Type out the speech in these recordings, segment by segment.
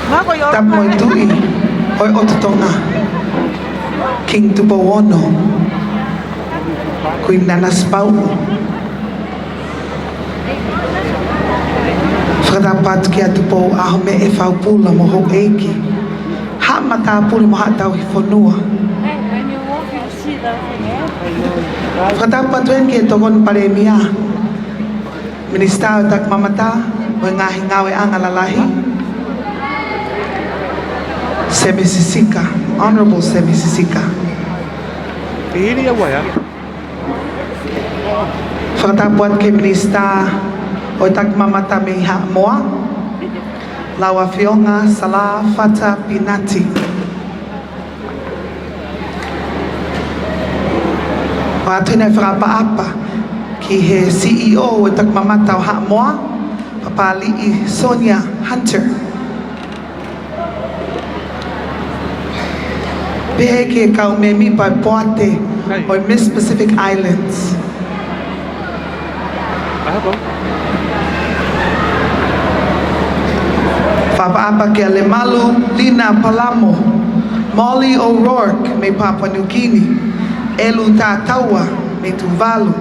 Tamoy tui, oi ototonga, King Tupowono, Queen Nanas Pau. Whakatapat ki atupo aho me e whaupula mo ho eiki. Ha mata puli mo ha tau hi whanua. Whakatapat wen ki e togon pare mia. Minister o tak mamata, o ngahi ngawe angalalahi. Semi Sisika, Honorable Semi Sisika. Whakatapat ki Minister o tak mamata me ha moa. Lawa Fionga Salah Fata Pinati. Whatune whakapaapa ki he CEO o tak mamata o ha moa. Papali'i Sonia Hunter. Pehe ke kaumemi pa poate o Miss Pacific Islands. Whapaapa ke Alemalu Lina Palamo, Molly O'Rourke me Papua New Guinea, Elu Tatawa me Tuvalu,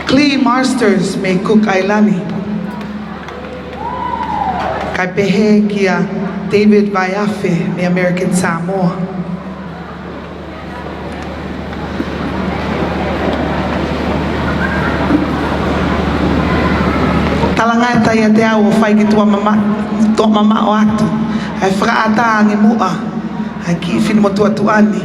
Clee Marsters me Cook Islani. Kai pehe kia David Vaiafe me American Samoa. Talanga ta ia te au o whai ki tua mama o atu. Ai whakaata angi mua. Ai ki whini mo tua tuani.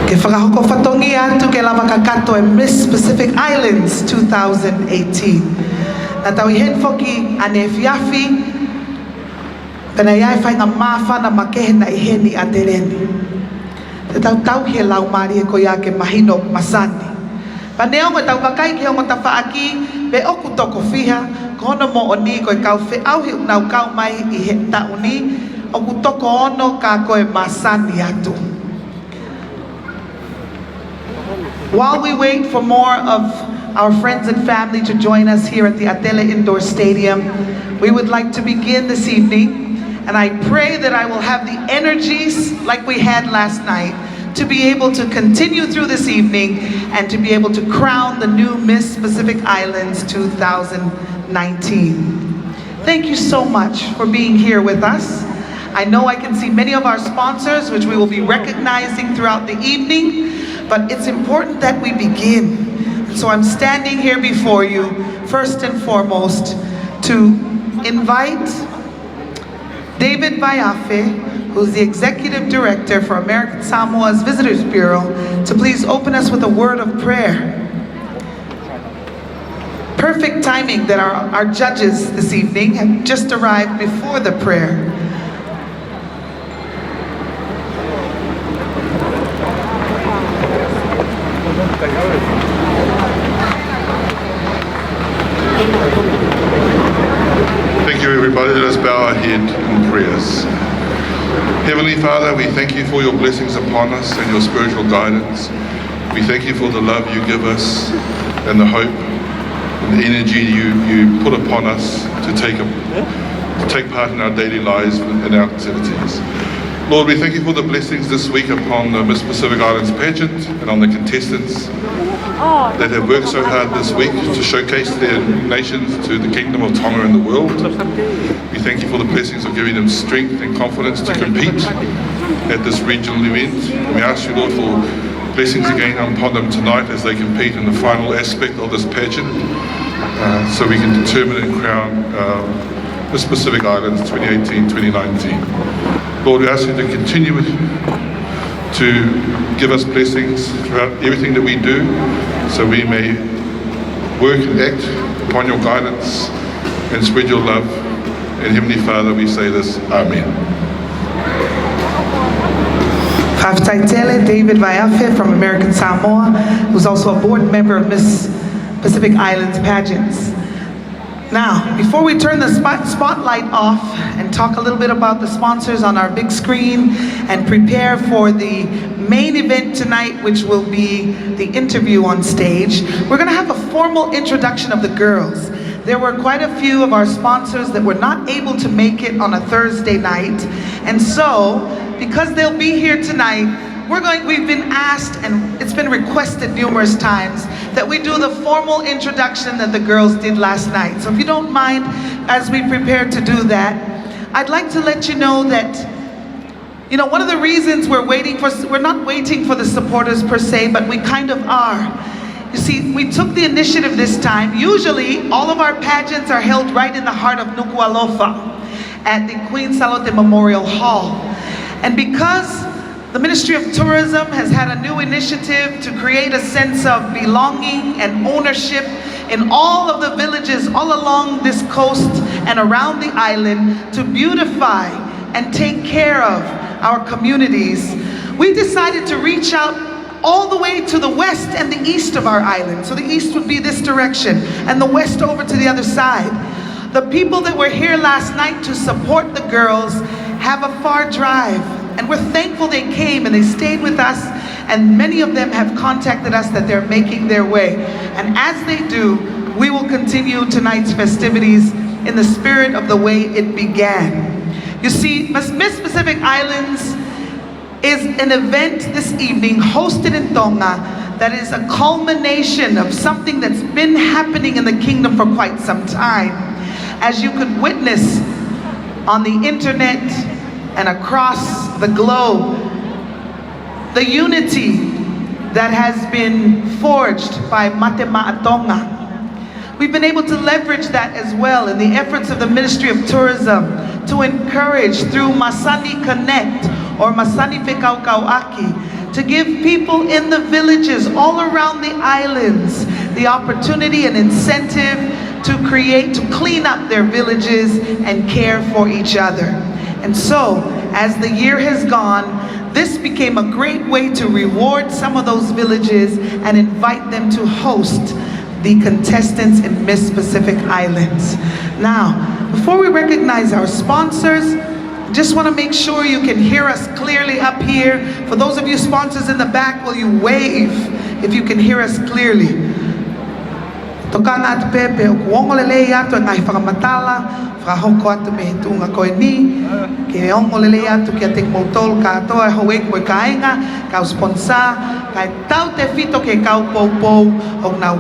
Ke whakahoko whatongi atu ke lama kakato e Miss Pacific Islands 2018. Na tau i hen whoki ane whiawhi. Pena iai whai ngā mawhana makehe na i heni a te reni. Te tau he lau maari e ko ia ke mahino masani. Pa neo ngo tau kakai ke hongo ta whaaki pe oku toko whiha ko hono mo oni ko e kau whi au hi unau kau mai i he tauni oku toko ono ka koe masani atu. While we wait for more of our friends and family to join us here at the Atele Indoor Stadium, we would like to begin this evening. And I pray that I will have the energies like we had last night to be able to continue through this evening and to be able to crown the new Miss Pacific Islands 2019. Thank you so much for being here with us. I know I can see many of our sponsors, which we will be recognizing throughout the evening, but it's important that we begin. So I'm standing here before you, first and foremost, to invite David Vaiafe, who's the Executive Director for American Samoa's Visitors Bureau, to please open us with a word of prayer. Perfect timing that our judges this evening have just arrived before the prayer. Thank you, everybody. Let us bow our head in prayers. Heavenly Father, we thank you for your blessings upon us and your spiritual guidance. We thank you for the love you give us and the hope and the energy you put upon us to take part in our daily lives and our activities. Lord, we thank you for the blessings this week upon the Miss Pacific Islands pageant and on the contestants that have worked so hard this week to showcase their nations to the Kingdom of Tonga and the world. We thank you for the blessings of giving them strength and confidence to compete at this regional event. We ask you, Lord, for blessings again upon them tonight as they compete in the final aspect of this pageant, so we can determine and crown Miss Pacific Islands 2018-2019. Lord, we ask you to continue to give us blessings throughout everything that we do, so we may work and act upon your guidance and spread your love. And Heavenly Father, we say this, Amen. Whaftaitele David Vaiafe from American Samoa, who's also a board member of Miss Pacific Islands pageants. Now, before we turn the spotlight off and talk a little bit about the sponsors on our big screen and prepare for the main event tonight, which will be the interview on stage, we're gonna have a formal introduction of the girls. There were quite a few of our sponsors that were not able to make it on a Thursday night. And so, because they'll be here tonight, we've been asked, and it's been requested numerous times, that we do the formal introduction that the girls did last night. So if you don't mind, as we prepare to do that, I'd like to let you know that, you know, one of the reasons we're not waiting for the supporters per se, but we kind of are. You see, we took the initiative this time. Usually, all of our pageants are held right in the heart of Nuku'alofa at the Queen Salote Memorial Hall. And because the Ministry of Tourism has had a new initiative to create a sense of belonging and ownership in all of the villages all along this coast and around the island to beautify and take care of our communities, we decided to reach out all the way to the west and the east of our island. So the east would be this direction and the west over to the other side. The people that were here last night to support the girls have a far drive, and we're thankful they came and they stayed with us, and many of them have contacted us that they're making their way. And as they do, we will continue tonight's festivities in the spirit of the way it began. You see, Miss Pacific Islands is an event this evening hosted in Tonga that is a culmination of something that's been happening in the kingdom for quite some time. As you could witness on the internet and across the globe, the unity that has been forged by Matema'a Tonga. We've been able to leverage that as well in the efforts of the Ministry of Tourism to encourage through Masani Connect or Masani Whekaukauaki to give people in the villages all around the islands the opportunity and incentive to clean up their villages and care for each other. And so, as the year has gone, this became a great way to reward some of those villages and invite them to host the contestants in Miss Pacific Islands. Now, before we recognize our sponsors, just want to make sure you can hear us clearly up here. For those of you sponsors in the back, will you wave if you can hear us clearly? Tokanga at pepe, ukuongolele ato ngai whakamatala, whakahoko atu me hitunga koe ni, ke ongolele atu ki ating motol ka atoa hawek koe kainga, kau sponsa, kai tau te fito ke kau pou o nau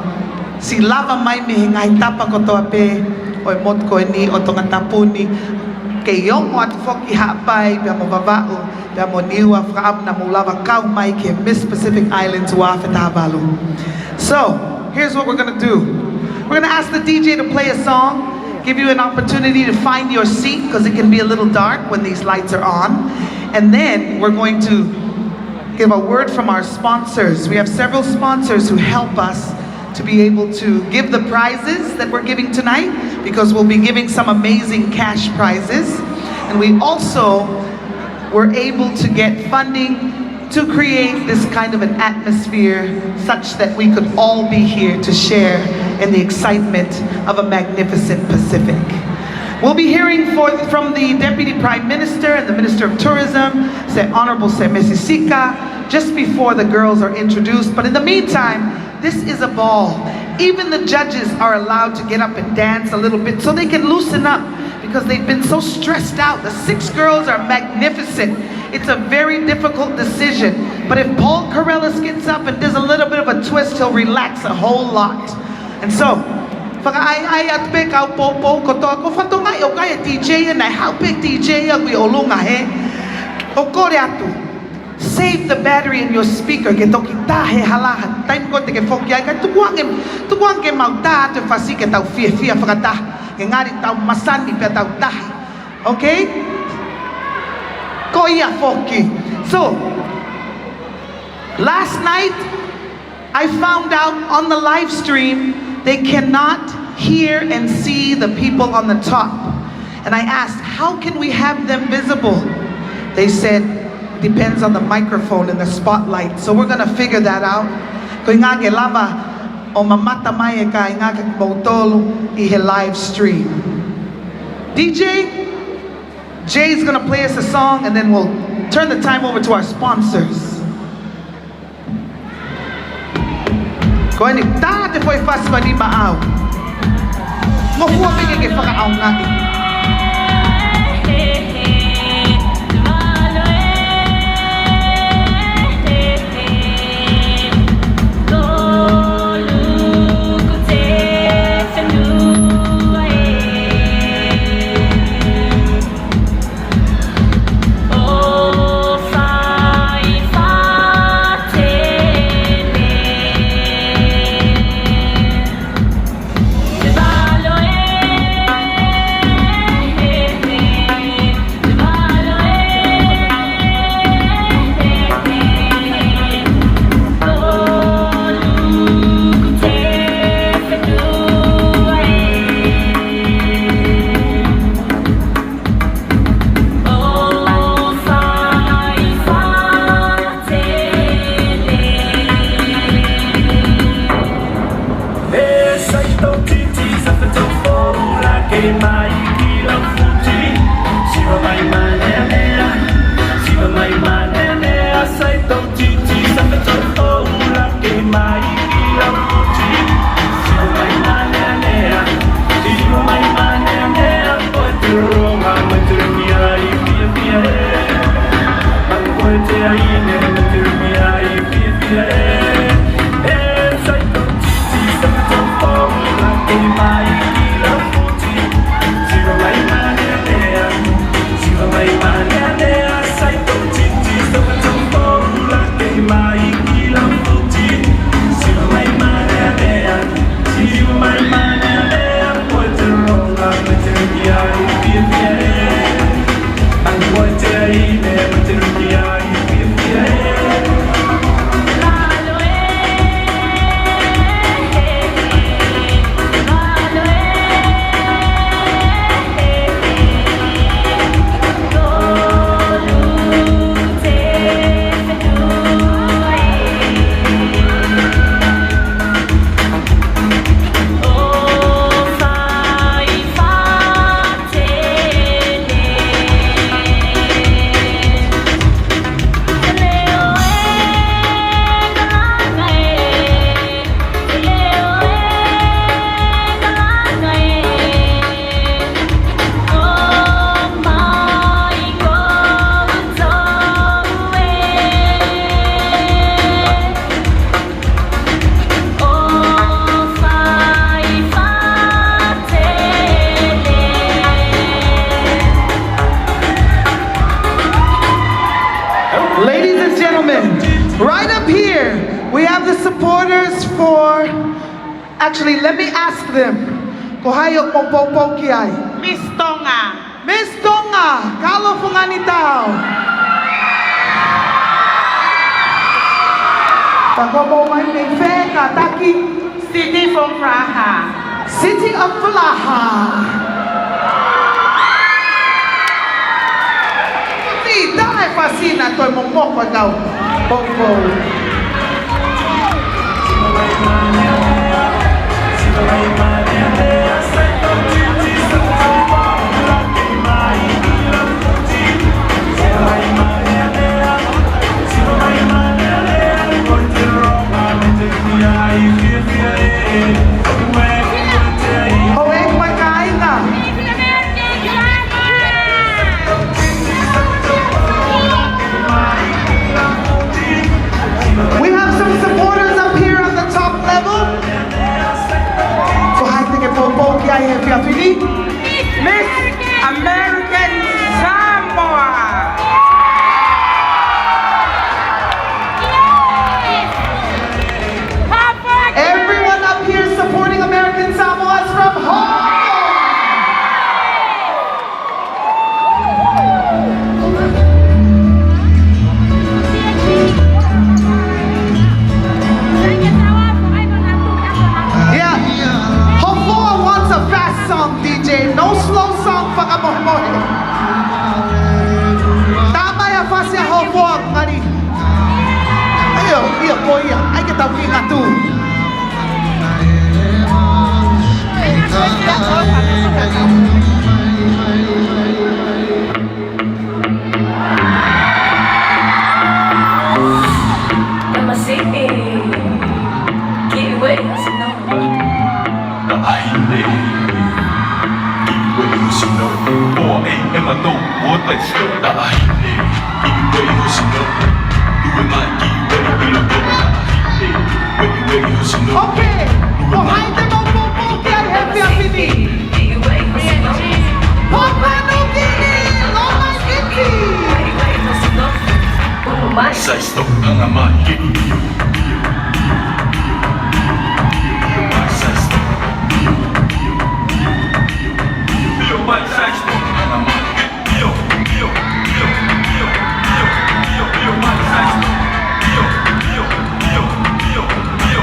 si lava mai me ngai tapa ko toa pe, o mot koe ni o tonga tapuni, ke yongo atu foki hapai, pia mo vavau, pia mo niwa whaam na mo lava kau mai ke Miss Pacific Islands wa whetavalu. So, here's what we're gonna do. We're gonna ask the DJ to play a song, give you an opportunity to find your seat because it can be a little dark when these lights are on. And then we're going to give a word from our sponsors. We have several sponsors who help us to be able to give the prizes that we're giving tonight, because we'll be giving some amazing cash prizes. And we also were able to get funding to create this kind of an atmosphere such that we could all be here to share in the excitement of a magnificent Pacific. We'll be hearing from the Deputy Prime Minister and the Minister of Tourism, Honorable Mesisika, just before the girls are introduced. But in the meantime, this is a ball. Even the judges are allowed to get up and dance a little bit so they can loosen up, because they've been so stressed out. The 6 girls are magnificent. It's a very difficult decision. But if Paul Corellis gets up and does a little bit of a twist, he'll relax a whole lot. And so, save the battery in your speaker. Okay? So, last night I found out on the live stream they cannot hear and see the people on the top. And I asked, how can we have them visible? They said, depends on the microphone and the spotlight. So we're gonna figure that out. o mamata mai e ka inga kagbotolo I he live stream. DJ, Jay's gonna play us a song and then we'll turn the time over to our sponsors. Kung ni tate po ifas pa ni maaw. Mahuwa bigay kay pakaaw natin. Actually, let me ask them. Kohayok mo po kiyay. Miss Tonga. Miss Tonga, kalo fungani tao. Tagobo may feka taki. City from Praha. City of Praha. Di dai fasina toy momok pagaw. Bongo. We have some supporters up here on the top level. So Okay, behind them on Popo, que hay jefe a finir. Papa no gini, Lola Giti. Sai stop ang ama. Sai stop. Yo, mai sai stop ang ama. Yo, yo, yo, yo, yo, yo, yo, mai sai stop. Yo, yo, yo, yo, yo,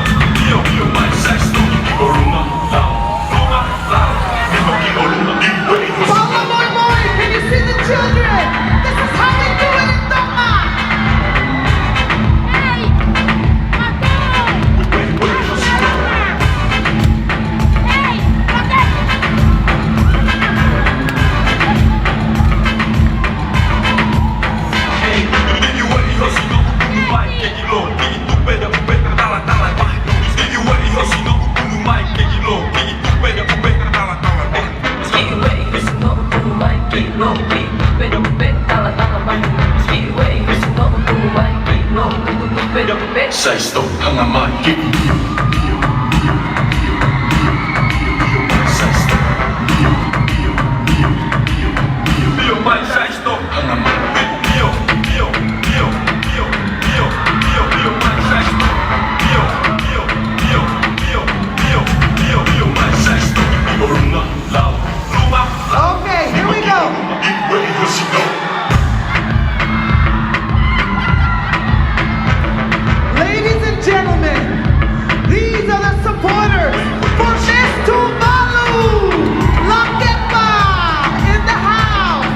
yo, yo, mai sai stop. Oruma, lao, ruma, lao. Oruma, iwe. Papa Boy Boy, can you see the children? This is how we do it in Tonga. Sai stop ang ama. Sai stop. Yo, mai sai stop ang ama. Yo, yo, yo, yo, yo, yo, yo, mai sai stop. Yo, yo, yo, yo, yo, yo, yo, mai sai stop. Ruma, lao, ruma, lao. Okay, here we go. Ladies and gentlemen, these are the supporters for Miss Tuvalu. Lakepa in the house.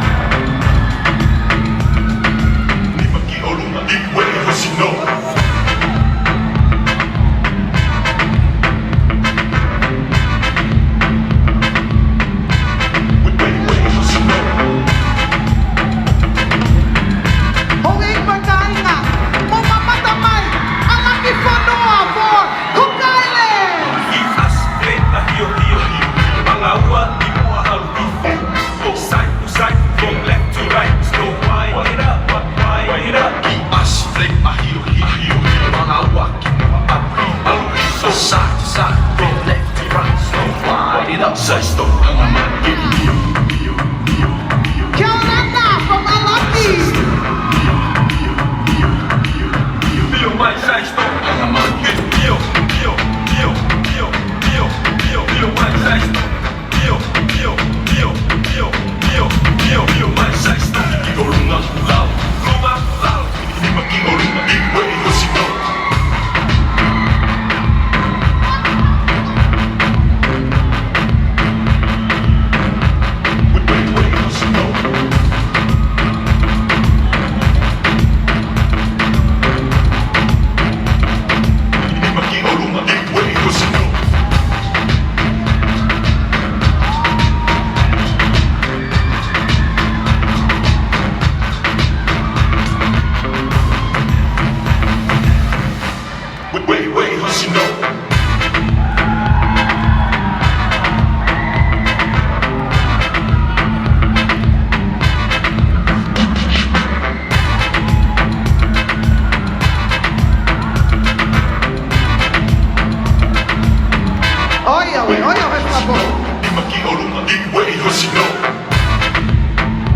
Hoing Magainga, Mumamatamay, Alaki Fanoa for Cook Island. Sai stop ang ama. Kianana from Alaki. Yo, mai sai stop ang ama. Yo, yo, yo, yo, yo, yo, yo, mai sai stop. Yo, yo, yo, yo, yo, yo, yo, mai sai stop. Oruma, lao, ruma, lao. Oruma, iwe, hosino.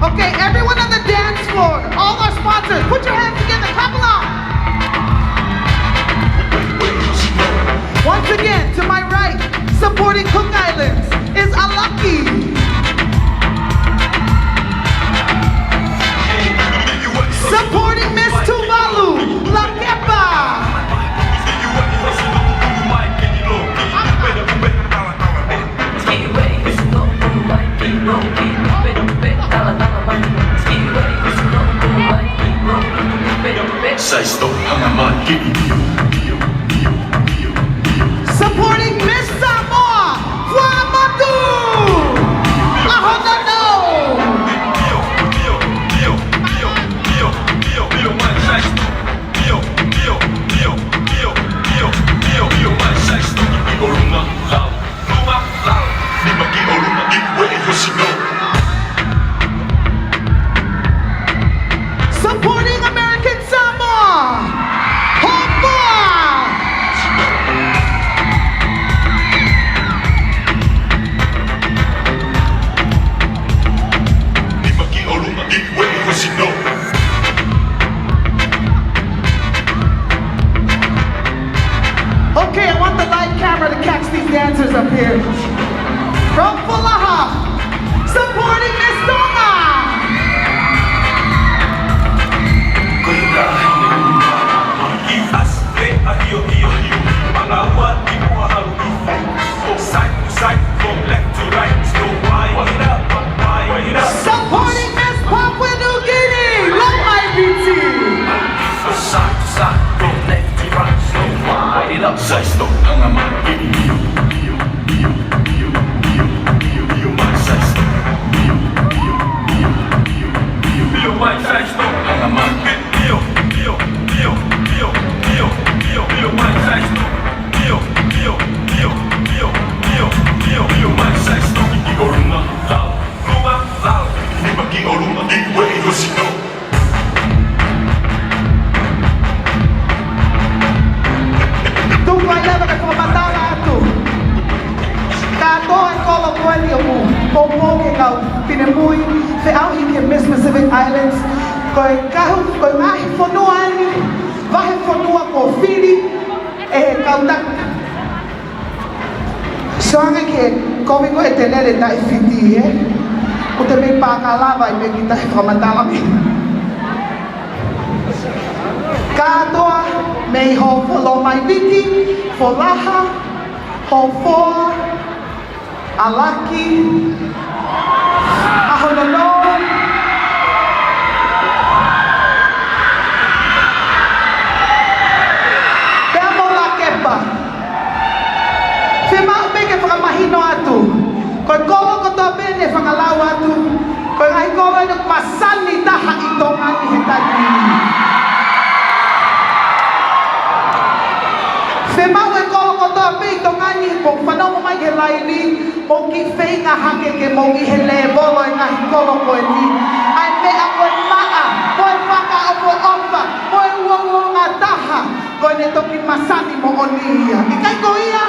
Okay, everyone on the dance floor, all our sponsors, put your hands together, clap along. Once again, to my right, supporting Cook Islands, is Alaki. Supporting Miss Tuvalu, Lakepa. Ski away, here. From Pulaha, supporting Miss Tonga. Supporting Miss Papua New Guinea, Long IBT. Pinamui, fe au hiki Miss Pacific Islands, koi kahu, koi ngahi whanua ni, wahe whanua ko whiri, kautak. So anga ke, komi ko e te lere tai whiti o te mei pākalava I me ki tahi whakamatala. Katoa, mei ho whalo mai viti, wholaha, ho whoa, alaki, Ahonono, Pemo la kepa. Fema peke whakamahino atu. Koe kolo koto bene whakalau atu. Koe ngai kolo nuk masani taha I tonga ni he tani. Fema we kolo koto bene I tonga ni po whanau mai he laini. O ki whainga hake ke mo I he le bolo I ngahi kolo koe ni. Ai mea koe maa, koe whaka opo opa, koe uongo ngā taha, koe ne toki masani mo o ni ia. I kai ko ia?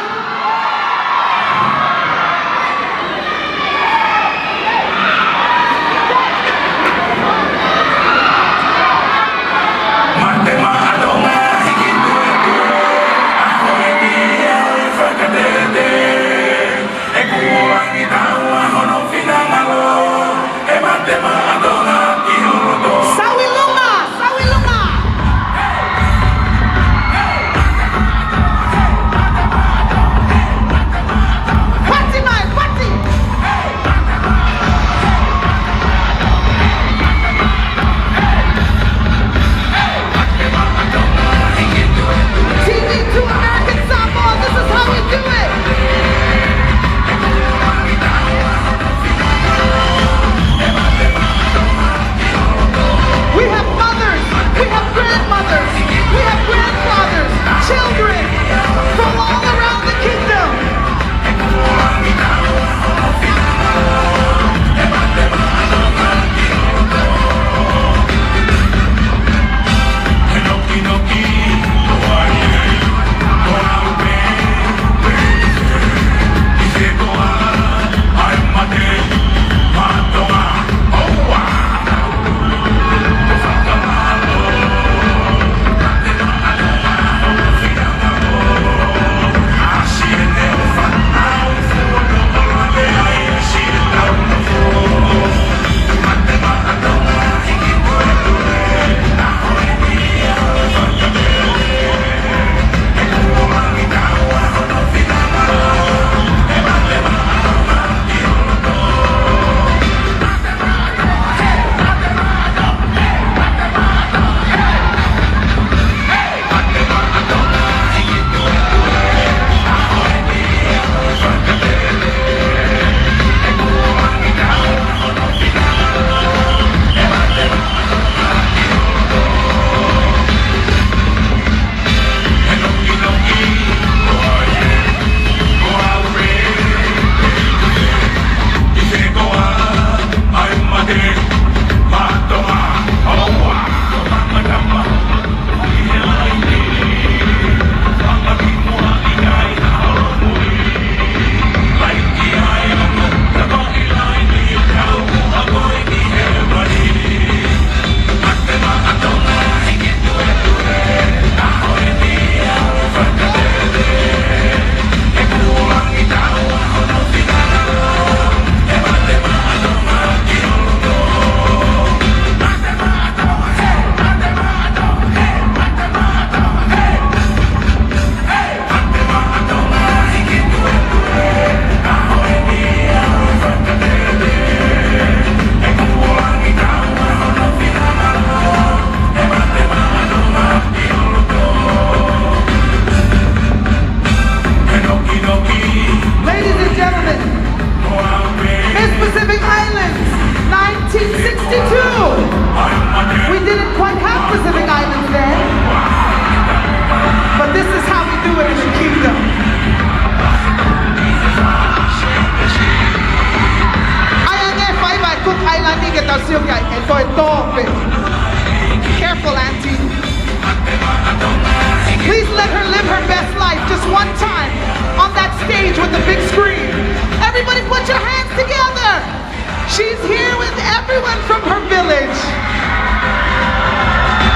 everyone from her village.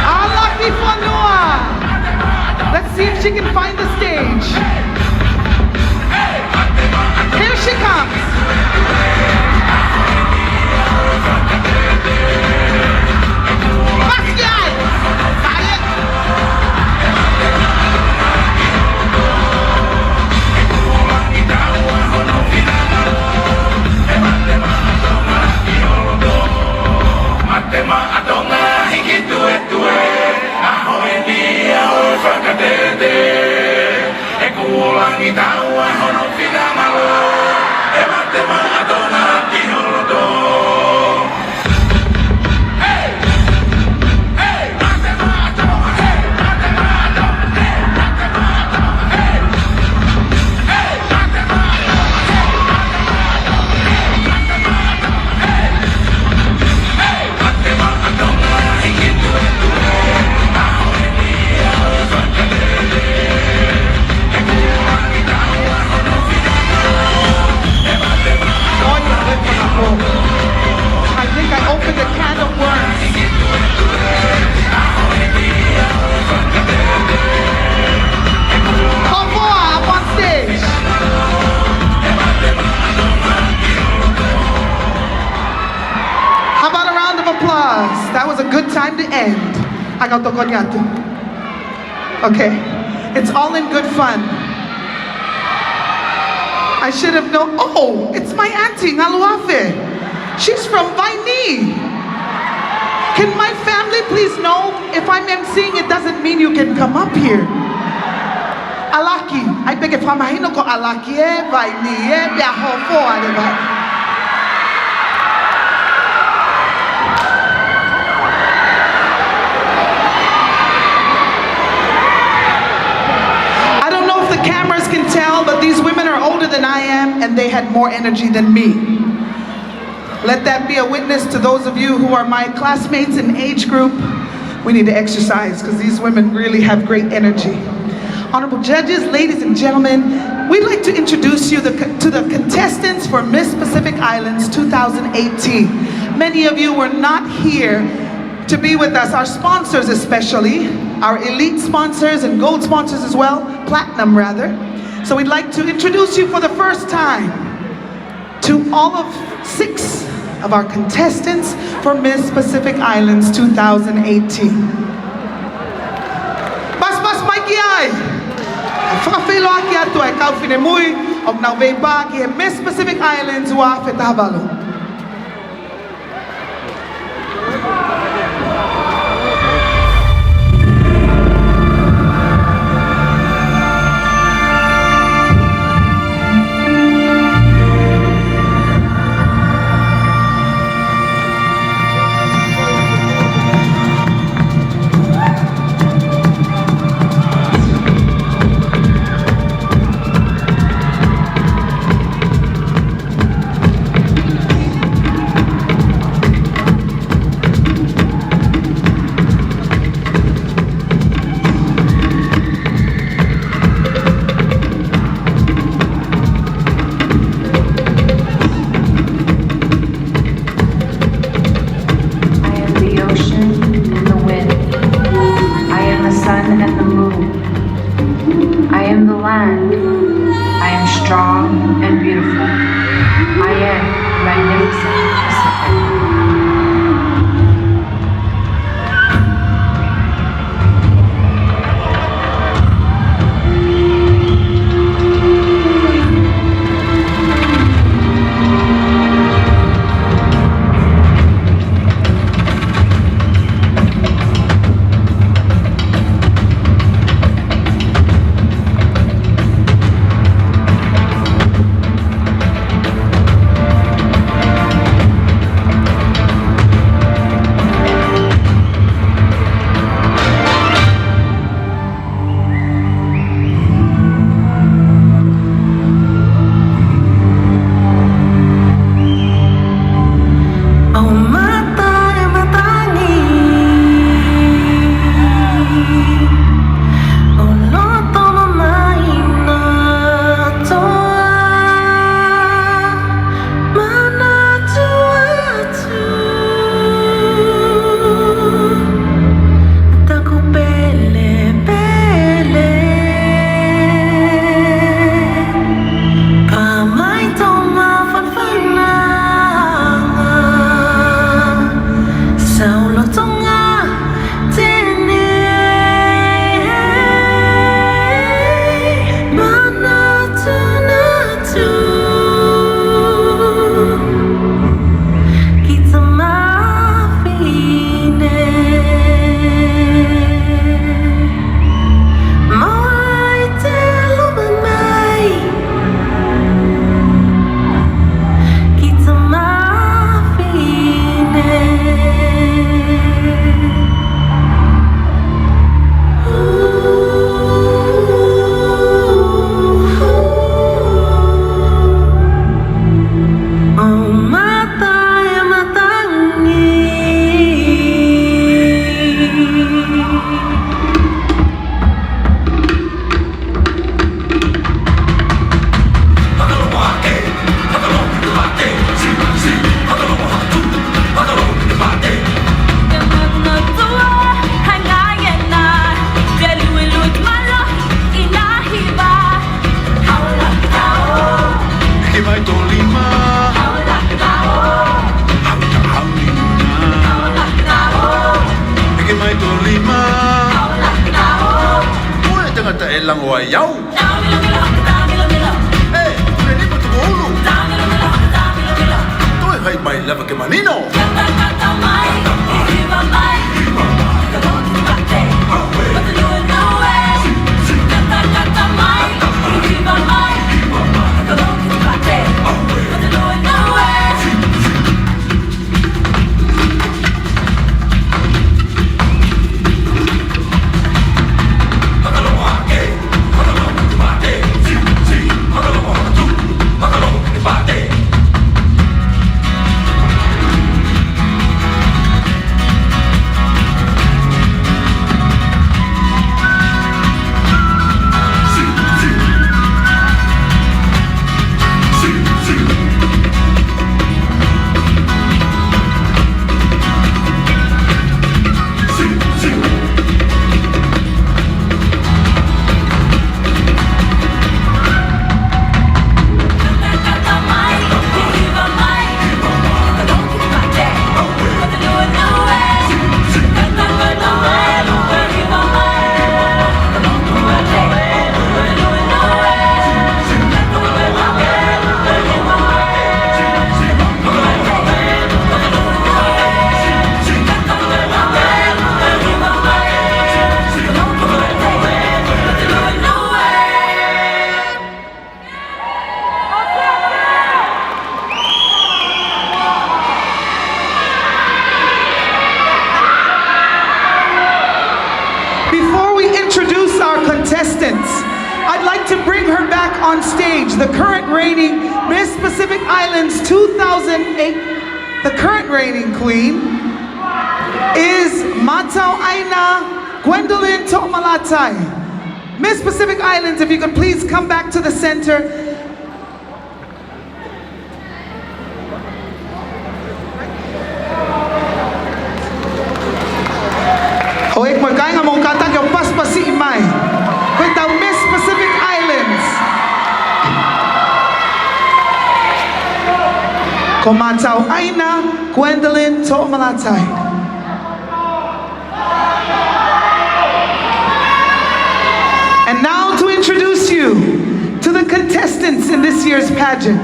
Alaki Fanua. Let's see if she can find the stage. Here she comes. Pascal. Quiet. Matema adonga hiki tue aho dia o fakadede e kulangi tawa hono fina malo e matema adonga ki holodo hey hey matema adonga hey matema adonga hey matema adonga hey hey matema adonga hey matema adonga hey hey matema adonga hiki tue aho dia o fakadede e kulangi tawa hono fina malo e matema Oh, you went for the rope. I think I opened a can of worms. Convoy up on stage. How about a round of applause? That was a good time to end. I got the konyatu. Okay, it's all in good fun. I should have known. Oh, it's my auntie, Ngaluafe. She's from Vaini. Can my family please know if I'm emceeing, it doesn't mean you can come up here. Alaki. I beg if I'm ko Alaki, Vaini, Biahofo, I don't know if the cameras can tell, but these women are older than I am and they had more energy than me. Let that be a witness to those of you who are my classmates in age group. We need to exercise because these women really have great energy. Honorable judges, ladies and gentlemen, we'd like to introduce you to the contestants for Miss Pacific Islands 2018. Many of you were not here to be with us, our sponsors especially, our elite sponsors and gold sponsors as well, platinum rather. So we'd like to introduce you for the first time to all of 6 of our contestants for Miss Pacific Islands 2018. Bas Mikey ai. Whakawhelo aki atu e kauwhine mui o nau veipa ki he Miss Pacific Islands ua whetahavalu. kata elang o ayau. Eh, ini betul ulu. Toi hai mai lava ke manino. I'd like to bring her back on stage. The current reigning Miss Pacific Islands 2008, the current reigning queen is Matau Aina Gwendolyn Tomalatai. Miss Pacific Islands, if you could please come back to the center. Hoek mo kaya nga mong katag yung paspasi imay. With the Miss Pacific Islands. Komatau Aina Gwendolyn Tomalatai. And now to introduce you to the contestants in this year's pageant.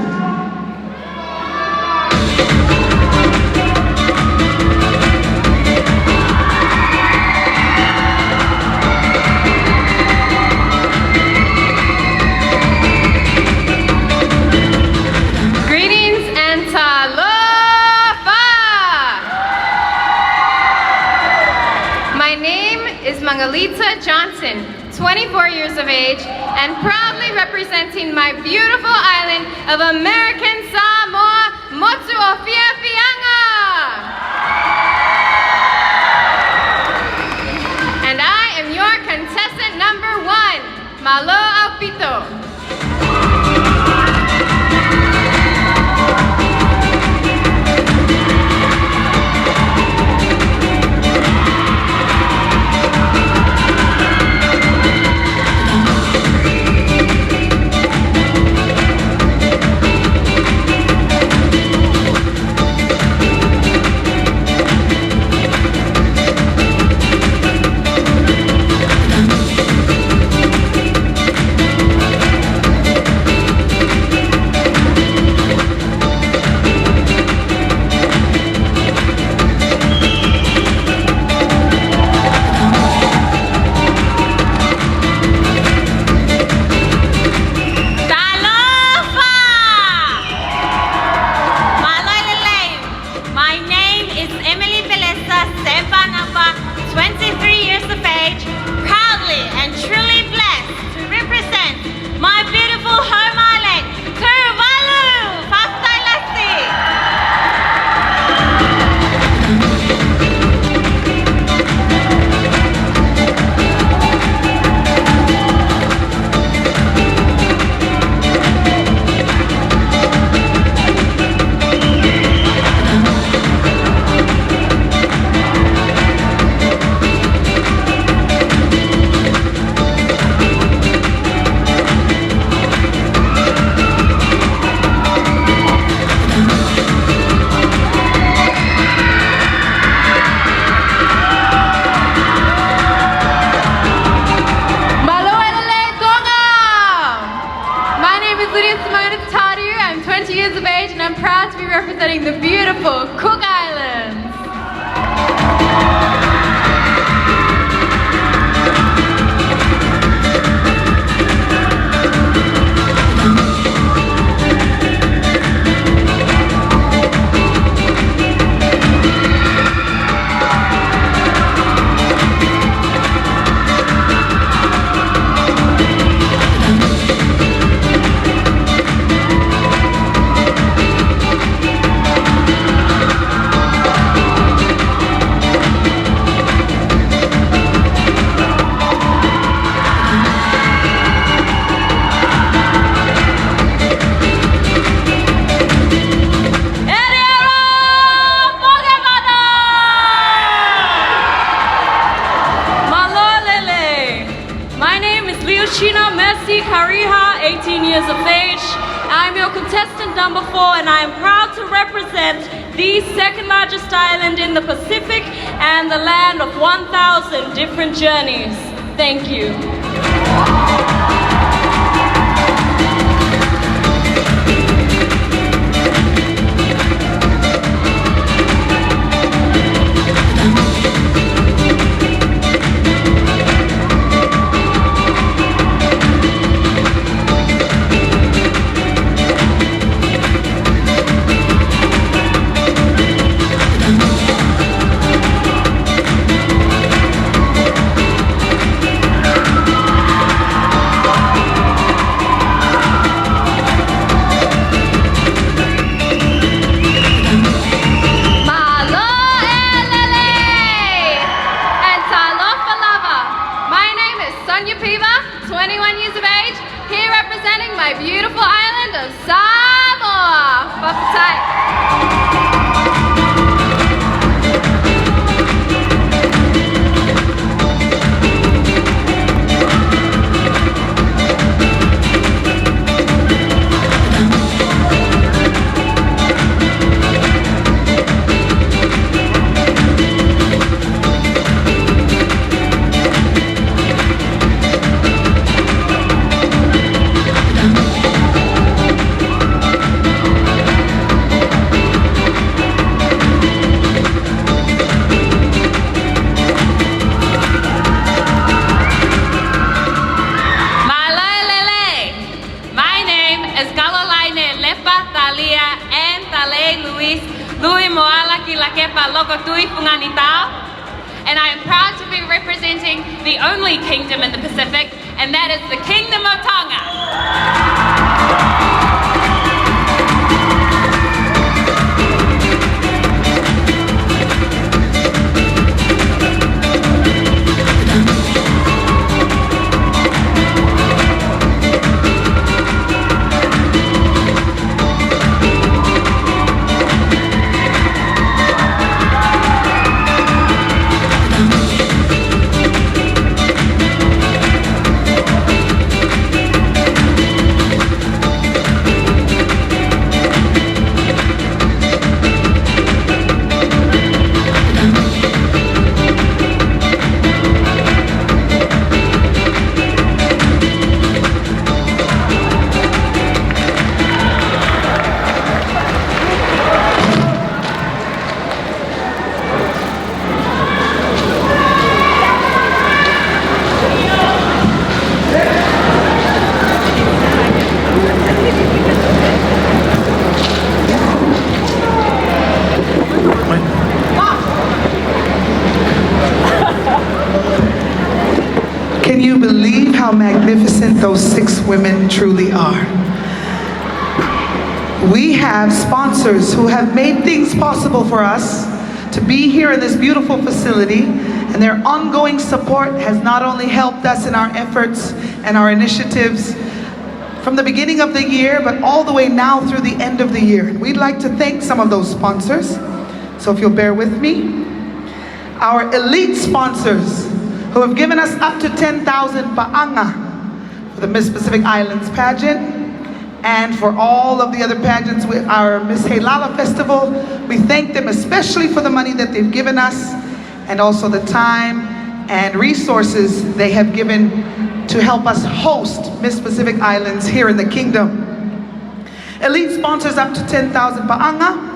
Mangalita Johnson, 24 years of age, and proudly representing my beautiful island of American Samoa, Motuofiafianga. And I am your contestant number 1, Malo Alpito. representing the beautiful Cook Islands. China Messi Kariha, 18 years of age. I'm your contestant number 4 and I am proud to represent the second largest island in the Pacific and the land of 1,000 different journeys. Thank you. My beautiful island of Samoa. Whapapaitai. And I am proud to be representing the only kingdom in the Pacific, and that is the Kingdom of Tonga. Can you believe how magnificent those 6 women truly are? We have sponsors who have made things possible for us to be here in this beautiful facility, and their ongoing support has not only helped us in our efforts and our initiatives from the beginning of the year, but all the way now through the end of the year. And we'd like to thank some of those sponsors. So if you'll bear with me, our elite sponsors who have given us up to 10,000 pa'anga for the Miss Pacific Islands pageant, and for all of the other pageants with our Miss Halala Festival. We thank them especially for the money that they've given us, and also the time and resources they have given to help us host Miss Pacific Islands here in the Kingdom. Elite sponsors up to 10,000 paanga.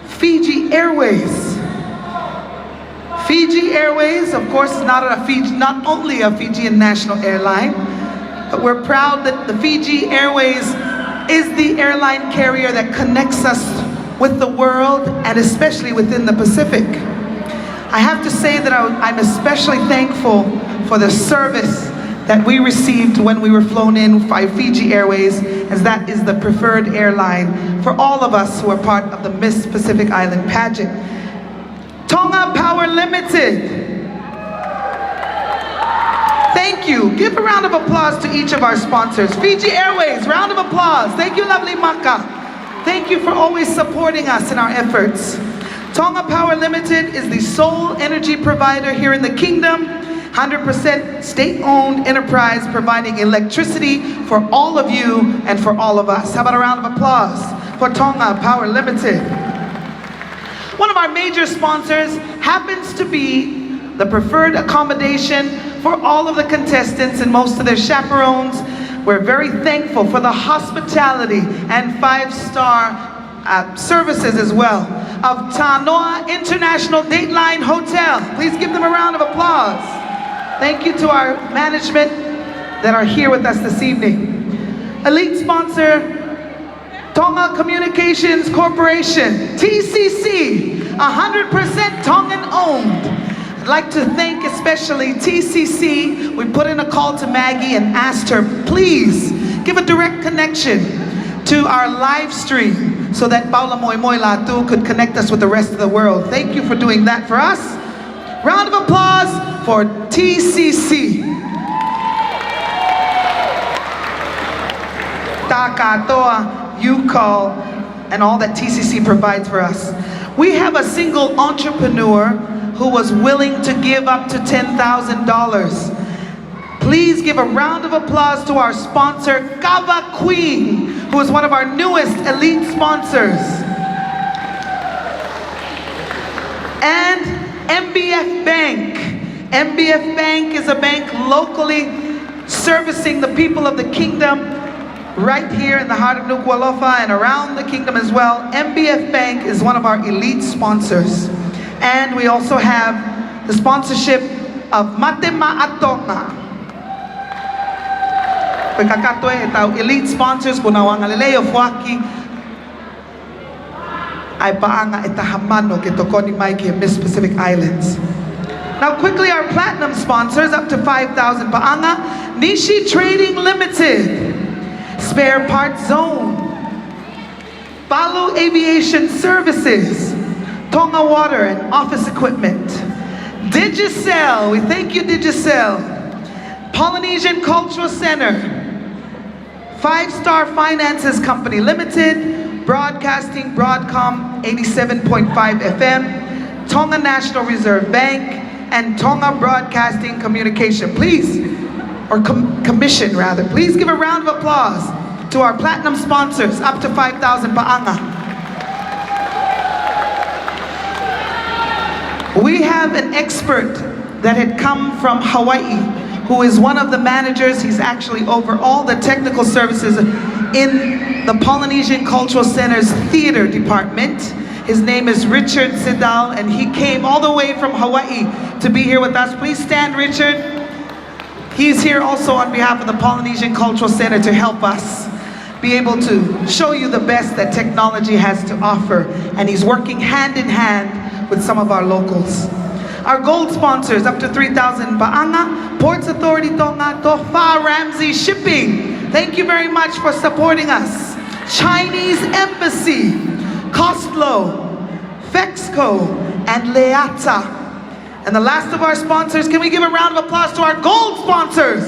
Fiji Airways. Fiji Airways, of course, is not only a Fijian national airline, but we're proud that the Fiji Airways is the airline carrier that connects us with the world and especially within the Pacific. I have to say that I'm especially thankful for the service that we received when we were flown in by Fiji Airways, as that is the preferred airline for all of us who are part of the Miss Pacific Island pageant. Tonga Power Limited. Thank you. Give a round of applause to each of our sponsors. Fiji Airways, round of applause. Thank you, lovely Maka. Thank you for always supporting us in our efforts. Tonga Power Limited is the sole energy provider here in the kingdom. 100% state-owned enterprise providing electricity for all of you and for all of us. How about a round of applause for Tonga Power Limited? One of our major sponsors happens to be the preferred accommodation for all of the contestants and most of their chaperones. We're very thankful for the hospitality and five-star services as well of Tanoa International Dateline Hotel. Please give them a round of applause. Thank you to our management that are here with us this evening. Elite sponsor, Tonga Communications Corporation, TCC, 100% Tongan owned. I'd like to thank especially TCC. We put in a call to Maggie and asked her, please give a direct connection to our live stream so that Paula Moimoy Latu could connect us with the rest of the world. Thank you for doing that for us. Round of applause for TCC. Takatoa, UCall, and all that TCC provides for us. We have a single entrepreneur who was willing to give up to $10,000. Please give a round of applause to our sponsor, Kava Queen, who is one of our newest elite sponsors. And MBF Bank. MBF Bank is a bank locally servicing the people of the kingdom right here in the heart of Nuku'alofa and around the kingdom as well. MBF Bank is one of our elite sponsors. And we also have the sponsorship of Mate Ma'atonga. Pagkakatoy itaw elite sponsors kunawang alileo fuaki ay paanga itahamano kitoko ni Mikey Miss Pacific Islands. Now quickly, our platinum sponsors up to 5,000 paanga. Nishi Trading Limited, Spare Parts Zone, Palu Aviation Services, Tonga Water and Office Equipment, Digicel, we thank you Digicel, Polynesian Cultural Center, 5-Star Finances Company Limited, Broadcasting Broadcom 87.5 FM, Tonga National Reserve Bank, and Tonga Broadcasting Communication. Please, or commission rather, please give a round of applause to our platinum sponsors up to 5,000 paanga. We have an expert that had come from Hawaii who is one of the managers. He's actually over all the technical services in the Polynesian Cultural Center's theater department. His name is Richard Sidal, and he came all the way from Hawaii to be here with us. Please stand, Richard. He's here also on behalf of the Polynesian Cultural Center to help us be able to show you the best that technology has to offer. And he's working hand in hand with some of our locals. Our gold sponsors up to 3,000 paanga, Ports Authority Tonga, Tofa Ramsey Shipping. Thank you very much for supporting us. Chinese Embassy, Costlo, Fexco, and Leata. And the last of our sponsors, can we give a round of applause to our gold sponsors?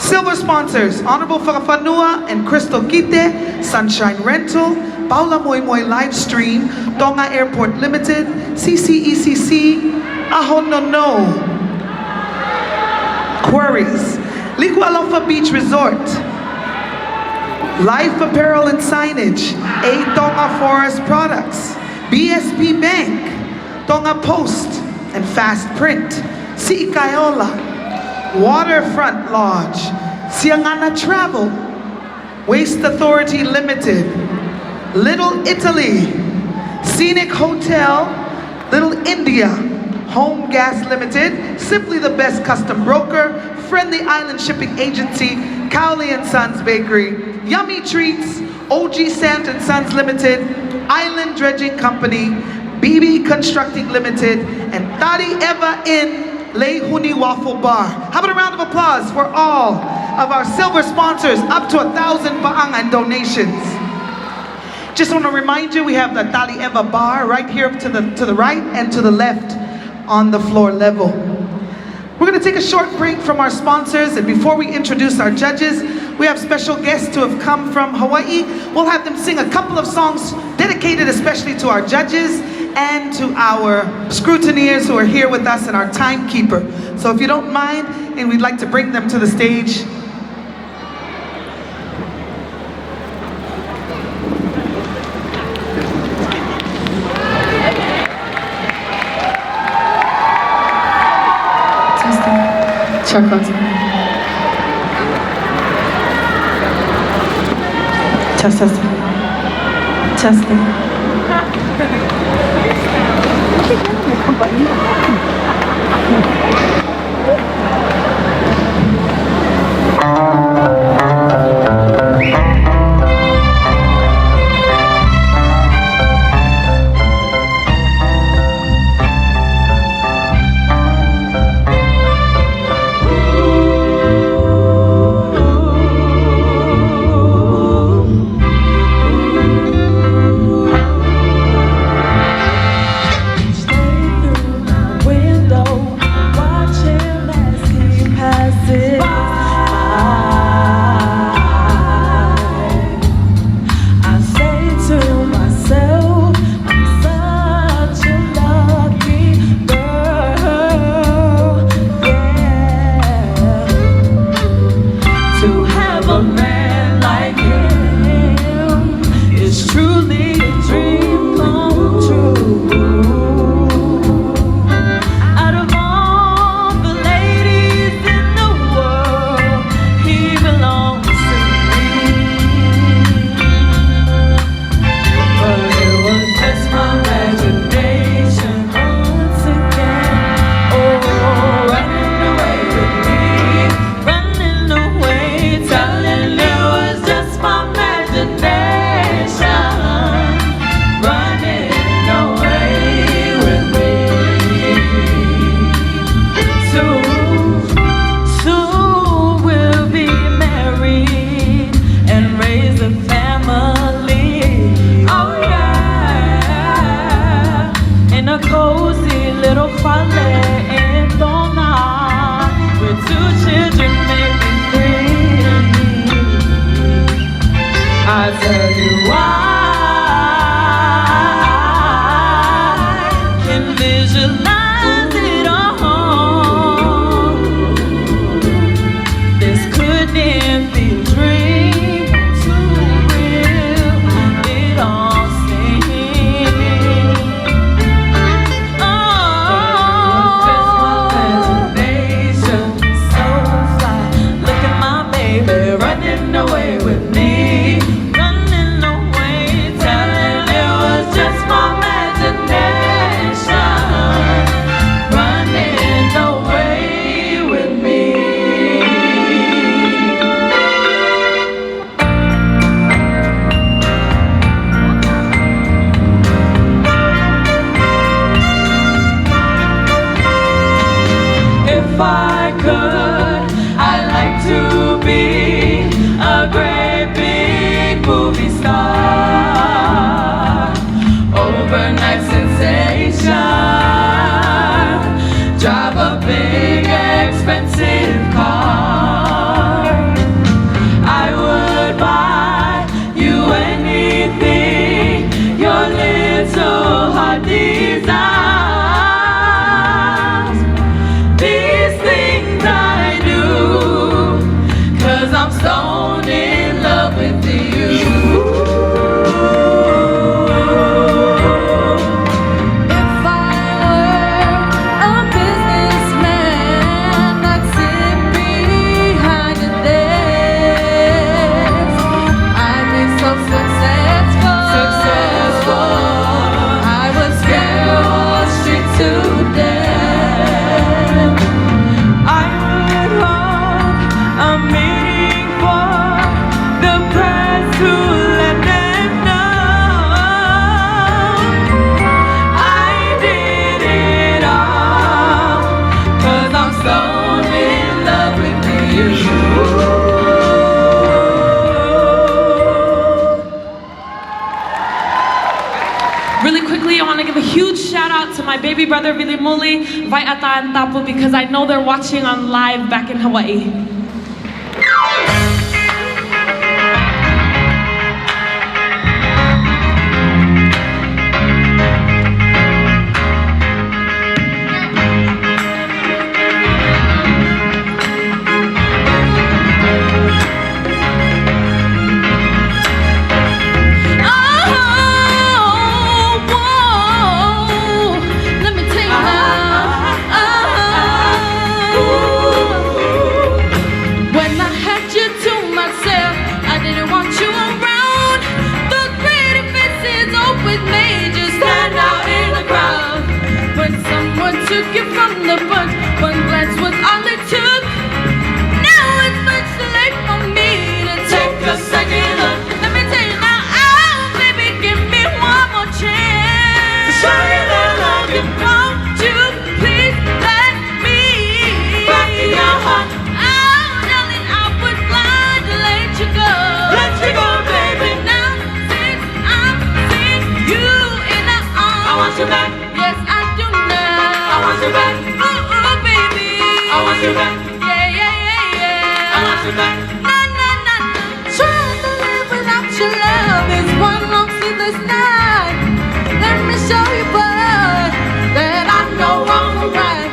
Silver sponsors, Honorable Whakafanua and Crystal Kite, Sunshine Rental, Paula Moimoy Livestream, Tonga Airport Limited, CCECC, Ahonono, Quarries, Liku'alofa Beach Resort, Life Apparel and Signage, A Tonga Forest Products, BSP Bank, Tonga Post and Fast Print, Si'ikaiola, Waterfront Lodge, Siangana Travel, Waste Authority Limited, Little Italy, Scenic Hotel, Little India, Home Gas Limited, Simply the Best Custom Broker, Friendly Island Shipping Agency, Cowley & Sons Bakery, Yummy Treats, OG Sant & Sons Limited, Island Dredging Company, BB Constructing Limited, and Tari Eva Inn Lei Huni Waffle Bar. How about a round of applause for all of our silver sponsors, up to 1,000 baang and donations. Just want to remind you, we have the Tali Eva Bar right here to the right and to the left on the floor level. We're going to take a short break from our sponsors, and before we introduce our judges, we have special guests who have come from Hawaii. We'll have them sing a couple of songs dedicated especially to our judges and to our scrutineers who are here with us and our timekeeper. So if you don't mind, and we'd like to bring them to the stage. Check on If I were a businessman, I'd sit my baby brother Billy Muli, vai ata ang tapu because I know they're watching on live back in Hawaii. Took you from the bunch, one glance was all it took. Now it's much too late for me to take a second look. Let me tell you now, oh baby, give me one more chance to show you that I love you. Won't you please let me back in your heart? Oh darling, I was blind to let you go. Let you go, baby. Now since I'm seeing you in the arms, I want you back. Yes, I do now. I want you back. Oh, oh, baby. I want you back. Yeah, yeah, yeah, yeah. I want you back. Na, na, na, na. Trying to live without your love is one long sleepless night. Let me show you, boy, that I know wrong from right.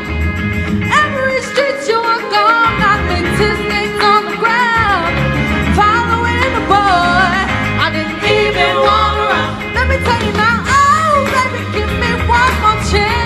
Every street you walk on, I make mistakes on the ground. Following the boy, I didn't even want around. Let me tell you now, oh, baby, give me one more chance.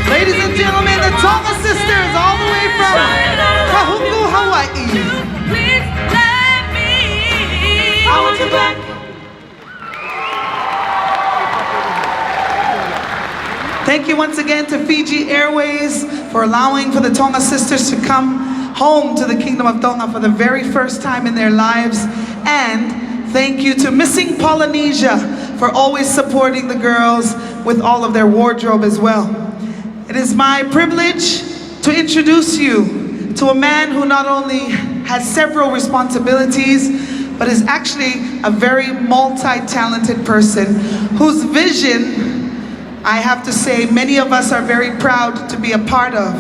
Ladies and gentlemen, the Tonga Sisters, all the way from Kahuku, Hawaii. Please let me. I want you back. Thank you once again to Fiji Airways for allowing for the Tonga Sisters to come home to the Kingdom of Tonga for the very first time in their lives. And thank you to Missing Polynesia for always supporting the girls with all of their wardrobe as well. It is my privilege to introduce you to a man who not only has several responsibilities, but is actually a very multi-talented person whose vision, I have to say, many of us are very proud to be a part of.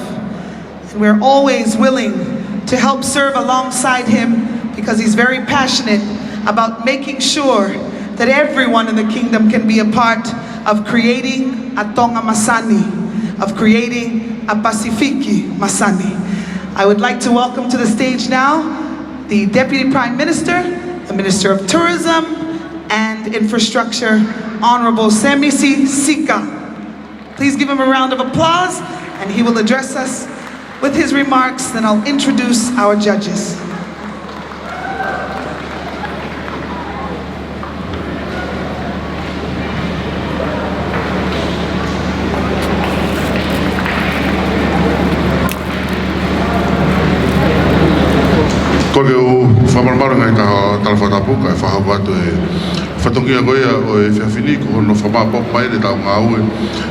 And we're always willing to help serve alongside him because he's very passionate about making sure that everyone in the kingdom can be a part of creating a Tonga Masani, of creating a Pasifiki Masani. I would like to welcome to the stage now the Deputy Prime Minister, the Minister of Tourism and Infrastructure, Honorable Semisi Sika. Please give him a round of applause and he will address us with his remarks, then I'll introduce our judges. Ko ke o whamaramaru ngai ka talawhatapuka e whahawatu e whatongia goia o e whiawhini ko no whamapop mai le tau ngā ue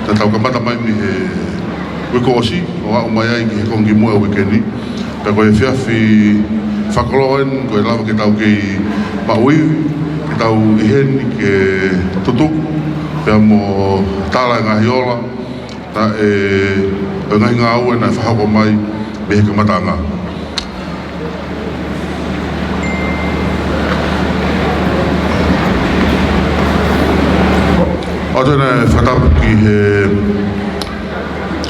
ta tau kamata mai mi he wiko osi o a umai ai ki he kongi mua wikeni pe ko e whiawhi whakoloen ko e lawa ke tau kei maui ke tau iheni ke tutu pe mo tala ngā hiola ta e ngai ngā au e nai whahako mai me he kamatanga. Atena e whatapu ki he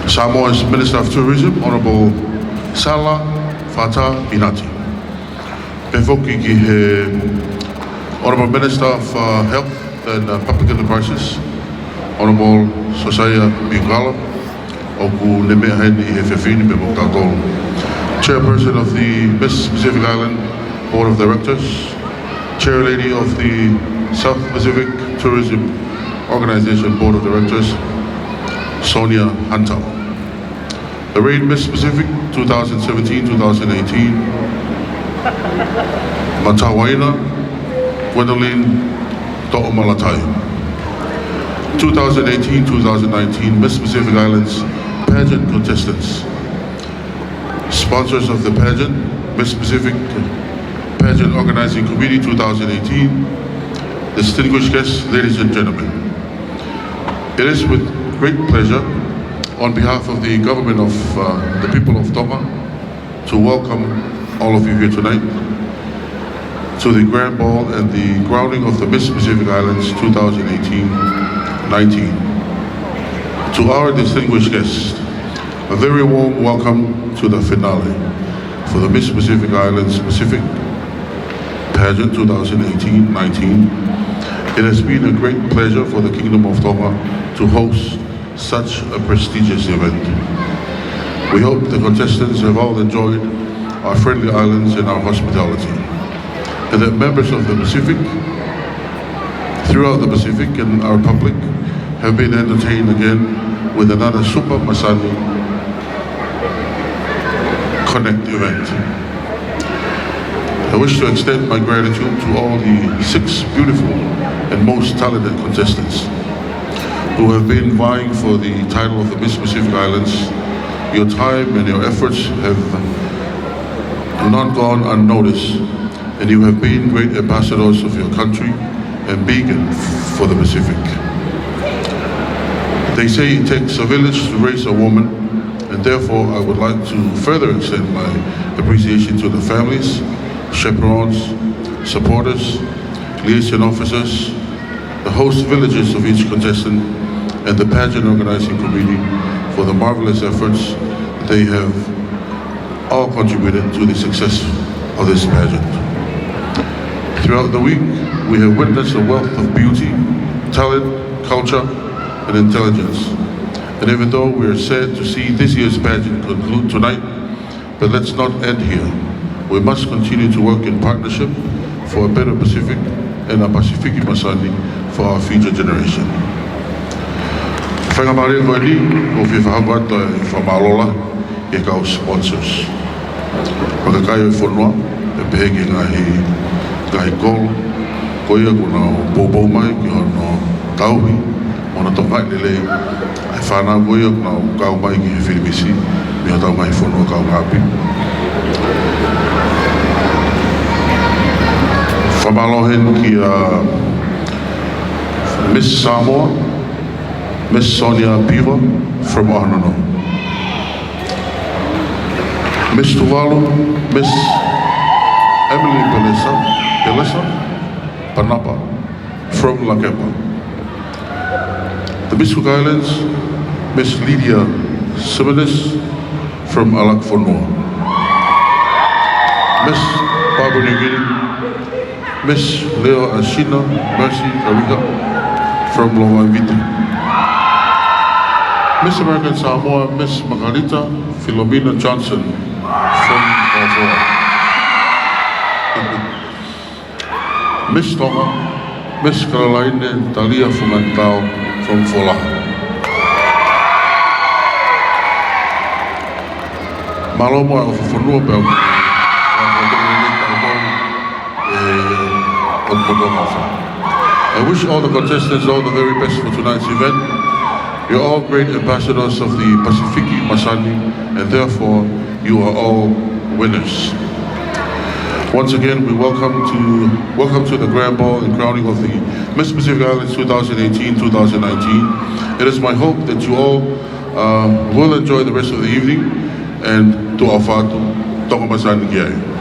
Samoa's Minister of Tourism, Honourable Sala Fata Pinati. Pe foki ki he Honourable Minister of Health and Public Enterprises, Honourable Sosaya Bigala, o ku ne mea heni he whewhini pe mokta tolu. Chairperson of the Miss Pacific Island Board of Directors, Chair Lady of the South Pacific Tourism Organization Board of Directors, Sonia Hunter. Arrayed Miss Pacific 2017-2018, Matawaina, Gwendolyn To'omalatai. 2018-2019 Miss Pacific Islands pageant contestants. Sponsors of the pageant, Miss Pacific Pageant Organizing Committee 2018, distinguished guests, ladies and gentlemen. It is with great pleasure on behalf of the government of the people of Tonga to welcome all of you here tonight to the grand ball and the crowning of the Miss Pacific Islands 2018-19. To our distinguished guests, a very warm welcome to the finale for the Miss Pacific Islands Pacific Pageant 2018-19. It has been a great pleasure for the Kingdom of Tonga to host such a prestigious event. We hope the contestants have all enjoyed our friendly islands and our hospitality, and that members of the Pacific, throughout the Pacific and our public, have been entertained again with another Super Masani Connect event. I wish to extend my gratitude to all the 6 beautiful and most talented contestants who have been vying for the title of the Miss Pacific Islands. Your time and your efforts have not gone unnoticed, and you have been great ambassadors of your country and beacon for the Pacific. They say it takes a village to raise a woman, and therefore I would like to further extend my appreciation to the families, chaperones, supporters, liaison officers, the host villages of each contestant, and the pageant organizing committee for the marvelous efforts they have all contributed to the success of this pageant. Throughout the week, we have witnessed a wealth of beauty, talent, culture, and intelligence. And even though we are sad to see this year's pageant conclude tonight, but let's not end here. We must continue to work in partnership for a better Pacific and a Pasifiki Masani for our future generation. Whangamari koe ni, o whiwhahangata e whamalola e kau sponsors. Whakakai o whanua, e peheke ngahi kolo, koia kuna o bōbō mai ki hono tauhi, ona tongai lele, ai whanau koia kuna o kau mai ki he whirimisi, mi o tau mai whanua kau hapi. Whamalohen ki Miss Samoa, Miss Sonia Piva from Ohanono. Miss Tuvalu, Miss Emily Pelesa Panapa from Lakepa. The Miss Cook Islands, Miss Lydia Similis from Alakfonua. Miss Papua New Guinea, Miss Leo Ashina Mercy Karika from Lomaiviti. Miss American Samoa, Miss Margarita Philomena Johnson from Balboa. Miss Tonga, Miss Caroline Talia Fumantao from Folaha. Malomo of Funua Bel. I wish all the contestants all the very best for tonight's event. You're all great ambassadors of the Pasifiki Masani, and therefore you are all winners. Once again, we welcome to the grand ball and crowning of the Miss Pacific Islands 2018-2019. It is my hope that you all we'll enjoy the rest of the evening, and to Alfato, tonga masan giai.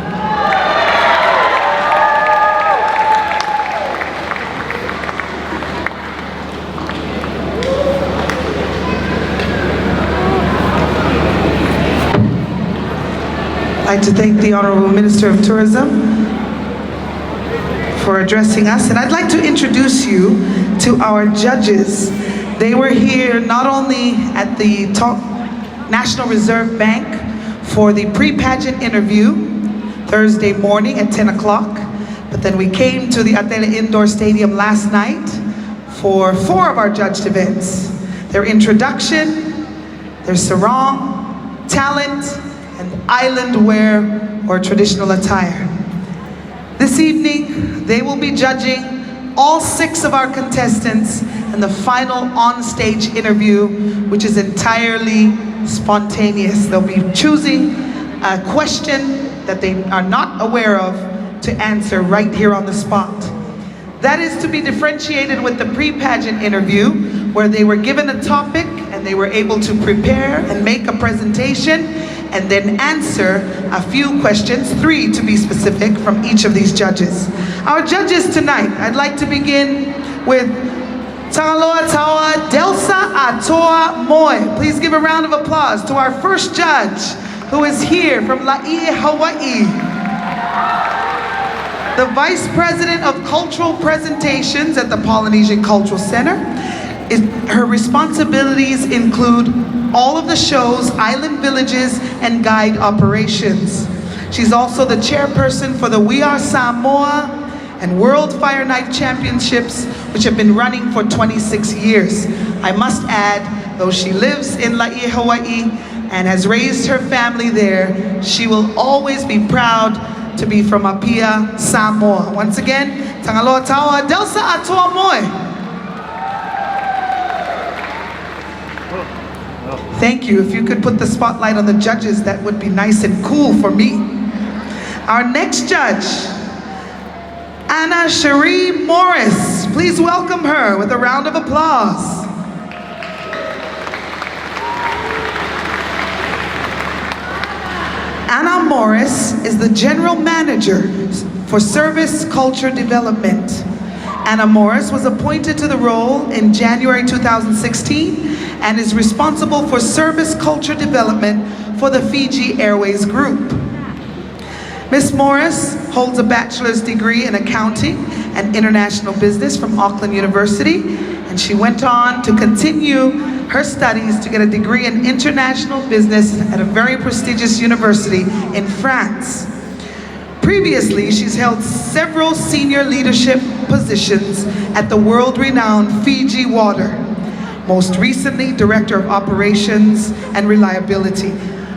I'd like to thank the Honorable Minister of Tourism for addressing us, and I'd like to introduce you to our judges. They were here not only at the National Reserve Bank for the pre-pageant interview Thursday morning at 10 o'clock, but then we came to the Atele Indoor Stadium last night for 4 of our judged events. Their introduction, their sarong, talent, and island wear or traditional attire. This evening, they will be judging all 6 of our contestants in the final on-stage interview, which is entirely spontaneous. They'll be choosing a question that they are not aware of to answer right here on the spot. That is to be differentiated with the pre-pageant interview, where they were given a topic and they were able to prepare and make a presentation and then answer a few questions, 3 to be specific, from each of these judges. Our judges tonight, I'd like to begin with Tangaloa Taua Delsa Atoa Moe. Please give a round of applause to our first judge, who is here from Laie, Hawaii. The Vice President of Cultural Presentations at the Polynesian Cultural Center. Her responsibilities include all of the shows, island villages, and guide operations. She's also the chairperson for the We Are Samoa and World Fire Knife Championships, which have been running for 26 years. I must add, though she lives in Laie, Hawaii, and has raised her family there, she will always be proud to be from Apia, Samoa. Once again, Tangaloa Taua Delsa Atoa Moe. Thank you. If you could put the spotlight on the judges, that would be nice and cool for me. Our next judge, Anna Cherie Morris. Please welcome her with a round of applause. Anna Morris is the General Manager for Service Culture Development. Anna Morris was appointed to the role in January 2016 and is responsible for service culture development for the Fiji Airways Group. Ms. Morris holds a bachelor's degree in accounting and international business from Auckland University, and she went on to continue her studies to get a degree in international business at a very prestigious university in France. Previously, she's held several senior leadership positions at the world-renowned Fiji Water. Most recently, Director of Operations and Reliability.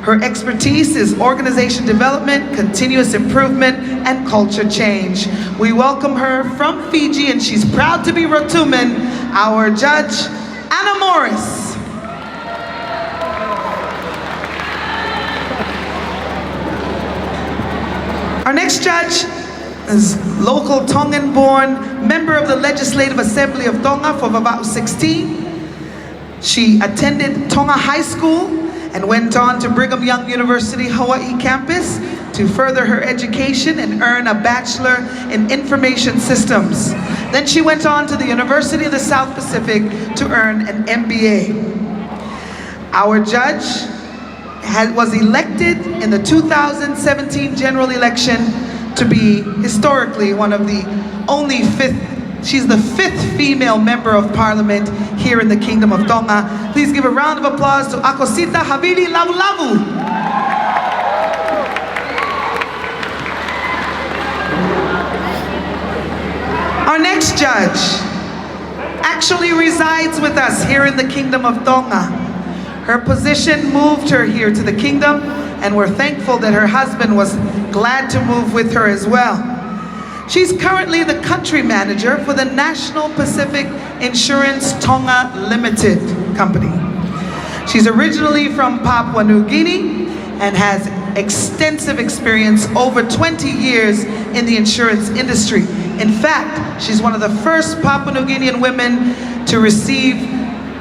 Her expertise is organization development, continuous improvement, and culture change. We welcome her from Fiji, and she's proud to be Rotuman, our judge, Anna Morris. Our next judge is local Tongan-born member of the Legislative Assembly of Tonga for about 16. She attended Tonga High School and went on to Brigham Young University Hawaii campus to further her education and earn a Bachelor in Information Systems. Then she went on to the University of the South Pacific to earn an MBA. Our judge was elected in the 2017 general election to be historically one of the only she's the 5th female member of parliament here in the Kingdom of Tonga. Please give a round of applause to Akosita Havili Lavulavu. Our next judge actually resides with us here in the Kingdom of Tonga. Her position moved her here to the kingdom, and we're thankful that her husband was glad to move with her as well. She's currently the country manager for the National Pacific Insurance Tonga Limited Company. She's originally from Papua New Guinea and has extensive experience, over 20 years in the insurance industry. In fact, she's one of the first Papua New Guinean women to receive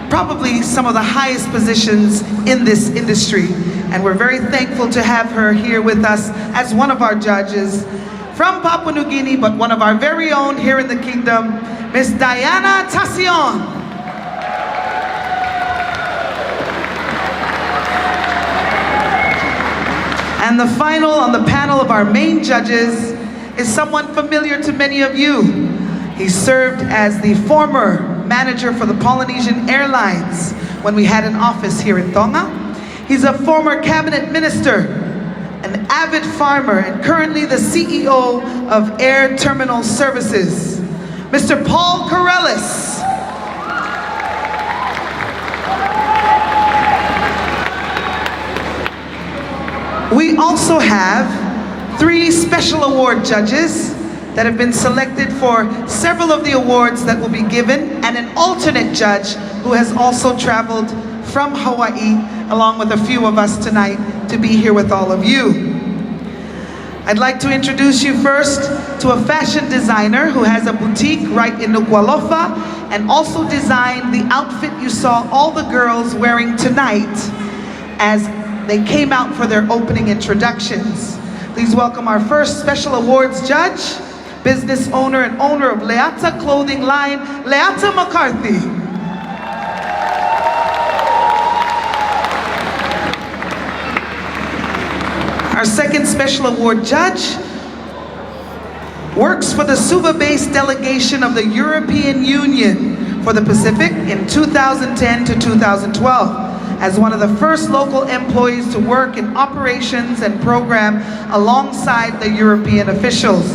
probably some of the highest positions in this industry. And we're very thankful to have her here with us as one of our judges from Papua New Guinea, but one of our very own here in the kingdom, Miss Diana Tasion. And the final on the panel of our main judges is someone familiar to many of you. He served as the former manager for the Polynesian Airlines when we had an office here in Tonga. He's a former cabinet minister, an avid farmer, and currently the CEO of Air Terminal Services, Mr. Paul Corellis. We also have 3 special award judges that have been selected for several of the awards that will be given, and an alternate judge who has also traveled from Hawaii along with a few of us tonight to be here with all of you. I'd like to introduce you first to a fashion designer who has a boutique right in Nuku'alofa and also designed the outfit you saw all the girls wearing tonight as they came out for their opening introductions. Please welcome our first special awards judge, business owner and owner of Leata Clothing Line, Leata McCarthy. Our second special award judge works for the Suva-based delegation of the European Union for the Pacific in 2010 to 2012. As one of the first local employees to work in operations and program alongside the European officials.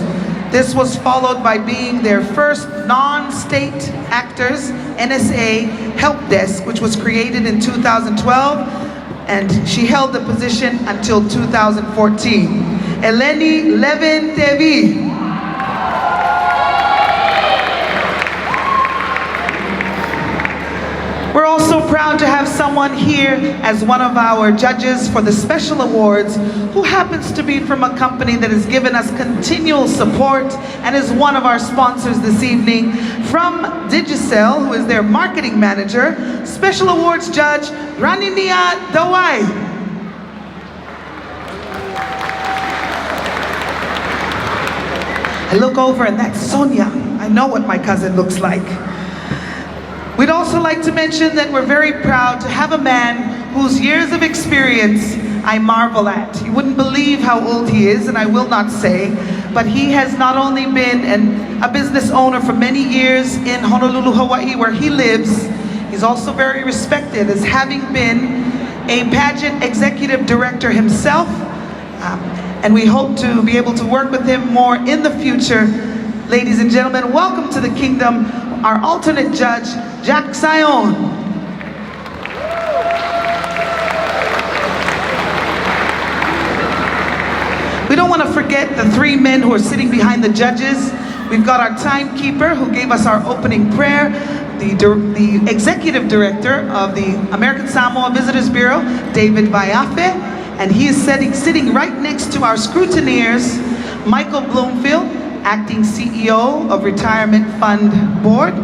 This was followed by being their first non-state actors NSA help desk, which was created in 2012, and she held the position until 2014. Eleni Levin Tevi. We're also proud to have someone here as one of our judges for the special awards who happens to be from a company that has given us continual support and is one of our sponsors this evening. From Digicel, who is their marketing manager, special awards judge Raninia Dawai. I look over and that's Sonia. I know what my cousin looks like. We'd also like to mention that we're very proud to have a man whose years of experience I marvel at. You wouldn't believe how old he is, and I will not say, but he has not only been a business owner for many years in Honolulu, Hawaii, where he lives, he's also very respected as having been a pageant executive director himself, and we hope to be able to work with him more in the future. Ladies and gentlemen, welcome to the kingdom, our alternate judge, Jack Sion. We don't want to forget the 3 men who are sitting behind the judges. We've got our timekeeper who gave us our opening prayer, the executive director of the American Samoa Visitors Bureau, David Vaiafe, and he is sitting right next to our scrutineers, Michael Bloomfield, acting CEO of Retirement Fund Board.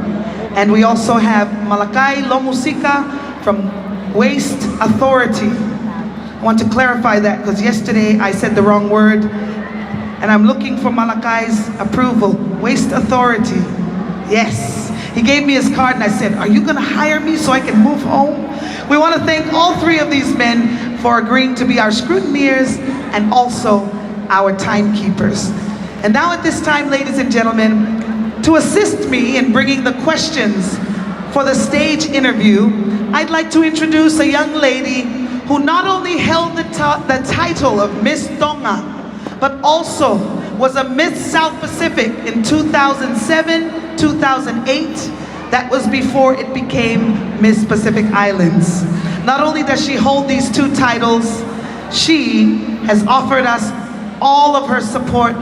And we also have Malakai Lomusika from Waste Authority. I want to clarify that because yesterday I said the wrong word and I'm looking for Malakai's approval. Waste Authority, yes. He gave me his card and I said, are you gonna hire me so I can move home? We want to thank all 3 of these men for agreeing to be our scrutineers and also our timekeepers. And now at this time, ladies and gentlemen, to assist me in bringing the questions for the stage interview, I'd like to introduce a young lady who not only held the title of Miss Tonga, but also was a Miss South Pacific in 2007, 2008. That was before it became Miss Pacific Islands. Not only does she hold these 2 titles, she has offered us all of her support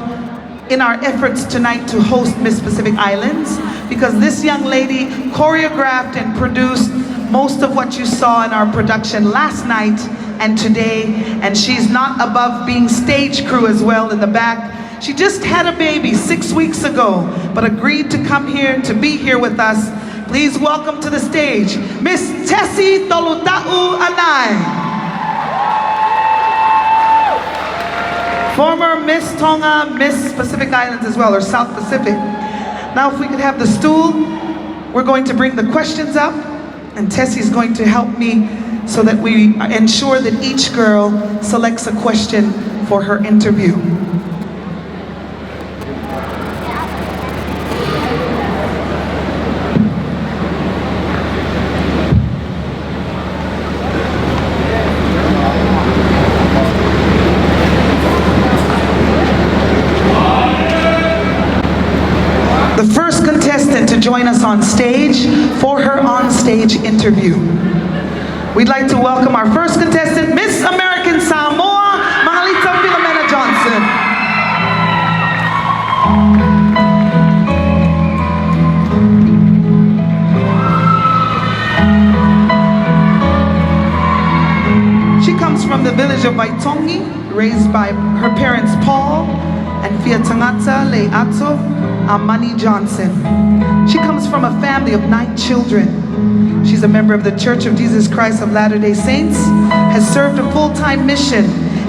in our efforts tonight to host Miss Pacific Islands, because this young lady choreographed and produced most of what you saw in our production last night and today, and she's not above being stage crew as well in the back. She just had a baby 6 weeks ago, but agreed to come here to be here with us Please welcome to the stage, Miss Tessie Tolutau Anay. Former Miss Tonga, Miss Pacific Islands as well, or South Pacific. Now if we could have the stool, we're going to bring the questions up, and Tessie's going to help me so that we ensure that each girl selects a question for her interview. The first contestant to join us on stage for her on-stage interview. We'd like to welcome our first contestant, Miss American Samoa, Mahalita Philomena Johnson. She comes from the village of Waitongi, raised by her parents Paul and Fiatangata Le'ato Amani Johnson. She comes from a family of 9 children. She's a member of the Church of Jesus Christ of Latter-day Saints, has served a full-time mission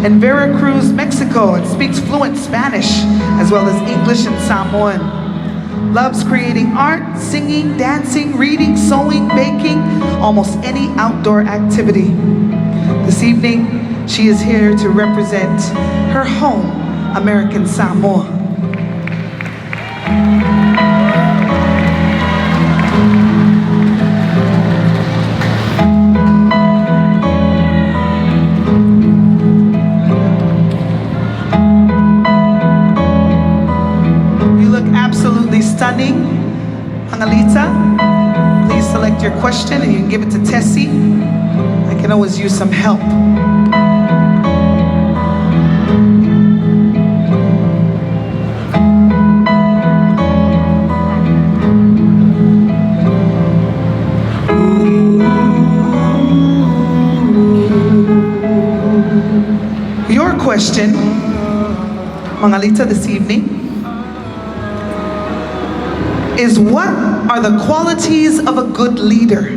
in Veracruz, Mexico, and speaks fluent Spanish, as well as English and Samoan. Loves creating art, singing, dancing, reading, sewing, baking, almost any outdoor activity. This evening, she is here to represent her home, American Samoa. Stunning. Angalita, please select your question and you can give it to Tessie. I can always use some help. Your question, Mangalita, this evening, is what are the qualities of a good leader,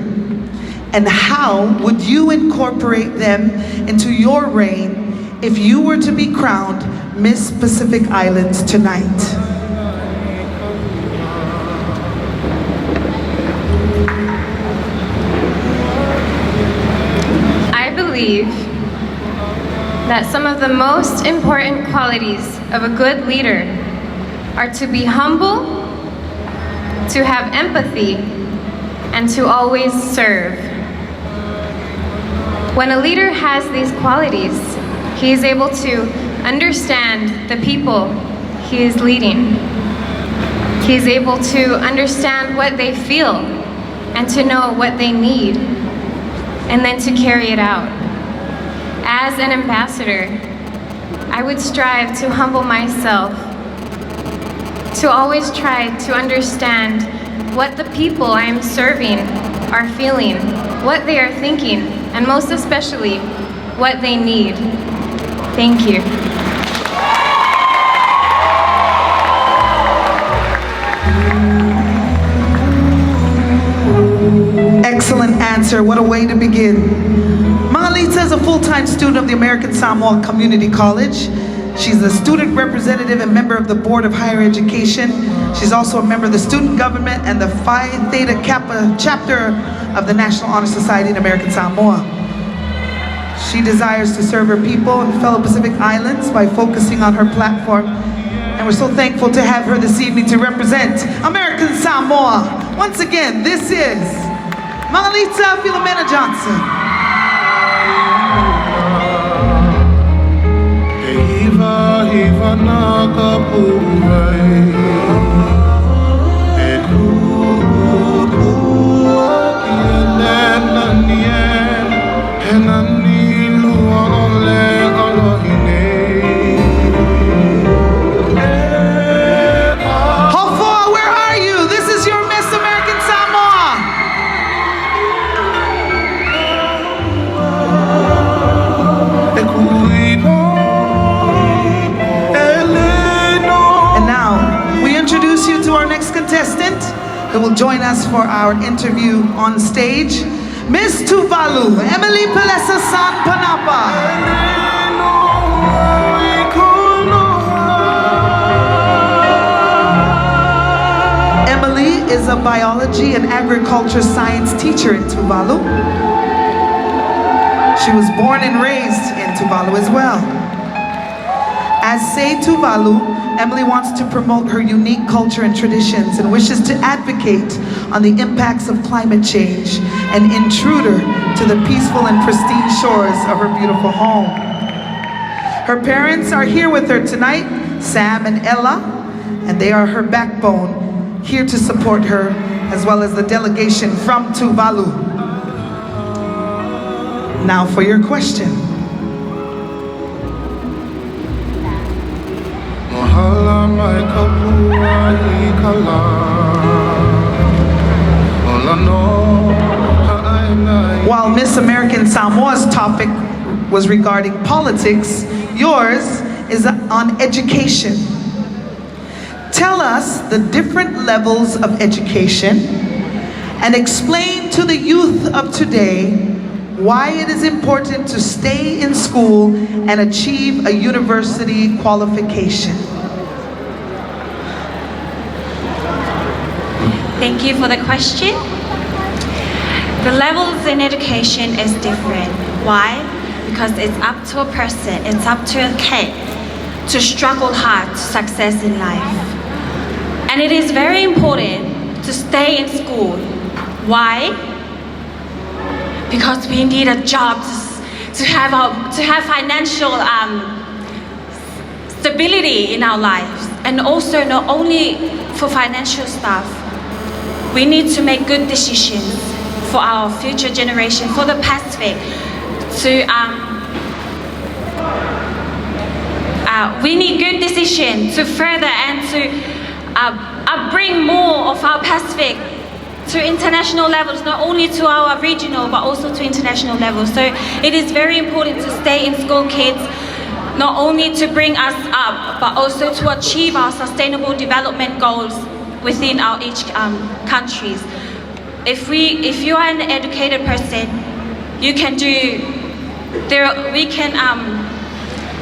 and how would you incorporate them into your reign if you were to be crowned Miss Pacific Islands tonight? I believe that some of the most important qualities of a good leader are to be humble, to have empathy, and to always serve. When a leader has these qualities, he is able to understand the people he is leading. He is able to understand what they feel and to know what they need, and then to carry it out. As an ambassador, I would strive to humble myself, to always try to understand what the people I am serving are feeling, what they are thinking, and most especially, what they need. Thank you. Excellent answer. What a way to begin. Mangalita is a full-time student of the American Samoa Community College. She's a student representative and member of the Board of Higher Education. She's also a member of the student government and the Phi Theta Kappa chapter of the National Honor Society in American Samoa. She desires to serve her people and fellow Pacific Islands by focusing on her platform. And we're so thankful to have her this evening to represent American Samoa. Once again, this is Mangalita Philomena Johnson. Hiva nakapurai e kukua kia nenanien he nani lua ole alohine. Hofua, where are you? This is your Miss American Samoa. E kuiva And now, we introduce you will join us for our interview on stage. Miss Tuvalu, Emily Pelesa San Panapa. Emily is a biology and agriculture science teacher in Tuvalu. She was born and raised in Tuvalu as well. As Say Tuvalu, Emily wants to promote her unique culture and traditions and wishes to advocate on the impacts of climate change, an intruder to the peaceful and pristine shores of her beautiful home. Her parents are here with her tonight, Sam and Ella, and they are her backbone, here to support her, as well as the delegation from Tuvalu. Now for your question. While Miss American Samoa's topic was regarding politics, yours is on education. Tell us the different levels of education and explain to the youth of today why it is important to stay in school and achieve a university qualification. Thank you for the question. The levels in education is different. Why? Because it's up to a person, it's up to a kid to struggle hard to success in life. And it is very important to stay in school. Why? Because we need a job to have financial stability in our lives. And also not only for financial stuff, we need to make good decisions for our future generation, for the Pacific. We need good decisions to further and to bring more of our Pacific to international levels, not only to our regional, but also to international levels. So it is very important to stay in school, kids, not only to bring us up, but also to achieve our sustainable development goals within our each countries. If you are an educated person, you can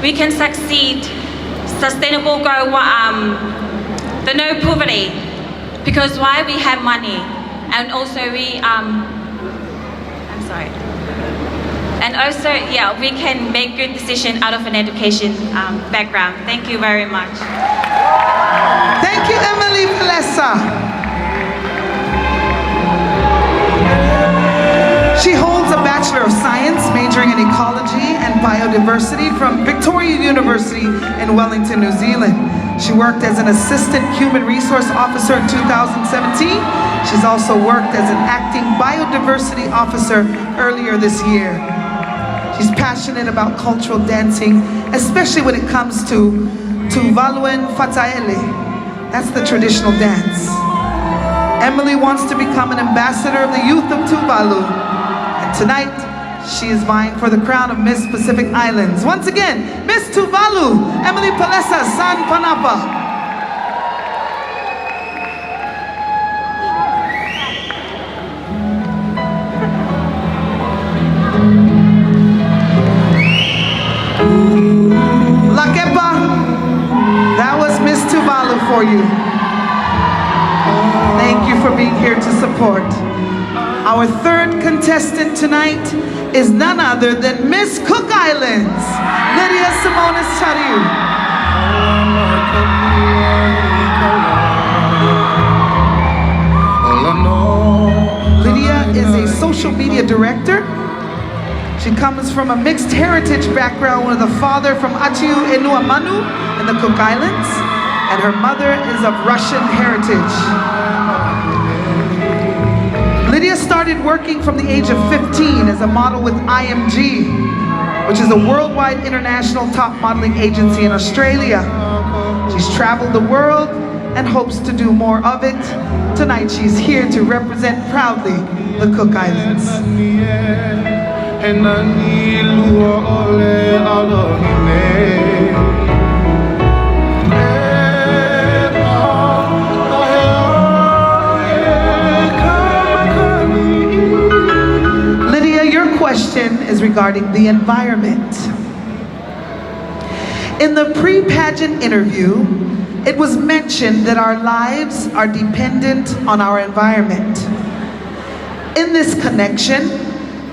we can succeed sustainable growth, the no poverty, because why we have money, and also we can make good decisions out of an education background. Thank you very much. Thank you, Emily Pelesa. She holds a Bachelor of Science, majoring in Ecology and Biodiversity from Victoria University in Wellington, New Zealand. She worked as an Assistant Human Resource Officer in 2017. She's also worked as an Acting Biodiversity Officer earlier this year. She's passionate about cultural dancing, especially when it comes to Tuvaluan Fataele. That's the traditional dance. Emily wants to become an ambassador of the youth of Tuvalu. And tonight, she is vying for the crown of Miss Pacific Islands. Once again, Miss Tuvalu, Emily Pelesa San Panapa. Lakepa, that was Miss Tuvalu for you. Thank you for being here to support. Our third contestant tonight is none other than Miss Cook Islands, Lydia Simonis Chariu. Lydia is a social media director. She comes from a mixed heritage background with a father from Atiu Enuamanu in the Cook Islands, and her mother is of Russian heritage. Lydia started working from the age of 15 as a model with IMG, which is a worldwide international top modeling agency in Australia. She's traveled the world and hopes to do more of it. Tonight she's here to represent proudly the Cook Islands. is regarding the environment. In the pre-pageant interview, it was mentioned that our lives are dependent on our environment. In this connection,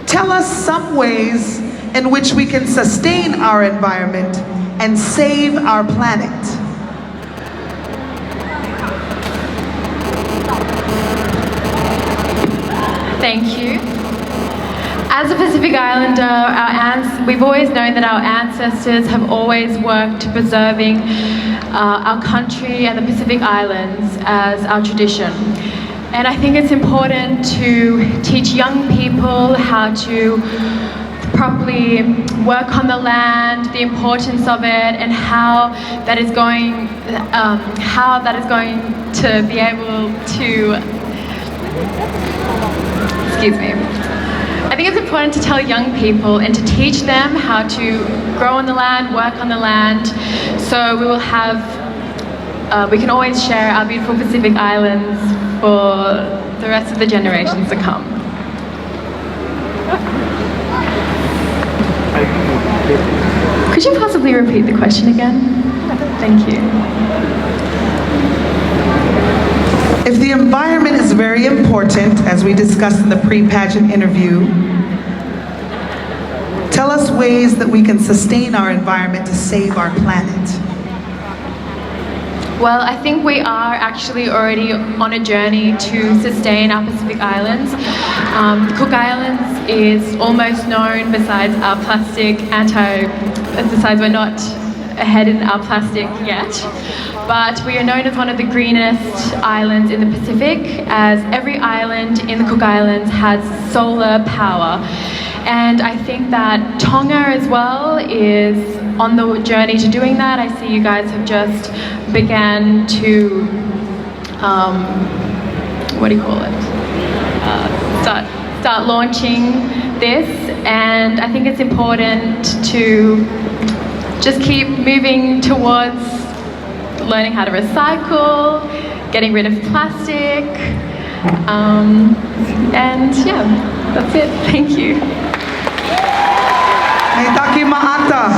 tell us some ways in which we can sustain our environment and save our planet. Thank you. As a Pacific Islander, we've always known that our ancestors have always worked to preserving our country and the Pacific Islands as our tradition. And I think it's important to teach young people how to properly work on the land, the importance of it, and how that is going to be able to. Excuse me. I think it's important to tell young people and to teach them how to grow on the land, work on the land, so we will have, we can always share our beautiful Pacific Islands for the rest of the generations to come. Could you possibly repeat the question again? Thank you. If the environment is very important, as we discussed in the pre-pageant interview, tell us ways that we can sustain our environment to save our planet. Well, I think we are actually already on a journey to sustain our Pacific Islands. The Cook Islands is almost known, besides we're not ahead in our plastic yet, but we are known as one of the greenest islands in the Pacific, as every island in the Cook Islands has solar power. And I think that Tonga as well is on the journey to doing that. I see you guys have just began to, start launching this, and I think it's important to just keep moving towards learning how to recycle, getting rid of plastic, and yeah, that's it. Thank you. Naitaki Maata,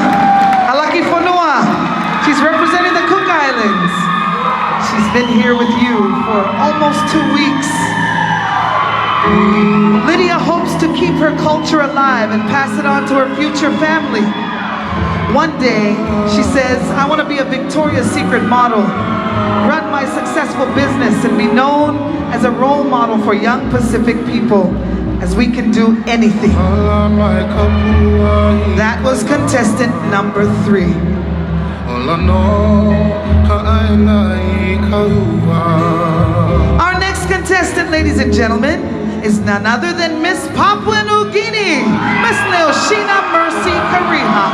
Alaki Fonua. She's representing the Cook Islands. She's been here with you for almost 2 weeks. Lydia hopes to keep her culture alive and pass it on to her future family. One day, she says, I want to be a Victoria's Secret model, run my successful business, and be known as a role model for young Pacific people, as we can do anything. That was contestant number 3. Our next contestant, ladies and gentlemen, is none other than Miss Papua New Guinea, Miss Leoshina Mercy Kariha.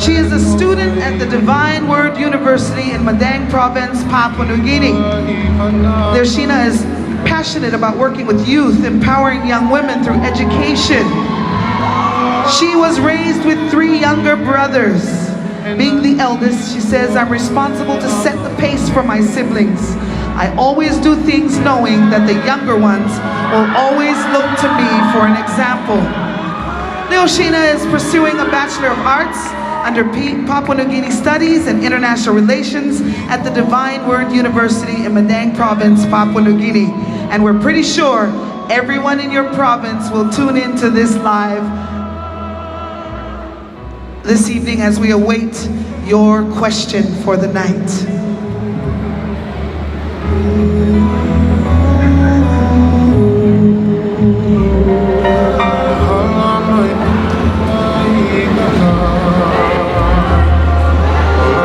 She is a student at the Divine Word University in Madang Province, Papua New Guinea. Leoshina is passionate about working with youth, empowering young women through education. She was raised with 3 younger brothers. Being the eldest, she says, I'm responsible to set the pace for my siblings. I always do things knowing that the younger ones will always look to me for an example. Leoshina is pursuing a Bachelor of Arts under Papua New Guinea Studies and International Relations at the Divine Word University in Madang Province, Papua New Guinea. And we're pretty sure everyone in your province will tune into this live this evening as we await your question for the night.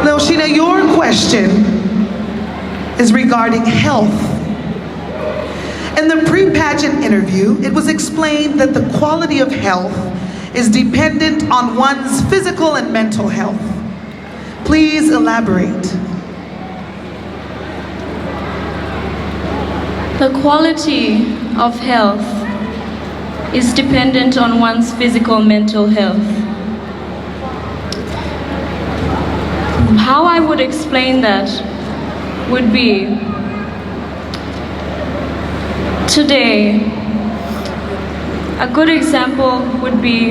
Leoshina, your question is regarding health. In the pre-pageant interview, it was explained that the quality of health is dependent on one's physical and mental health. Please elaborate. The quality of health is dependent on one's physical and mental health. How I would explain that would be, Today, a good example would be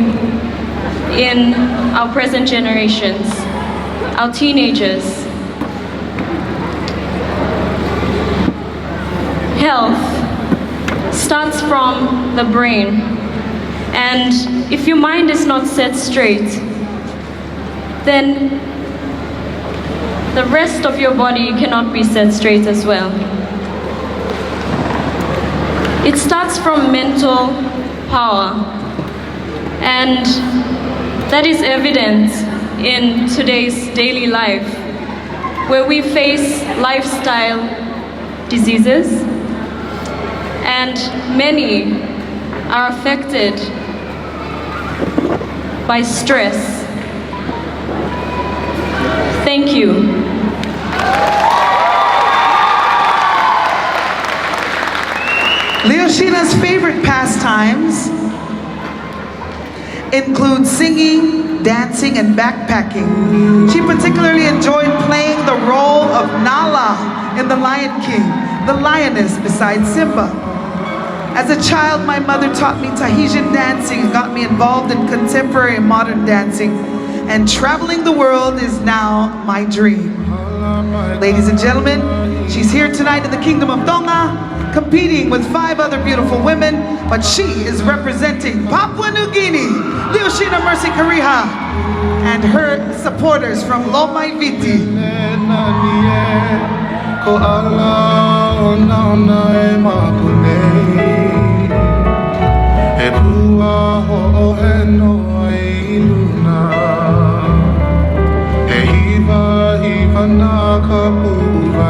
in our present generations, our teenagers. Health starts from the brain, and if your mind is not set straight, then the rest of your body cannot be set straight as well. It starts from mental power, and that is evident in today's daily life, where we face lifestyle diseases, and many are affected by stress. Thank you. Leoshina's favorite pastimes include singing, dancing, and backpacking. She particularly enjoyed playing the role of Nala in The Lion King, the lioness beside Simba. As a child, my mother taught me Tahitian dancing and got me involved in contemporary and modern dancing, and traveling the world is now my dream. Ladies and gentlemen, she's here tonight in the Kingdom of Tonga, competing with 5 other beautiful women, but she is representing Papua New Guinea, Leoshina Mercy Kariha, and her supporters from Lomai Viti.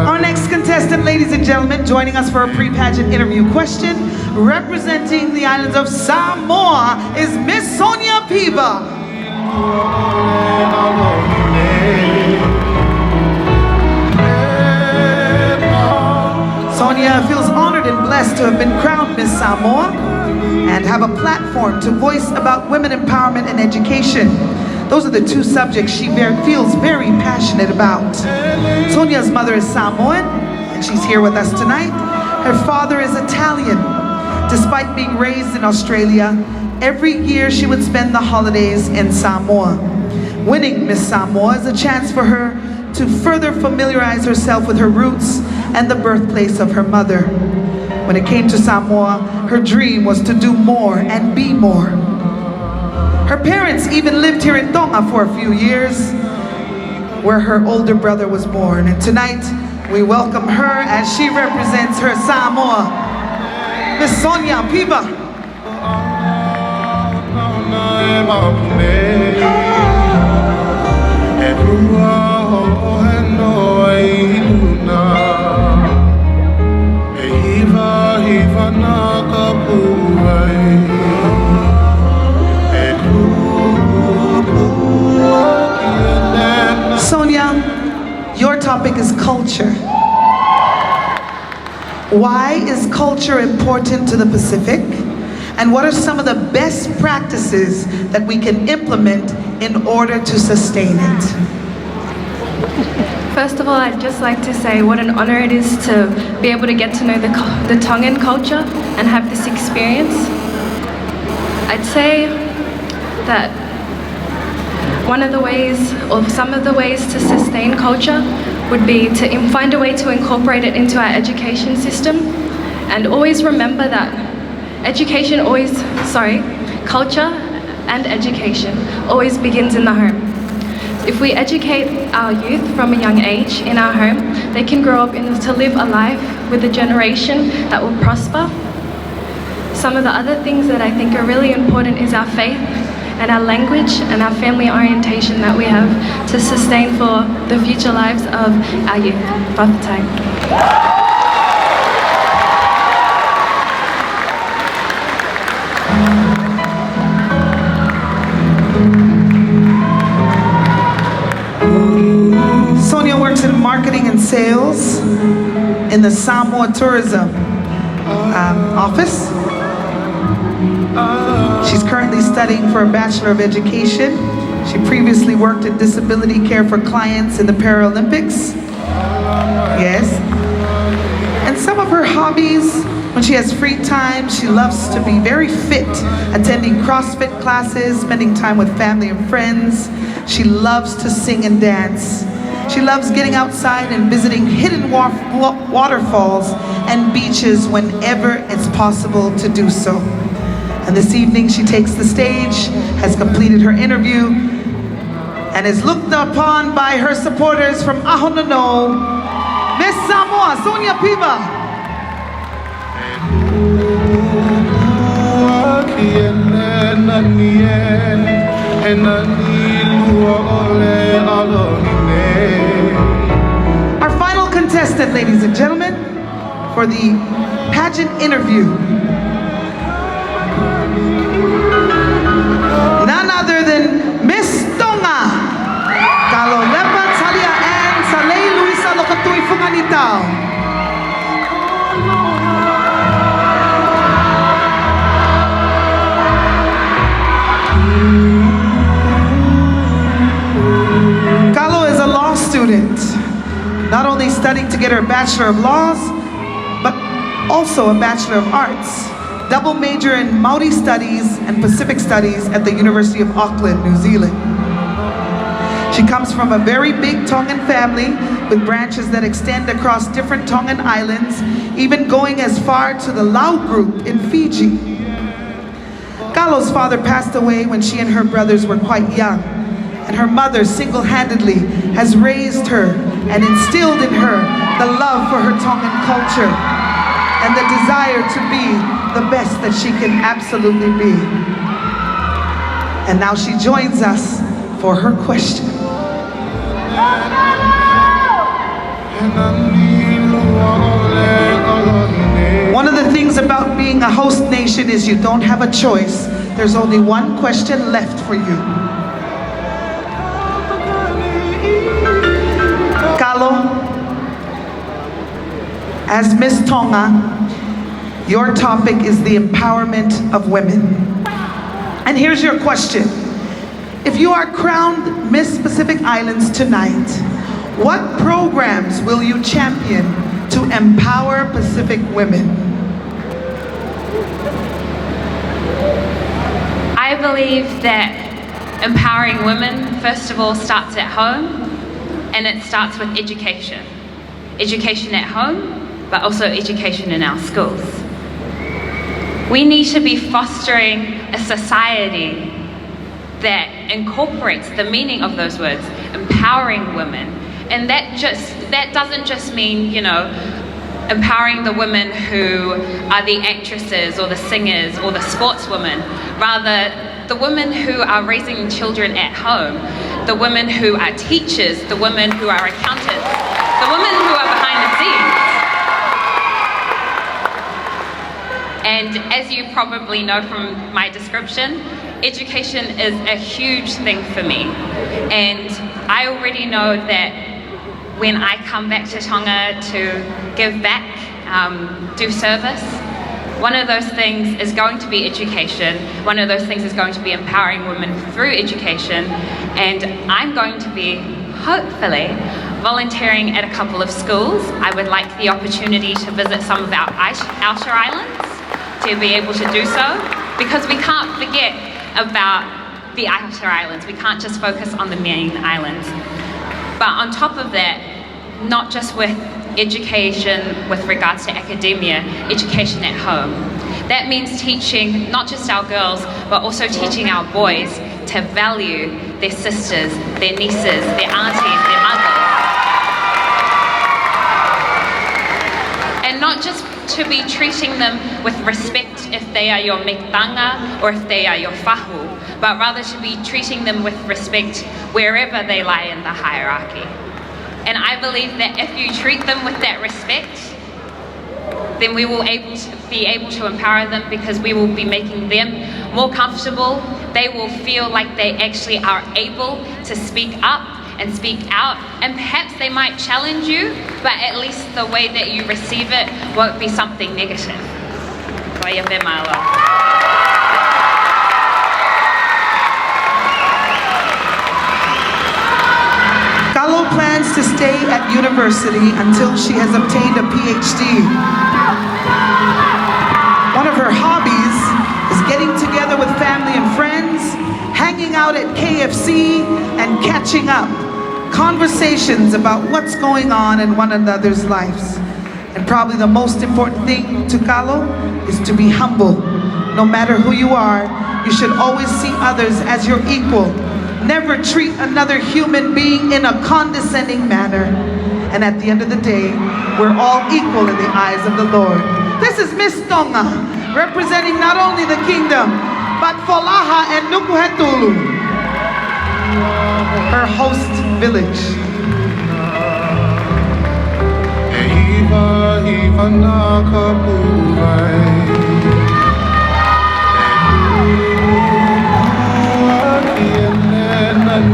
Our next contestant, ladies and gentlemen, joining us for a pre-pageant interview question, representing the islands of Samoa, is Miss Sonia Piva. Sonia feels honored and blessed to have been crowned Miss Samoa and have a platform to voice about women empowerment and education. Those are the 2 subjects she feels very passionate about. Sonia's mother is Samoan, and she's here with us tonight. Her father is Italian. Despite being raised in Australia, every year she would spend the holidays in Samoa. Winning Miss Samoa is a chance for her to further familiarize herself with her roots and the birthplace of her mother. When it came to Samoa, her dream was to do more and be more. Her parents even lived here in Tonga for a few years, where her older brother was born. And tonight, we welcome her as she represents her Samoa, Miss Sonia Piva. Sonia, your topic is culture. Why is culture important to the Pacific? And what are some of the best practices that we can implement in order to sustain it? First of all, I'd just like to say what an honor it is to be able to get to know the Tongan culture and have this experience. I'd say that one of the ways, or some of the ways to sustain culture would be to find a way to incorporate it into our education system, and always remember that culture and education always begins in the home. If we educate our youth from a young age in our home, they can grow up to live a life with a generation that will prosper. Some of the other things that I think are really important is our faith and our language and our family orientation that we have to sustain for the future lives of our youth. Whakatai. Sonia works in marketing and sales in the Samoa Tourism office. She's currently studying for a Bachelor of Education. She previously worked in disability care for clients in the Paralympics. Yes. And some of her hobbies When she has free time, she loves to be very fit, attending CrossFit classes, spending time with family and friends. She loves to sing and dance. She loves getting outside and visiting hidden waterfalls and beaches whenever it's possible to do so. And this evening she takes the stage, has completed her interview, and is looked upon by her supporters from Ahonono, Miss Samoa, Sonia Piva. Our final contestant, ladies and gentlemen, for the pageant interview. None other than Miss Tonga, Kalolepa Talia and Saleh Luisa Lokatui Funganitao. Kalo is a law student, not only studying to get her Bachelor of Laws, but also a Bachelor of Arts. Double major in Maori Studies and Pacific Studies at the University of Auckland, New Zealand. She comes from a very big Tongan family with branches that extend across different Tongan islands, even going as far to the Lau group in Fiji. Kalo's father passed away when she and her brothers were quite young, and her mother single-handedly has raised her and instilled in her the love for her Tongan culture and the desire to be the best that she can absolutely be. And now she joins us for her question. One of the things about being a host nation is you don't have a choice. There's only one question left for you. Kalo, as Miss Tonga, your topic is the empowerment of women. And here's your question. If you are crowned Miss Pacific Islands tonight, what programs will you champion to empower Pacific women? I believe that empowering women, first of all, starts at home, and it starts with education. Education at home, but also education in our schools. We need to be fostering a society that incorporates the meaning of those words, empowering women. And that doesn't just mean, you know, empowering the women who are the actresses or the singers or the sportswomen. Rather, the women who are raising children at home, the women who are teachers, the women who are accountants, the women who are behind the scenes. And as you probably know from my description, education is a huge thing for me. And I already know that when I come back to Tonga to give back, do service, one of those things is going to be education. One of those things is going to be empowering women through education. And I'm going to be, hopefully, volunteering at a couple of schools. I would like the opportunity to visit some of our outer islands, to be able to do so, because we can't forget about the outer islands. We can't just focus on the main islands. But on top of that, not just with education with regards to academia, education at home. That means teaching not just our girls, but also teaching our boys to value their sisters, their nieces, their aunties, their mothers. And not just to be treating them with respect if they are your mektanga or if they are your fahu, but rather to be treating them with respect wherever they lie in the hierarchy. And I believe that if you treat them with that respect, then we will be able to empower them, because we will be making them more comfortable. They will feel like they actually are able to speak up and speak out, and perhaps they might challenge you, but at least the way that you receive it won't be something negative. Kalo plans to stay at university until she has obtained a PhD. hanging out at KFC and catching up. Conversations about what's going on in one another's lives. And probably the most important thing to Kalo is to be humble. No matter who you are, you should always see others as your equal. Never treat another human being in a condescending manner. And at the end of the day, we're all equal in the eyes of the Lord. This is Miss Tonga, representing not only the kingdom, but Folaha and Nukuhetulu, her host village.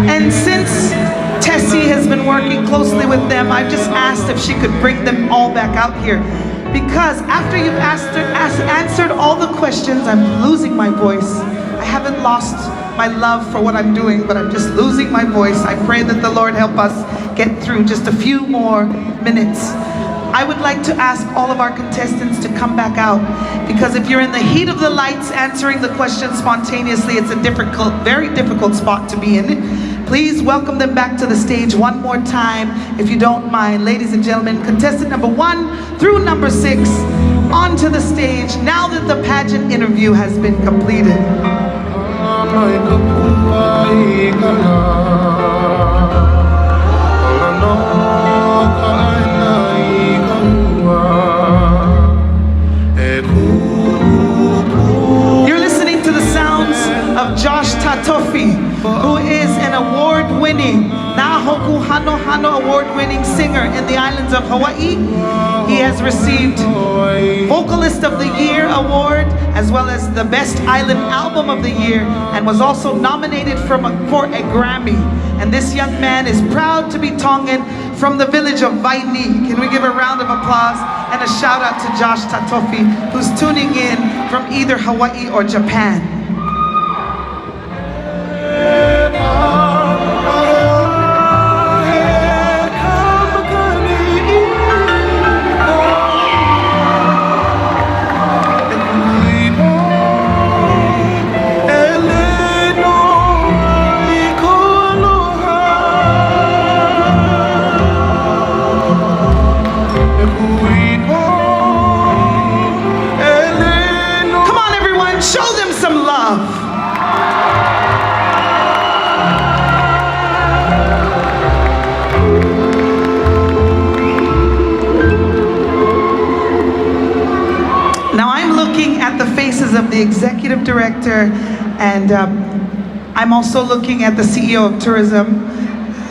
And since Tessie has been working closely with them, I've just asked if she could bring them all back out here. Because after you've answered all the questions, I'm losing my voice. I haven't lost my love for what I'm doing, but I'm just losing my voice. I pray that the Lord help us get through just a few more minutes. I would like to ask all of our contestants to come back out, because if you're in the heat of the lights answering the questions spontaneously, it's a very difficult spot to be in. Please welcome them back to the stage one more time, if you don't mind. Ladies and gentlemen, contestant number 1 through number 6 onto the stage now that the pageant interview has been completed. You're listening to the sounds of Josh Tatofi, who is an award-winning, Nahoku Hano Hano award-winning singer in the islands of Hawaii. He has received Vocalist of the Year award, as well as the Best Island Album of the Year, and was also nominated for a Grammy. And this young man is proud to be Tongan from the village of Vaini. Can we give a round of applause and a shout out to Josh Tatofi, who's tuning in from either Hawaii or Japan. Of the executive director, and I'm also looking at the CEO of tourism,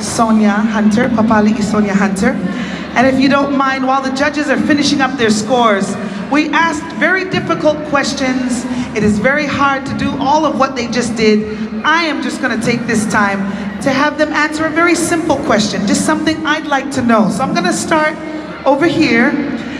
Sonia Hunter, Papali Sonia Hunter. And if you don't mind, while the judges are finishing up their scores, we asked very difficult questions. It is very hard to do all of what they just did. I am just going to take this time to have them answer a very simple question, just something I'd like to know. So I'm going to start over here.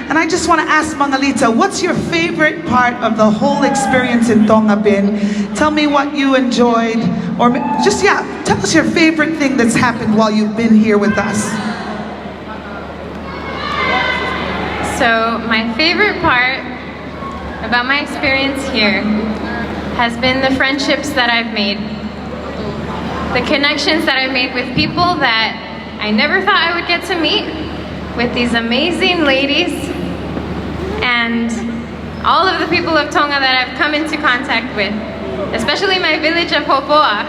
And I just want to ask Mangalita, what's your favorite part of the whole experience in Tonga been? Tell me what you enjoyed, or just, tell us your favorite thing that's happened while you've been here with us. So my favorite part about my experience here has been the friendships that I've made. The connections that I've made with people that I never thought I would get to meet, with these amazing ladies, and all of the people of Tonga that I've come into contact with, especially my village of Hopoa.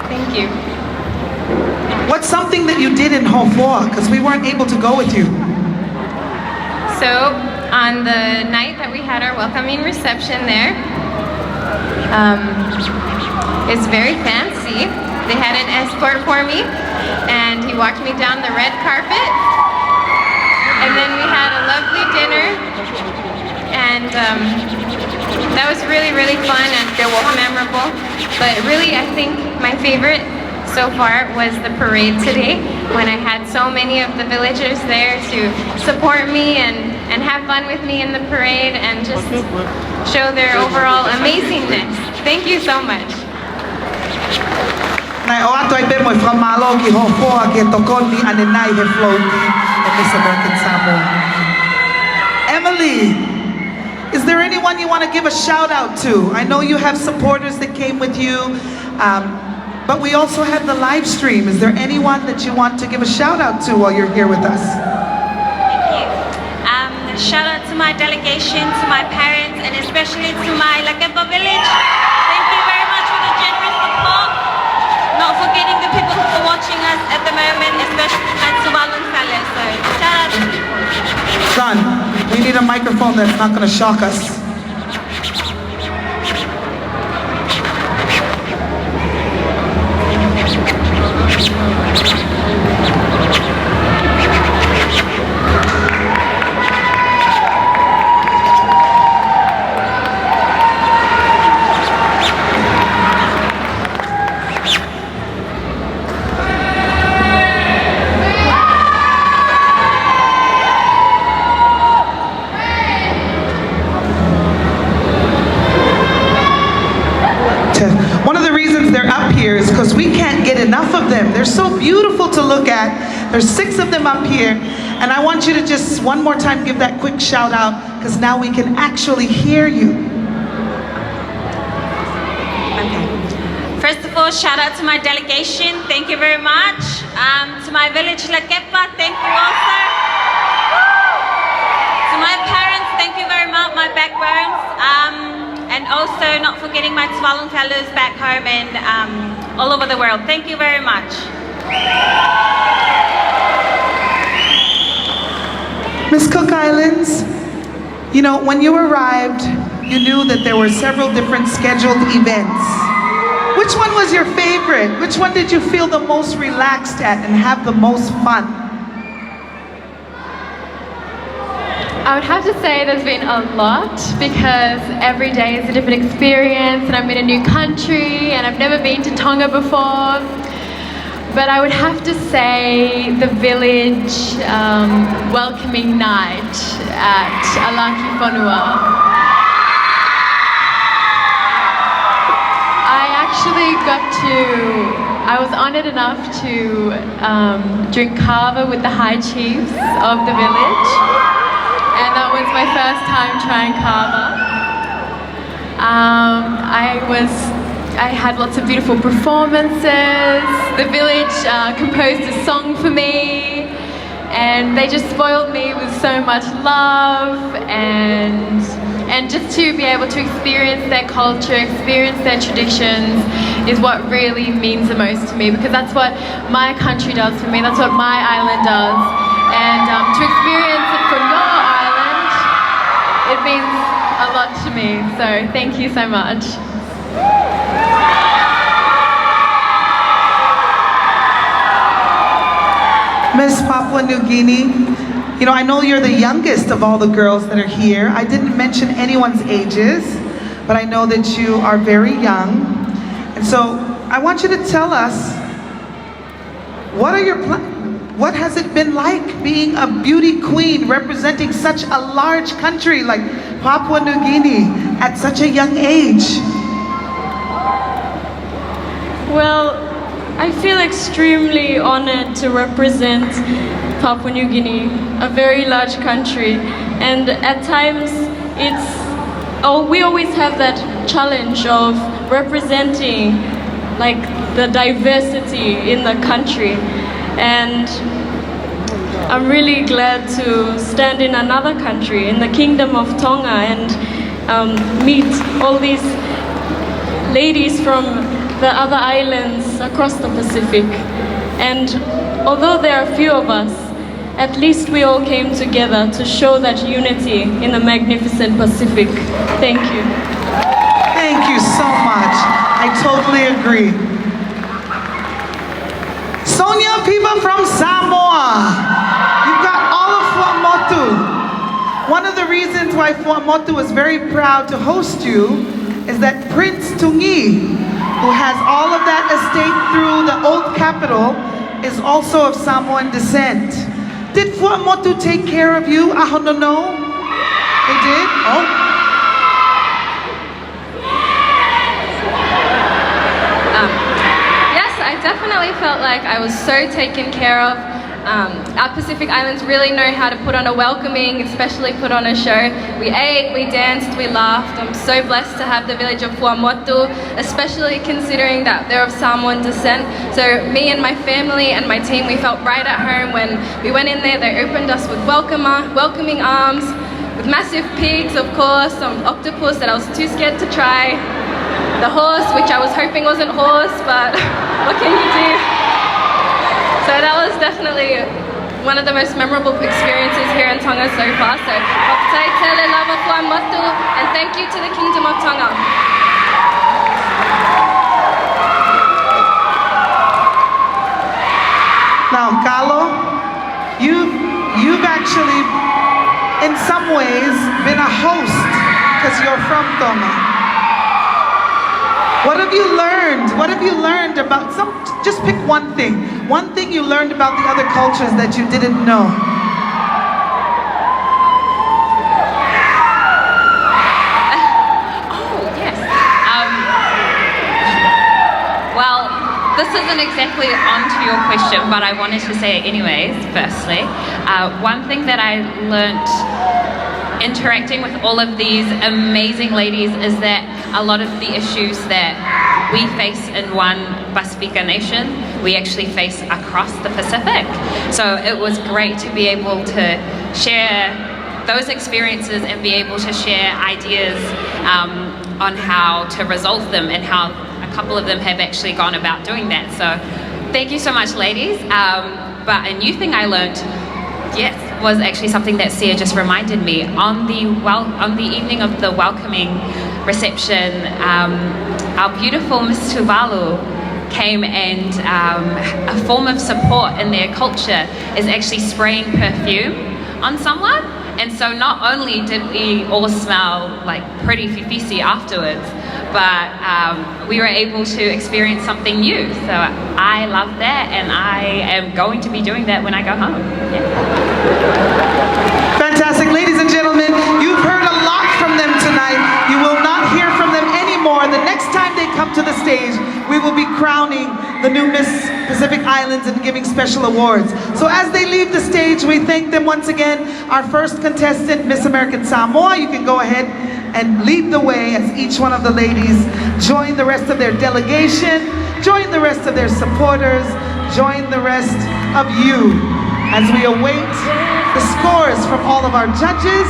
Thank you. What's something that you did in Hopoa? Because we weren't able to go with you. So, on the night that we had our welcoming reception there, it's very fancy. They had an escort for me, and he walked me down the red carpet, and then we had a lovely dinner, and that was really, really fun and memorable. But really, I think my favorite so far was the parade today, when I had so many of the villagers there to support me and have fun with me in the parade and just show their overall amazingness. Thank you so much. Nai o ato ai pe mo from malo ki Hopoa ke tokon ni anenai he flow ni Miss American Samoa. Emily, Is there anyone you want to give a shout out to? I know you have supporters that came with you, but we also have the live stream. Is there anyone that you want to give a shout out to while you're here with us? Thank you. Shout out to my delegation, to my parents, and especially to my Lakemba village. Thank you very much for the generous support. Not forgetting the people who are watching us at the moment, especially at Tuvalu Fale. So shout out to people. Son, we need a microphone that's not going to shock us. One of the reasons they're up here is because we can't get enough of them. They're so beautiful to look at. There's 6 of them up here. And I want you to just one more time give that quick shout out, because now we can actually hear you. Okay. First of all, shout out to my delegation. Thank you very much. To my village, Lakepa, thank you also. To my parents, thank you very much, my backbones. And also not forgetting my Tuvalu fellows back home and all over the world. Thank you very much. Miss Cook Islands, you know, when you arrived, you knew that there were several different scheduled events. Which one was your favorite? Which one did you feel the most relaxed at and have the most fun? I would have to say there's been a lot, because every day is a different experience and I'm in a new country and I've never been to Tonga before. But I would have to say the village welcoming night at Alaki Whanua. I was honoured enough to drink kava with the high chiefs of the village. And that was my first time trying kava. I had lots of beautiful performances. The village composed a song for me, and they just spoiled me with so much love, and just to be able to experience their culture, experience their traditions is what really means the most to me, because that's what my country does for me, that's what my island does. And to experience it from your island, it means a lot to me, so thank you so much. Miss Papua New Guinea, you know, I know you're the youngest of all the girls that are here. I didn't mention anyone's ages, but I know that you are very young. And so I want you to tell us, what are your plans? What has it been like being a beauty queen representing such a large country like Papua New Guinea at such a young age? Well, I feel extremely honored to represent Papua New Guinea, a very large country, and at times we always have that challenge of representing like the diversity in the country, and I'm really glad to stand in another country, in the Kingdom of Tonga, and meet all these ladies from the other islands across the Pacific. And although there are few of us, at least we all came together to show that unity in the magnificent Pacific. Thank you. Thank you so much. I totally agree. Sonia, people from Samoa. You've got all of Fuamotu. One of the reasons why Fuamotu is very proud to host you is that Prince Tungi, who has all of that estate through the old capital, is also of Samoan descent. Did Fuamotu take care of you? Ahonono? They did? Oh. Yes, I definitely felt like I was so taken care of. Our Pacific Islands really know how to put on a welcoming, especially put on a show. We ate, we danced, we laughed. I'm so blessed to have the village of Fuamotu, especially considering that they're of Samoan descent. So me and my family and my team, we felt right at home when we went in there. They opened us with welcoming arms, with massive pigs, of course, some octopus that I was too scared to try. The horse, which I was hoping wasn't horse, but what can you do? So that was definitely one of the most memorable experiences here in Tonga so far. So, Hokutai Tele Lava Fuamotu, and thank you to the Kingdom of Tonga. Now, Kalo, you've actually, in some ways, been a host because you're from Tonga. What have you learned? What have you learned about just pick one thing. One thing you learned about the other cultures that you didn't know. Well, this isn't exactly onto your question, but I wanted to say it anyways, firstly. One thing that I learnt interacting with all of these amazing ladies is that a lot of the issues that we face in one Pasifika nation, we actually face across the Pacific. So it was great to be able to share those experiences and be able to share ideas on how to resolve them and how a couple of them have actually gone about doing that. So thank you so much, ladies. But a new thing I learned, yes, was actually something that Sia just reminded me. On the evening of the welcoming reception, our beautiful Miss Tuvalu came, and a form of support in their culture is actually spraying perfume on someone. And so not only did we all smell like pretty fifisi afterwards, but we were able to experience something new. So I love that, and I am going to be doing that when I go home. Yeah. Fantastic. Ladies and gentlemen, you've heard a lot from them tonight. You will not hear from them anymore. The next time they come to the stage, we will be crowning the new Miss Pacific Islands and giving special awards. So as they leave the stage, we thank them once again. Our first contestant, Miss American Samoa, you can go ahead and lead the way as each one of the ladies join the rest of their delegation, join the rest of their supporters, join the rest of you as we await the scores from all of our judges.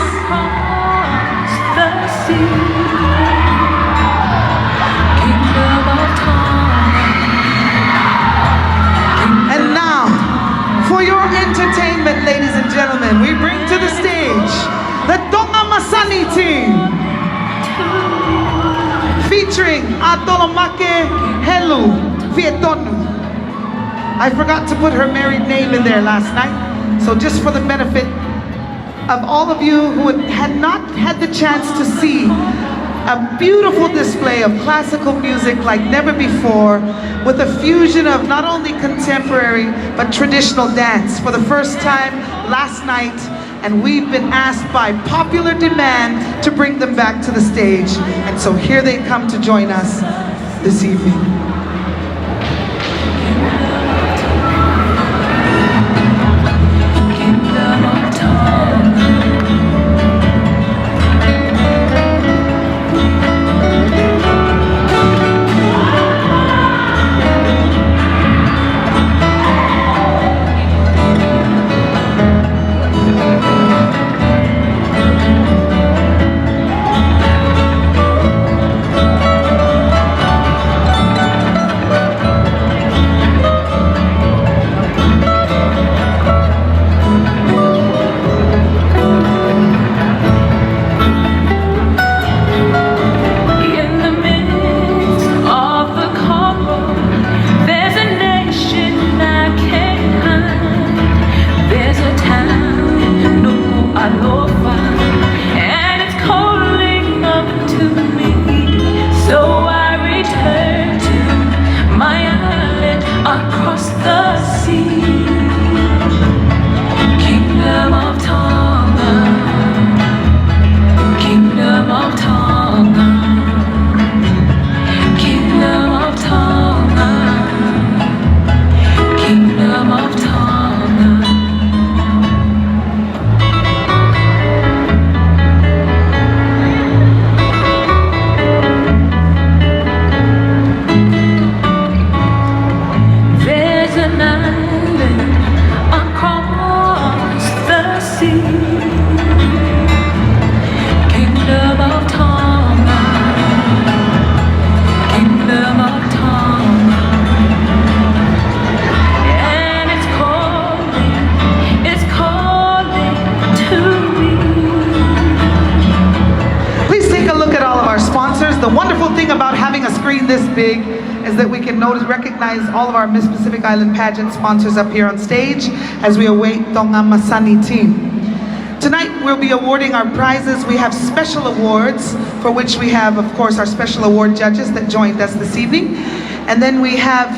And now, for your entertainment, ladies and gentlemen, we bring to the stage the Tonga Masani team, featuring Atolomake Helu Vietonu. I forgot to put her married name in there last night, so just for the benefit of all of you who had not had the chance to see a beautiful display of classical music like never before, with a fusion of not only contemporary but traditional dance for the first time last night, and we've been asked by popular demand to bring them back to the stage, and so here they come to join us this evening. sponsors. The wonderful thing about having a screen this big is that we can recognize all of our Miss Pacific Island pageant sponsors up here on stage as we await Tonga Masani team. Tonight we'll be awarding our prizes. We have special awards for which we have, of course, our special award judges that joined us this evening. And then we have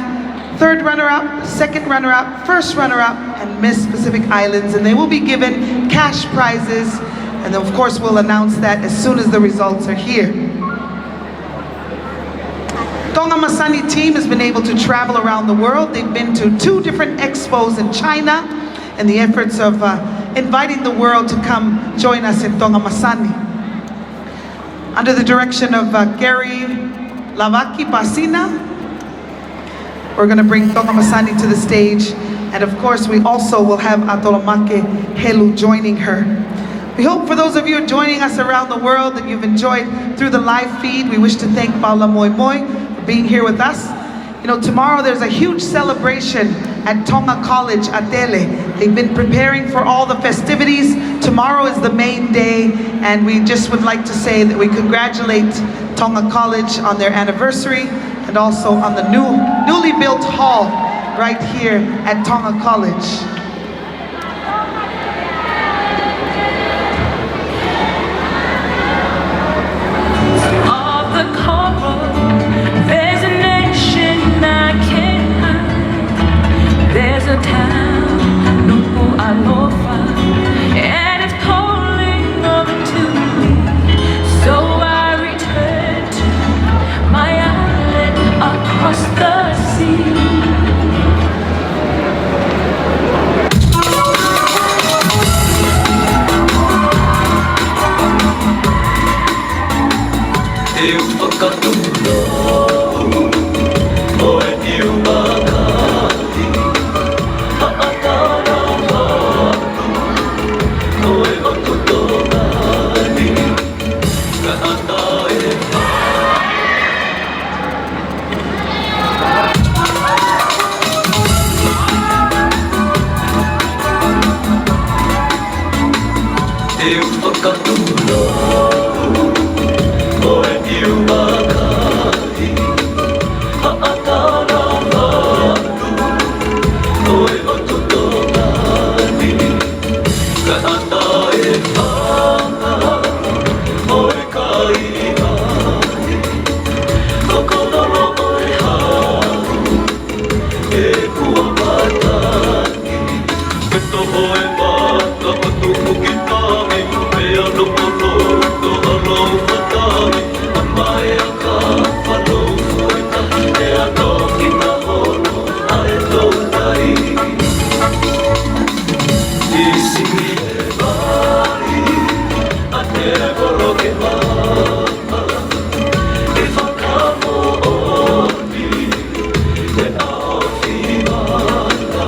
third runner-up, second runner-up, first runner-up, and Miss Pacific Islands. And they will be given cash prizes. And then, of course, we'll announce that as soon as the results are here. Tonga Masani team has been able to travel around the world. They've been to 2 different expos in China in the efforts of inviting the world to come join us in Tonga Masani. Under the direction of Gary Lavaki Pasina, we're going to bring Tonga Masani to the stage. And of course, we also will have Atolomake Helu joining her. We hope for those of you joining us around the world that you've enjoyed through the live feed. We wish to thank Paula Moi Moi for being here with us. You know, tomorrow there's a huge celebration at Tonga College, Atele. They've been preparing for all the festivities. Tomorrow is the main day, and we just would like to say that we congratulate Tonga College on their anniversary and also on the newly built hall right here at Tonga College. There's a nation I can't hide. There's a town, Nuku Alofa, and it's calling over to me. So I return to my island across the sea. Eu fakatulo o eu bakati akara hatu o ototogani kata eu fakatulo you bakati akara hatu oe ototogani kata e whanga oe kaihani kokororo oe hau e kua matani peto oe mata patuku ki tami mea no poloto alou matani Mai ka whalo foi tahi e ato ki na hono ae tau tai I singi e wari a te koro ke mama e whakamo oni te awhi mana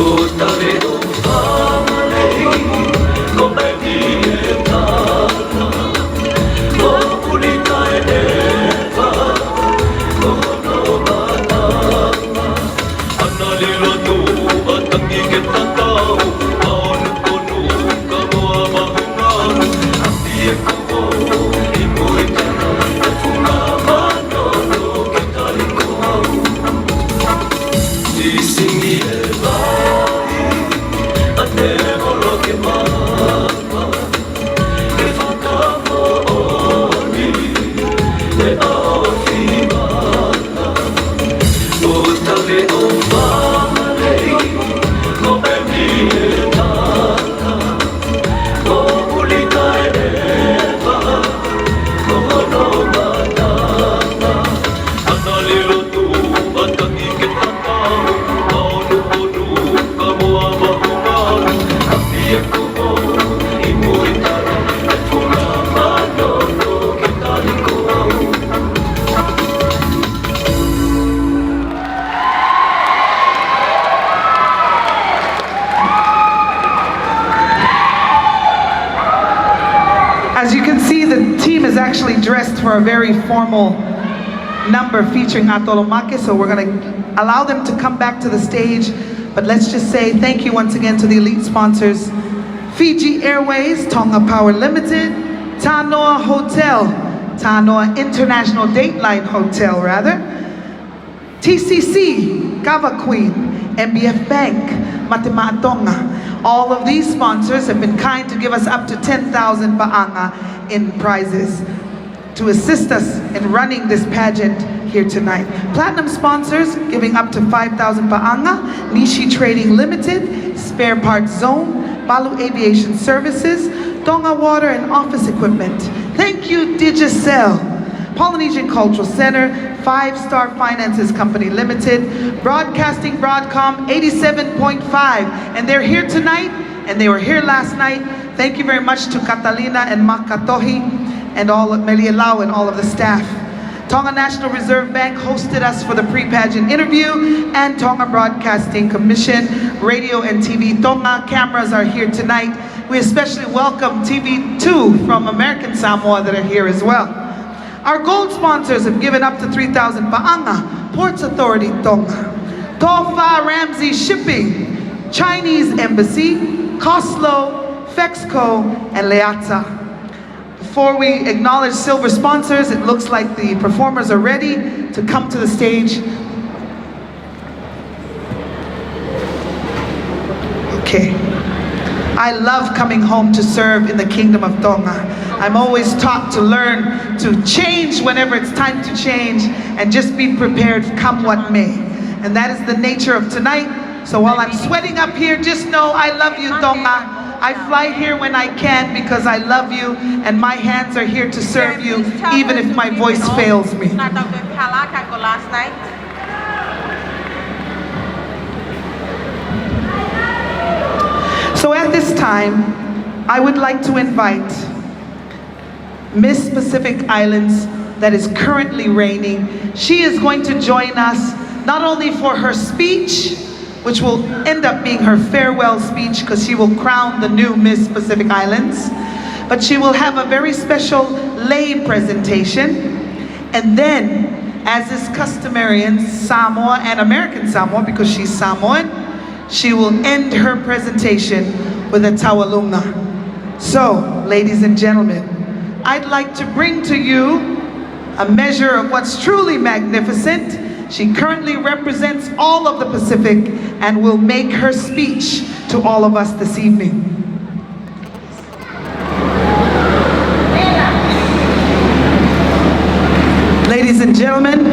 o tare o whamalei ko me ni e tana As you can see, the team is actually dressed for a very formal number featuring Atolomake, so we're going to allow them to come back to the stage. But let's just say thank you once again to the elite sponsors, Fiji Airways, Tonga Power Limited, Tanoa Hotel, Tanoa International Dateline Hotel, rather. TCC, Kava Queen, MBF Bank, Matima Tonga. All of these sponsors have been kind to give us up to 10,000 paanga in prizes to assist us in running this pageant here tonight. Platinum sponsors giving up to 5,000 paanga, Nishi Trading Limited, Spare Parts Zone, Balu Aviation Services, Tonga Water and Office Equipment. Thank you, Digicel, Polynesian Cultural Center, 5 Star Finances Company Limited, Broadcasting Broadcom 87.5, and they're here tonight, and they were here last night. Thank you very much to Catalina and Makatohi, and all of Melialau and all of the staff. Tonga National Reserve Bank hosted us for the pre-pageant interview, and Tonga Broadcasting Commission, Radio and TV Tonga cameras are here tonight. We especially welcome TV2 from American Samoa that are here as well. Our gold sponsors have given up to 3,000 paanga, Ports Authority Tonga, Tofa Ramsey Shipping, Chinese Embassy, Coslo, Fexco, and Leata. Before we acknowledge silver sponsors, it looks like the performers are ready to come to the stage. Okay. I love coming home to serve in the Kingdom of Tonga. I'm always taught to learn to change whenever it's time to change and just be prepared come what may. And that is the nature of tonight. So while I'm sweating up here, just know I love you, Tonga. I fly here when I can because I love you, and my hands are here to serve you even if my voice fails me. So at this time, I would like to invite Miss Pacific Islands that is currently reigning. She is going to join us not only for her speech, which will end up being her farewell speech because she will crown the new Miss Pacific Islands, but she will have a very special lay presentation. And then, as is customary in Samoa and American Samoa, because she's Samoan, she will end her presentation with a tawalunga. So, ladies and gentlemen, I'd like to bring to you a measure of what's truly magnificent. She currently represents all of the Pacific and will make her speech to all of us this evening. Ladies and gentlemen,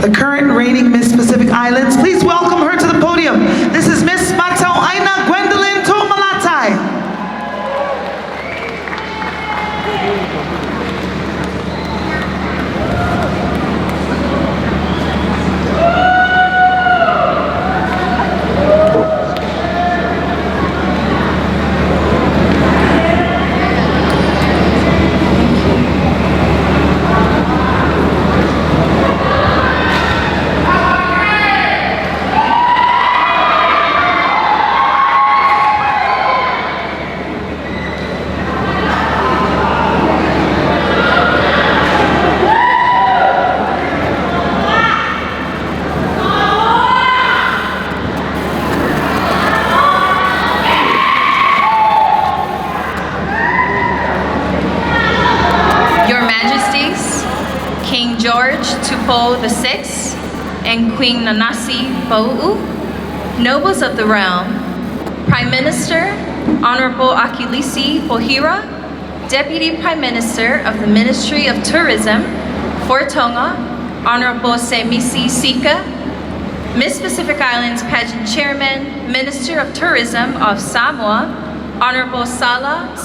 the current reigning Miss Pacific Islands, please welcome her to the podium. This is Miss Matau Aina Gwendolyn Tomalatai. Tupou VI and Queen Nanasi Pou'u, nobles of the realm, Prime Minister, Honorable Akilisi Pohira, Deputy Prime Minister of the Ministry of Tourism for Tonga, Honorable Semisi Sika, Miss Pacific Islands Pageant Chairman, Minister of Tourism of Samoa, Honorable Salah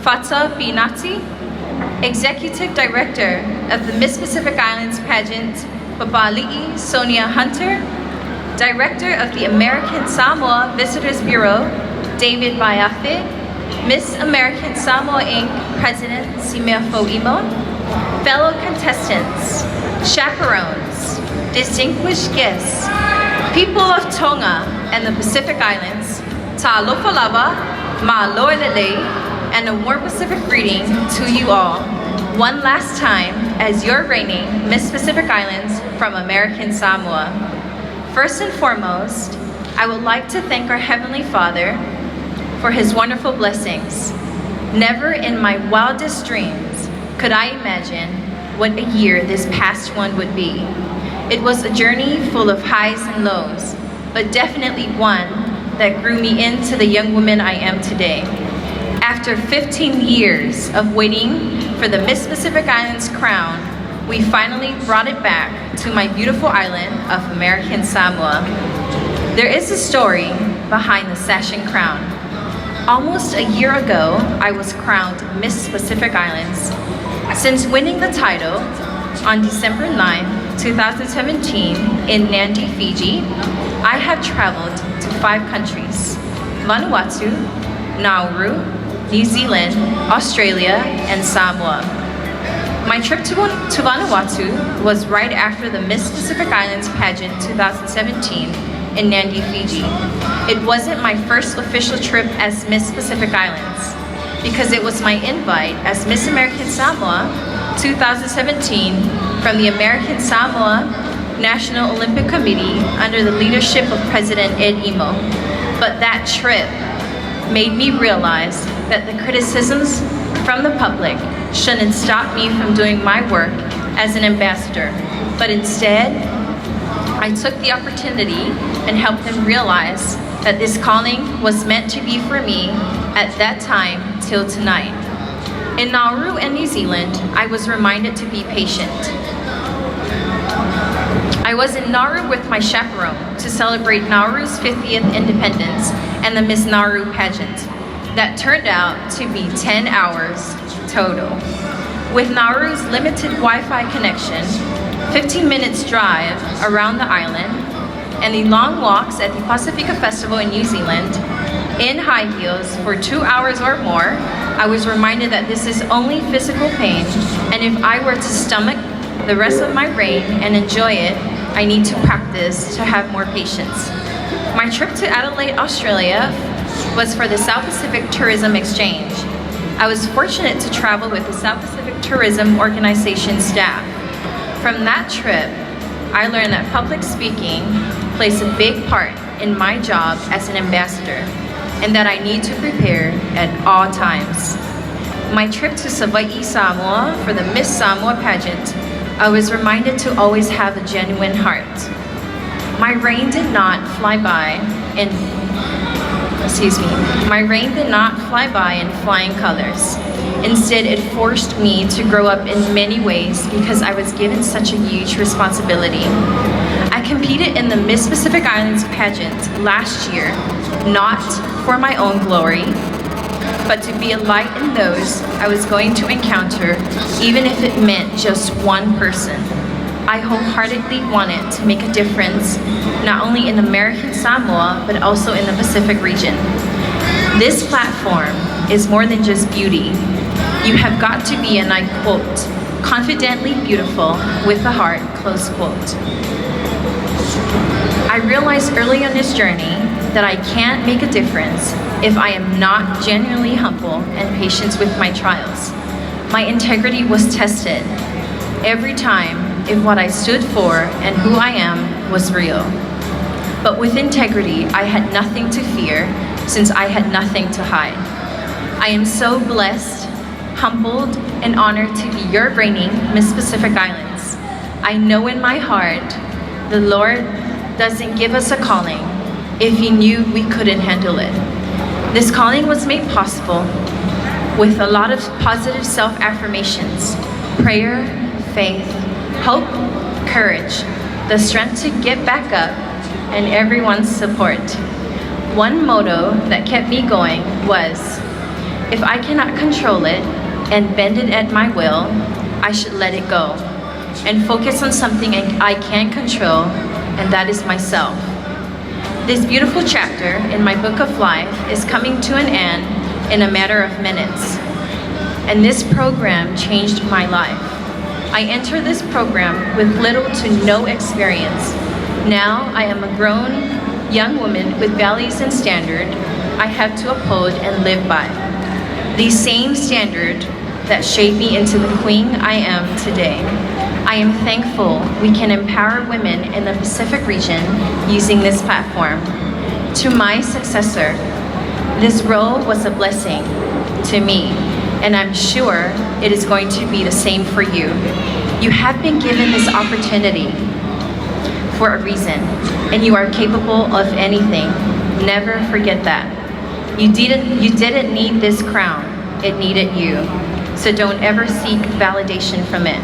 Fata Binati, Executive Director of the Miss Pacific Islands Pageant, Papali'i Sonia Hunter, Director of the American Samoa Visitors Bureau, David Baiafe, Miss American Samoa Inc. President Simeafo Imo, fellow contestants, chaperones, distinguished guests, people of Tonga and the Pacific Islands, ta'alofa lava, ma'aloa lele, and a warm Pacific greeting to you all, one last time as your reigning Miss Pacific Islands from American Samoa. First and foremost, I would like to thank our Heavenly Father for his wonderful blessings. Never in my wildest dreams could I imagine what a year this past one would be. It was a journey full of highs and lows, but definitely one that grew me into the young woman I am today. After 15 years of waiting for the Miss Pacific Islands crown, we finally brought it back to my beautiful island of American Samoa. There is a story behind the sash and crown. Almost a year ago, I was crowned Miss Pacific Islands. Since winning the title on December 9, 2017 in Nadi, Fiji, I have traveled to 5 countries: Vanuatu, Nauru, New Zealand, Australia, and Samoa. My trip to Vanuatu was right after the Miss Pacific Islands pageant 2017 in Nadi, Fiji. It wasn't my first official trip as Miss Pacific Islands, because it was my invite as Miss American Samoa 2017 from the American Samoa National Olympic Committee under the leadership of President Ed Imo. But that trip made me realize that the criticisms from the public shouldn't stop me from doing my work as an ambassador, but instead, I took the opportunity and helped them realize that this calling was meant to be for me at that time till tonight. In Nauru and New Zealand, I was reminded to be patient. I was in Nauru with my chaperone to celebrate Nauru's 50th independence and the Miss Nauru pageant. That turned out to be 10 hours total. With Nauru's limited Wi-Fi connection, 15 minutes drive around the island, and the long walks at the Pacifica Festival in New Zealand, in high heels for 2 hours or more, I was reminded that this is only physical pain, and if I were to stomach the rest of my reign and enjoy it, I need to practice to have more patience. My trip to Adelaide, Australia was for the South Pacific Tourism Exchange. I was fortunate to travel with the South Pacific Tourism Organization staff. From that trip, I learned that public speaking plays a big part in my job as an ambassador, and that I need to prepare at all times. My trip to Savaii, Samoa for the Miss Samoa pageant, I was reminded to always have a genuine heart. My reign did not fly by in flying colors. Instead, it forced me to grow up in many ways because I was given such a huge responsibility. I competed in the Miss Pacific Islands pageant last year, not for my own glory, but to be a light in those I was going to encounter, even if it meant just one person. I wholeheartedly wanted to make a difference, not only in American Samoa, but also in the Pacific region. This platform is more than just beauty. You have got to be, and I quote, confidently beautiful with a heart, close quote. I realized early on this journey that I can't make a difference if I am not genuinely humble and patient with my trials. My integrity was tested every time if what I stood for and who I am was real. But with integrity, I had nothing to fear since I had nothing to hide. I am so blessed, humbled, and honored to be your reigning Miss Pacific Islands. I know in my heart, the Lord doesn't give us a calling if He knew we couldn't handle it. This calling was made possible with a lot of positive self-affirmations, prayer, faith, hope, courage, the strength to get back up, and everyone's support. One motto that kept me going was, if I cannot control it and bend it at my will, I should let it go and focus on something I can control, and that is myself. This beautiful chapter in my book of life is coming to an end in a matter of minutes, and this program changed my life. I entered this program with little to no experience. Now I am a grown young woman with values and standards I have to uphold and live by. These same standards that shaped me into the queen I am today. I am thankful we can empower women in the Pacific region using this platform. To my successor, This role was a blessing to me, and I'm sure it is going to be the same for you. You have been given this opportunity for a reason, and you are capable of anything. Never forget that. You didn't need this crown, it needed you. So don't ever seek validation from it.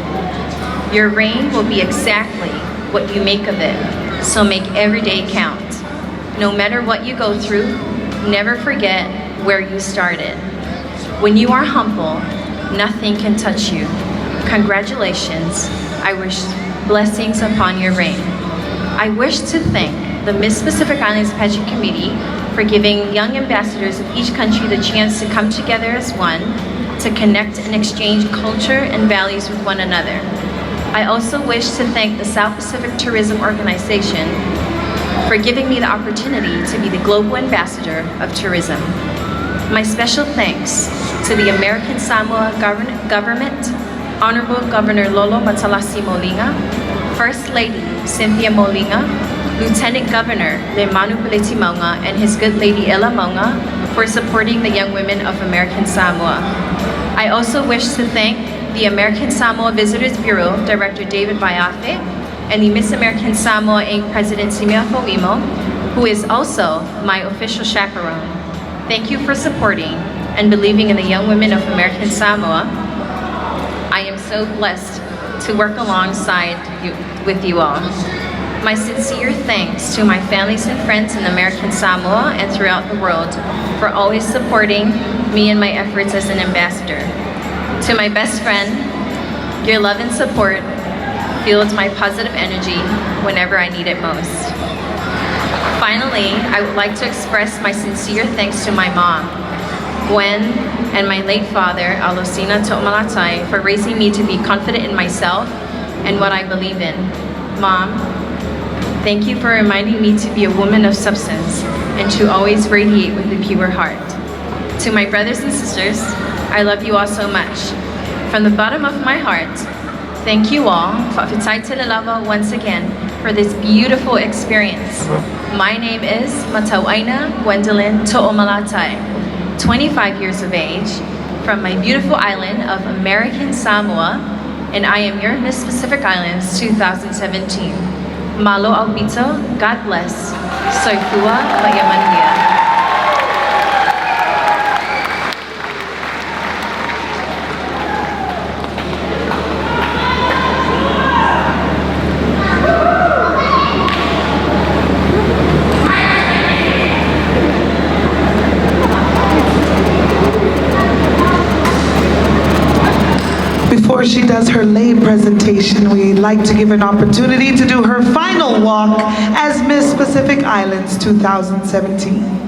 Your reign will be exactly what you make of it, so make every day count. No matter what you go through, never forget where you started. When you are humble, nothing can touch you. Congratulations. I wish blessings upon your reign. I wish to thank the Miss Pacific Islands Pageant Committee for giving young ambassadors of each country the chance to come together as one, to connect and exchange culture and values with one another. I also wish to thank the South Pacific Tourism Organization for giving me the opportunity to be the Global Ambassador of Tourism. My special thanks to the American Samoa government, Honorable Governor Lolo Matalasi Molinga, First Lady Cynthia Molinga, Lieutenant Governor Leimanu Peleti Maunga, and his good lady Ella Maunga for supporting the young women of American Samoa. I also wish to thank the American Samoa Visitors Bureau Director David Baiafe and the Miss American Samoa Inc. President Simea Fawimo, who is also my official chaperone. Thank you for supporting and believing in the young women of American Samoa. I am so blessed to work alongside with you all. My sincere thanks to my families and friends in American Samoa and throughout the world for always supporting me and my efforts as an ambassador. To my best friend, your love and support fueled my positive energy whenever I need it most. Finally, I would like to express my sincere thanks to my mom, Gwen, and my late father, Alosina To'omalatai, for raising me to be confident in myself and what I believe in. Mom, thank you for reminding me to be a woman of substance and to always radiate with a pure heart. To my brothers and sisters, I love you all so much. From the bottom of my heart, thank you all, Fa'afitai Telelava, once again, for this beautiful experience. My name is Matauaina Gwendolyn To'omalatai, 25 years of age, from my beautiful island of American Samoa, and I am your Miss Pacific Islands 2017. Malo Albito, God bless. Soifua Vayamanuia. Before she does her lay presentation, we'd like to give an opportunity to do her final walk as Miss Pacific Islands 2017.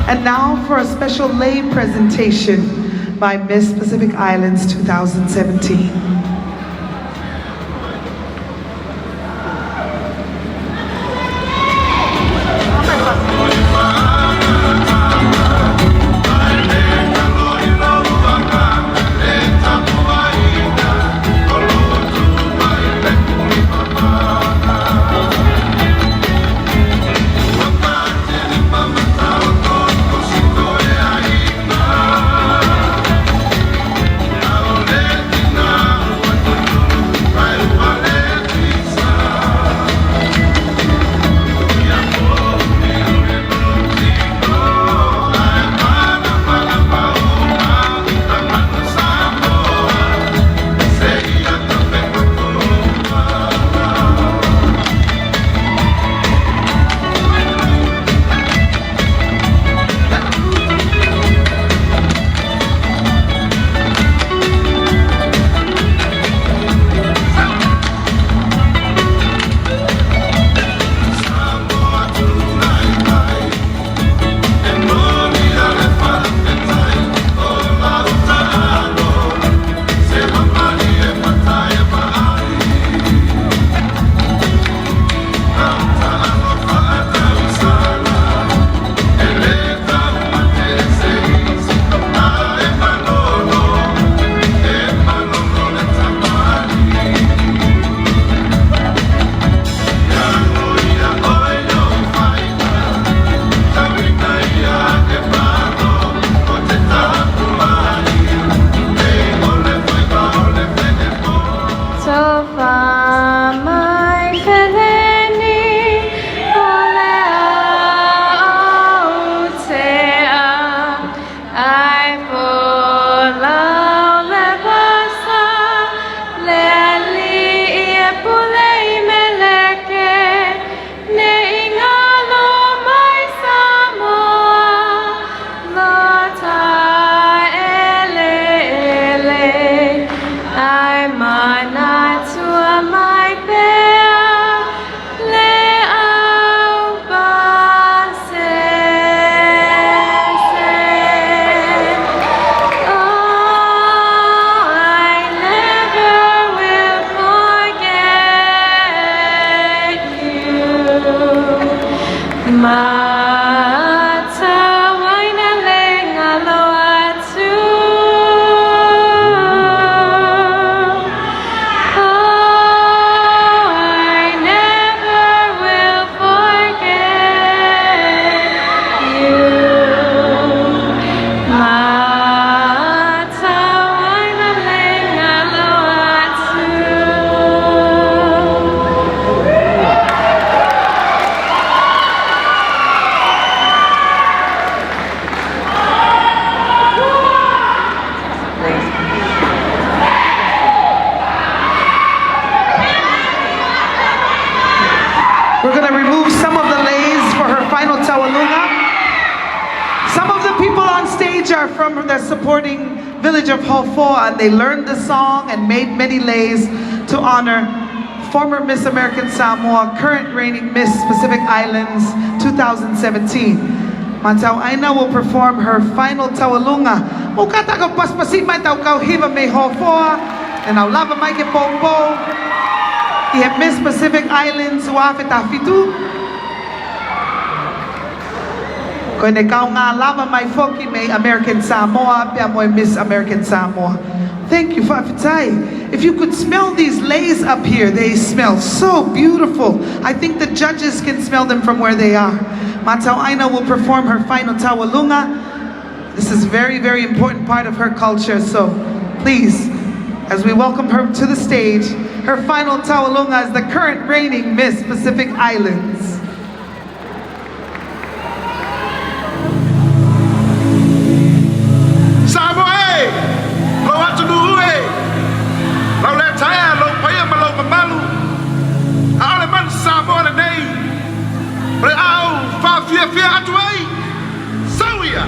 And now for a special lay presentation by Miss Pacific Islands 2017. Matawaina lengaloatu. Oh, I never will forget you. Matawaina lengaloatu. We're going to remove some of the leis for her final tawalunga. Some of the people on stage are from the supporting village of Hofoa, and they learned the song and made many leis to honor former Miss American Samoa, current reigning Miss Pacific Islands 2017. Matau Aina will perform her final tawalunga. Mukata ka paspasit mai tau kau hiva me Hofoa, and au lava mai ke popo. Ihe Miss Pacific Islands uafeta fitu. Koe ne kau ngā lava mai foki me American Samoa, pia moe Miss American Samoa. Thank you, Fafitai. If you could smell these leis up here, they smell so beautiful. I think the judges can smell them from where they are. Matau Aina will perform her final tawalunga. This is a very, very important part of her culture, so please, as we welcome her to the stage, her final tawalunga is the current reigning Miss Pacific Islands. Samoa, lo atu nuhe, lo le taia, lo paia ma lo mamalu. Aole man Samoa le nei, re au fa fia fia atu ai, sauia.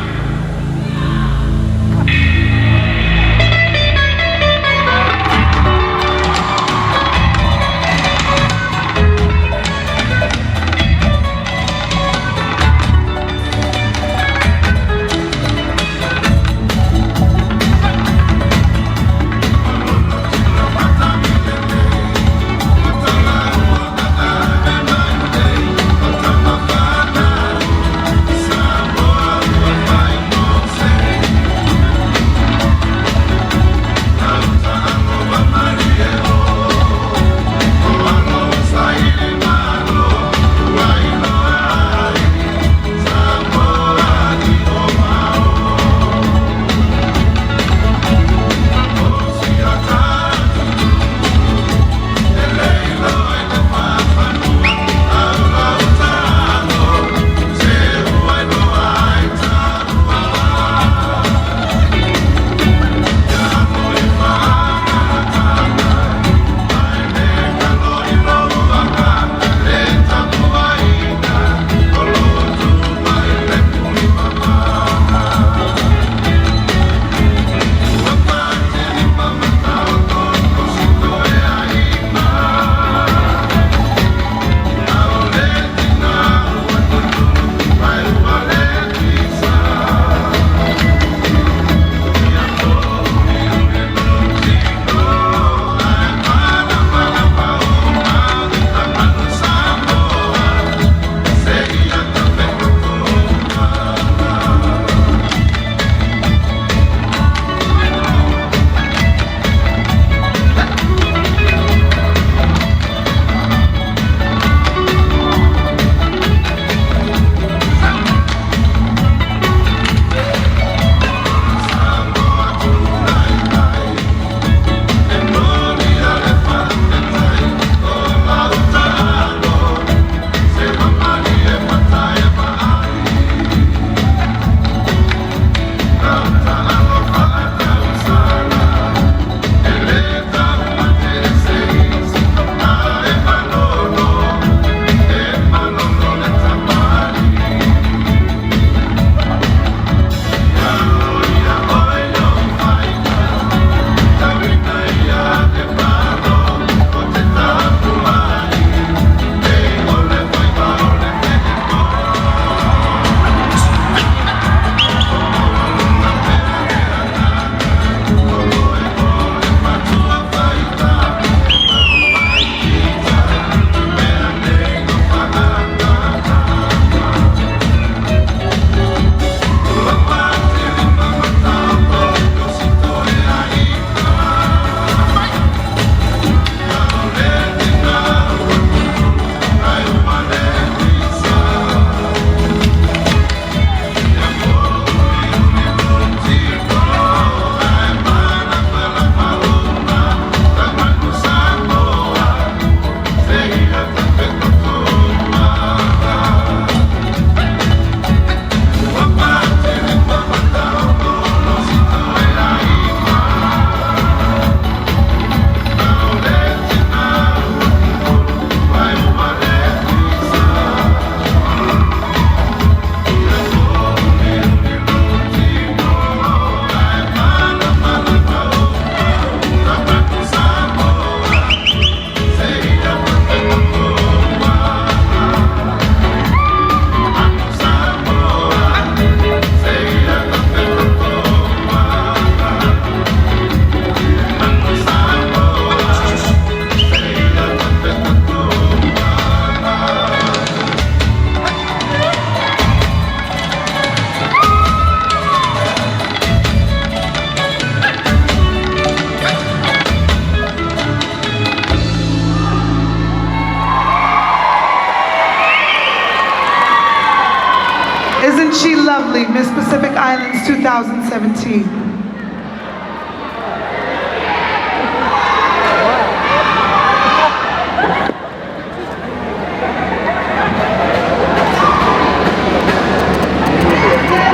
Isn't she lovely? Miss Pacific Islands 2017.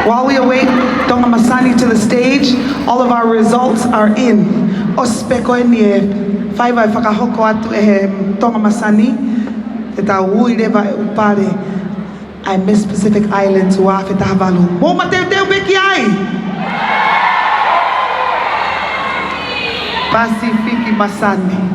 While we await Tonga Masani to the stage, all of our results are in. Ospeko enie, whaiwai whakahoko atu e Tonga Masani, te tā uire vai upare, ai Miss Pacific Islands ua whi tahavalu. Mō ma teo teo beki ai! Pasifiki Masani.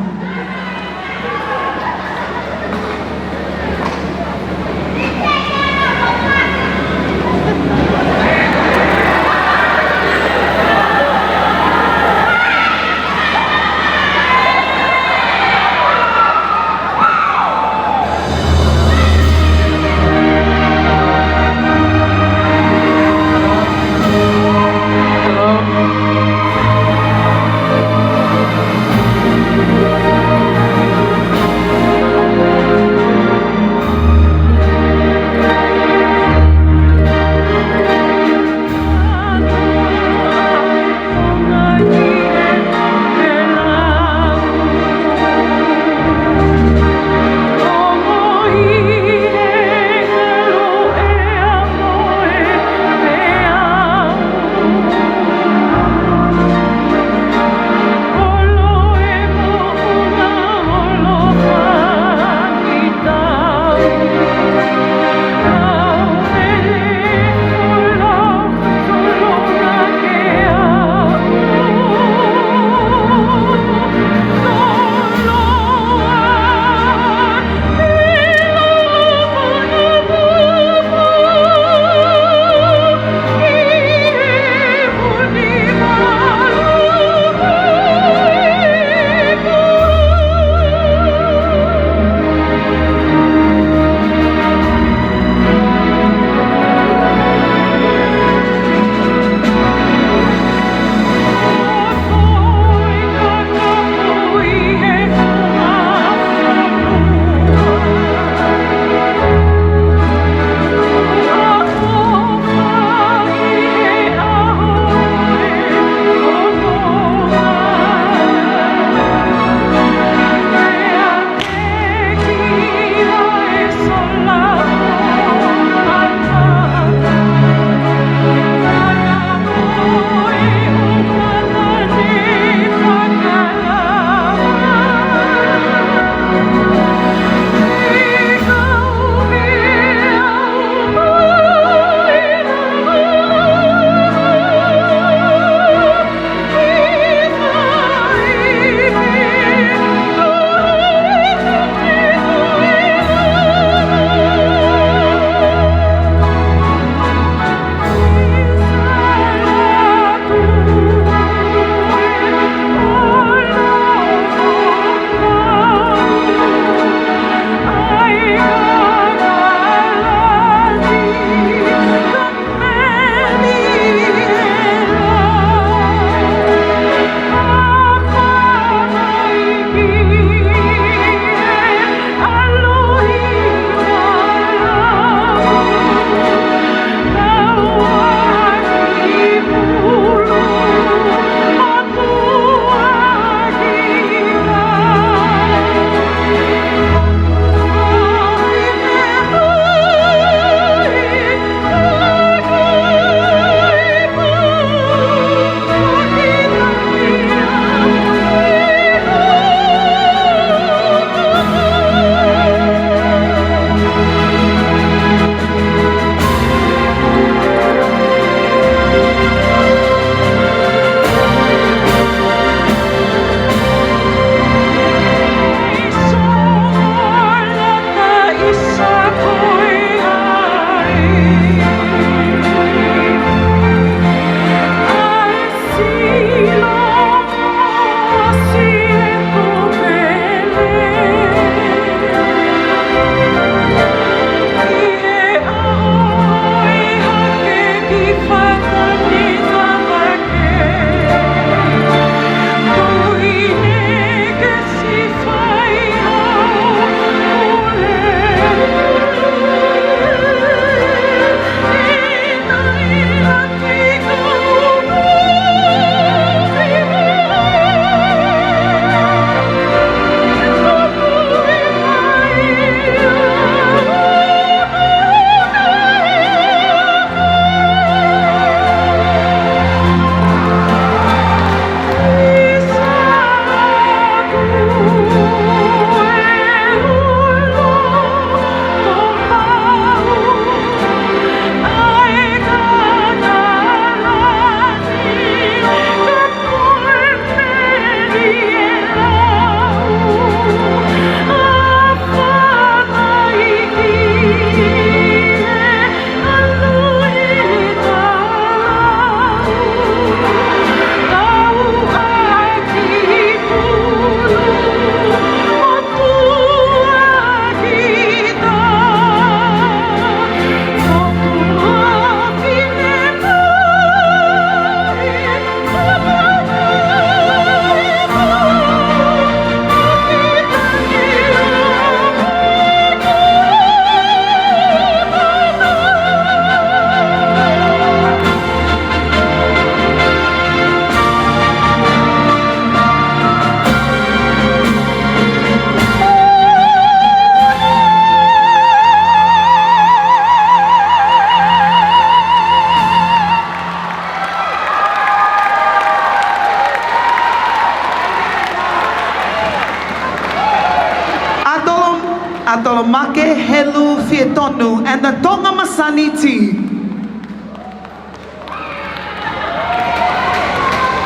Atolomake Helu Fietonu, and the Tonga Masani team.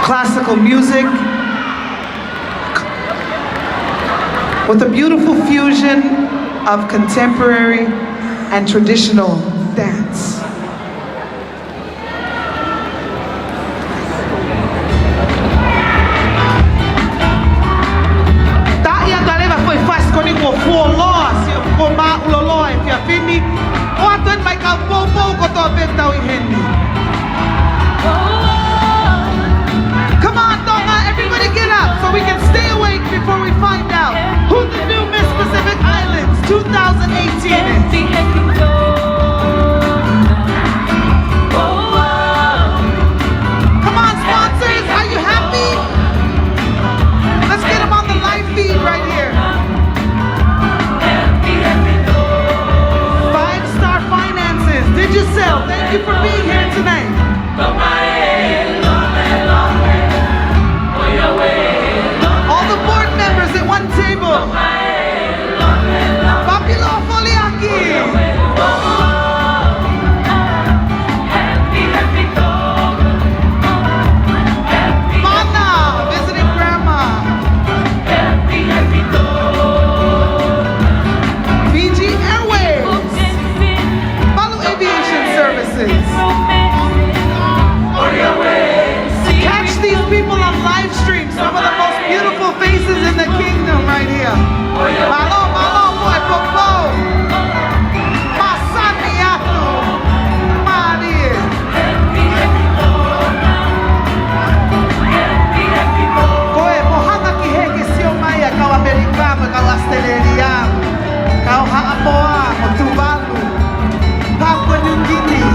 Classical music with a beautiful fusion of contemporary and traditional dance. Come on, Tonga, everybody get up so we can stay awake before we find out who the new Miss Pacific Islands 2018 is. Come on, sponsors, are you happy? Let's get them on the live feed right here. 5-Star Finances, Digicel, thank you for being here tonight. All the board members at one table. Papilo Foliaki. Mana, visiting grandma. Fiji Airways. Balu Aviation Services. Catch these people on live stream. Some of the most beautiful faces in the kingdom right here. Malo, malo, boy, popo. Masaniatu. Mari. Koe, mohana ki heke sio maya kau Amerikano, kau Australiano, kau Haamoa, o Tuvalu, Papua New Guinea.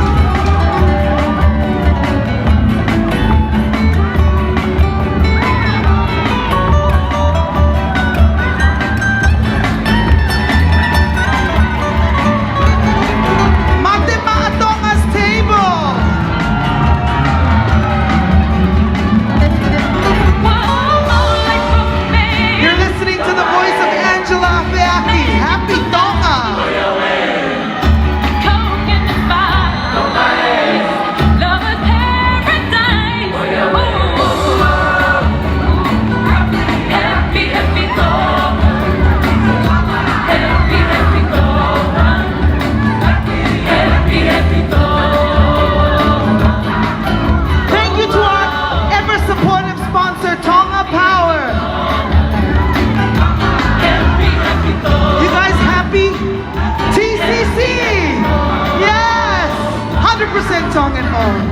Tongan owned.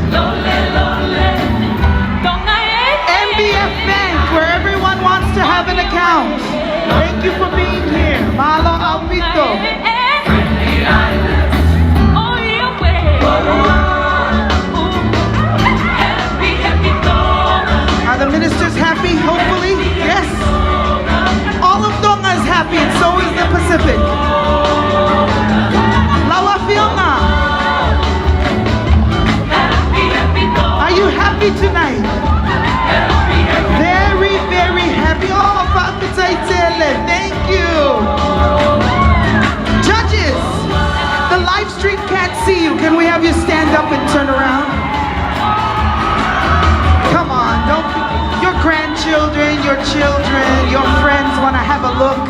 MBF Bank, where everyone wants to have an account. Thank you for being here. Malo Alpito. Are the ministers happy? Hopefully, yes. All of Tonga is happy, and so is the Pacific. Lawa Fiona. Are you happy tonight? Very, very happy. Oh, thank you. Judges, the live stream can't see you. Can we have you stand up and turn around? Come on, don't. Your grandchildren, your children, your friends want to have a look.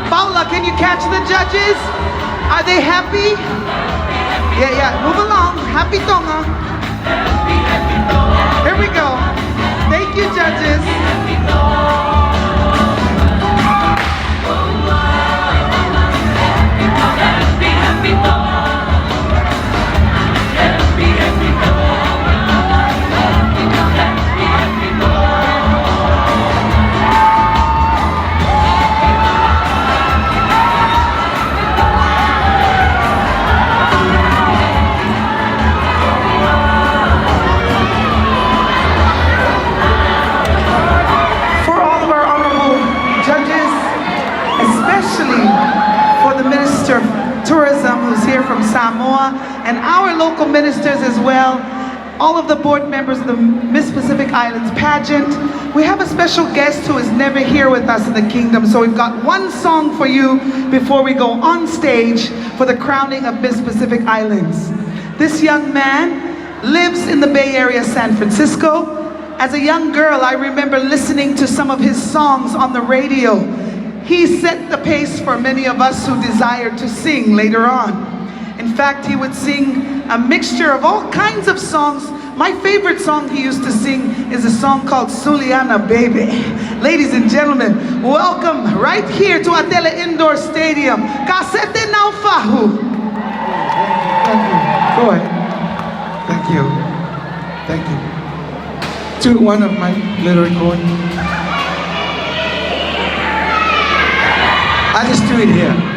Paula, can you catch the judges? Are they happy? Yeah, move along. Happy Tonga. Here we go. Thank you, judges. Tourism who's here from Samoa and our local ministers as well. all of the board members of the Miss Pacific Islands pageant. We have a special guest who is never here with us in the kingdom, so we've got one song for you before we go on stage for the crowning of Miss Pacific Islands. This young man lives in the Bay Area, San Francisco. As a young girl, I remember listening to some of his songs on the radio. He set the pace for many of us who desired to sing later on. In fact, he would sing a mixture of all kinds of songs. My favorite song he used to sing is a song called Suliana Baby. Ladies and gentlemen, welcome right here to Atele Indoor Stadium, Kasete Naufahu. Thank you. Go ahead. Thank you. Thank you. To one of my little record. I just do it here.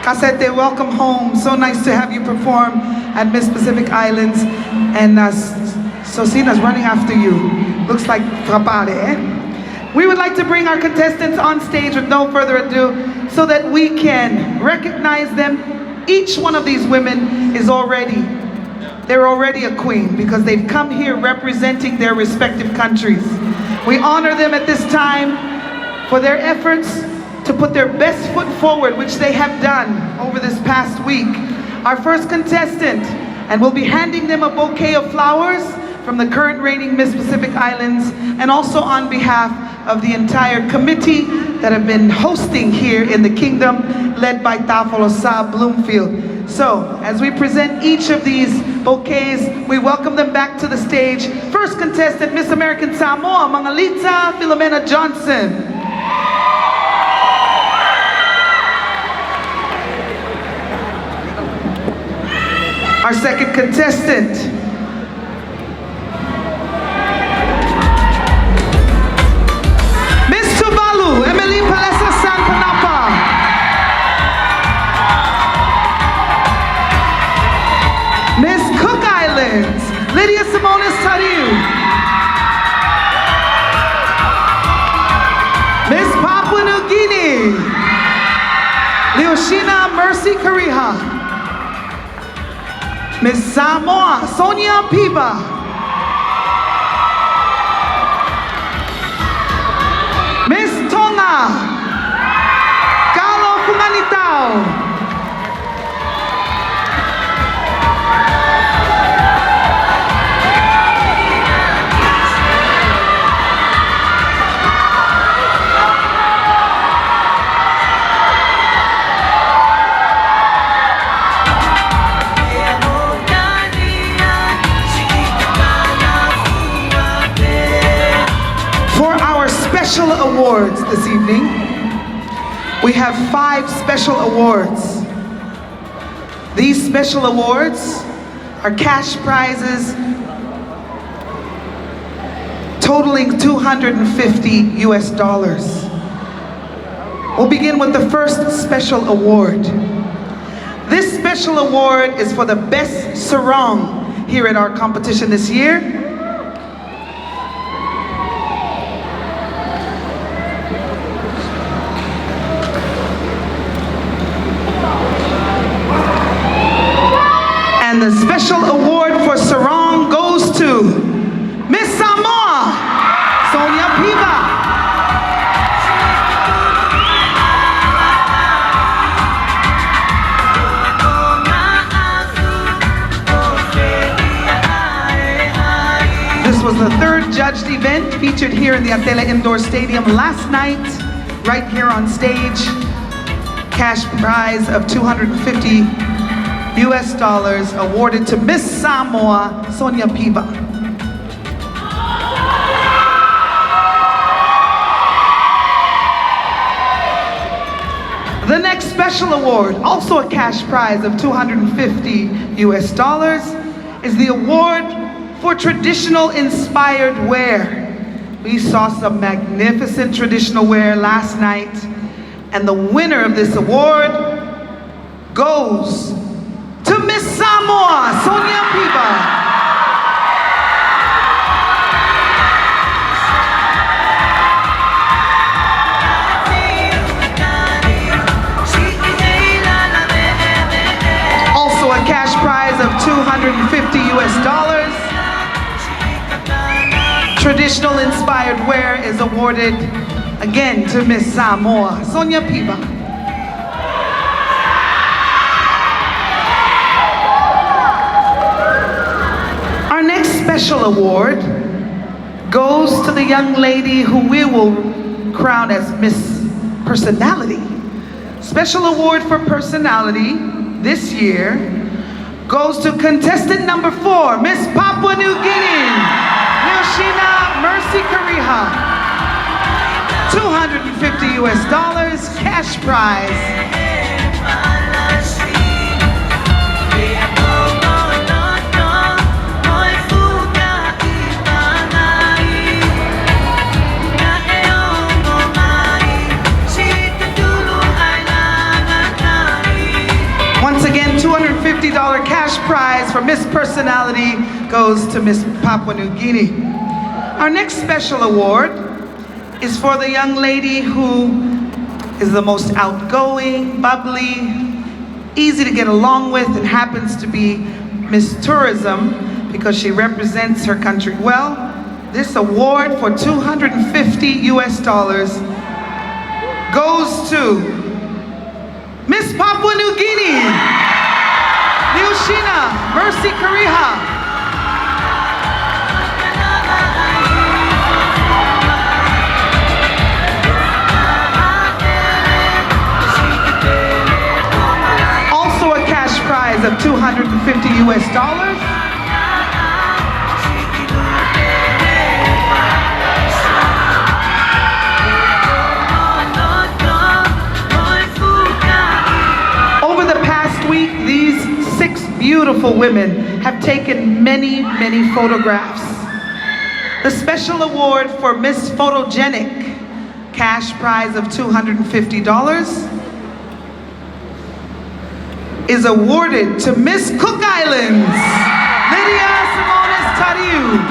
Kasete, welcome home. So nice to have you perform at Miss Pacific Islands. And Sosina's running after you. Looks like Frapare, eh? We would like to bring our contestants on stage with no further ado so that we can recognize them. Each one of these women is they're already a queen because they've come here representing their respective countries. We honor them at this time for their efforts to put their best foot forward, which they have done over this past week. Our first contestant, and we'll be handing them a bouquet of flowers from the current reigning Miss Pacific Islands, and also on behalf of the entire committee that have been hosting here in the kingdom, led by Tafolosa Bloomfield. So, as we present each of these bouquets, we welcome them back to the stage. First contestant, Miss American Samoa, Mangalita Philomena Johnson. Our second contestant, Miss Tuvalu, Emily Palesa San Panapa. Leoshina Mercy Kariha. Miss Samoa Sonia Piba. Miss Tonga Galo Funganitao. Special awards this evening. We have 5 special awards. These special awards are cash prizes totaling $250 US. We'll begin with the first special award. This special award is for the best sarong here at our competition this year. And the special award for sarong goes to Miss Samoa Sonia Piba. This was the 3rd judged event featured here in the Atela Indoor Stadium last night, right here on stage. Cash prize of $250 US awarded to Miss Samoa Sonia Piba. The next special award, also a cash prize of $250 US, is the award for traditional inspired wear. We saw some magnificent traditional wear last night, and the winner of this award goes to Miss Samoa Sonia Piba. Also a cash prize of $250 US. Traditional inspired wear is awarded again to Miss Samoa Sonia Piba. Our next special award goes to the young lady who we will crown as Miss Personality. Special award for personality this year goes to contestant number 4, Miss Papua New Guinea, Leoshina Mercy Kariha. $250 US cash prize. Once again, $250 cash prize for Miss Personality goes to Miss Papua New Guinea. Our next special award is for the young lady who is the most outgoing, bubbly, easy to get along with, and happens to be Miss Tourism because she represents her country well. This award for $250 US goes to Miss Papua New Guinea, Leoshina Mercy Kariha. Also a cash prize of $250 US. Week, these 6 beautiful women have taken many, many photographs. The special award for Miss Photogenic, cash prize of $250, is awarded to Miss Cook Islands, Lydia Simones Tariu.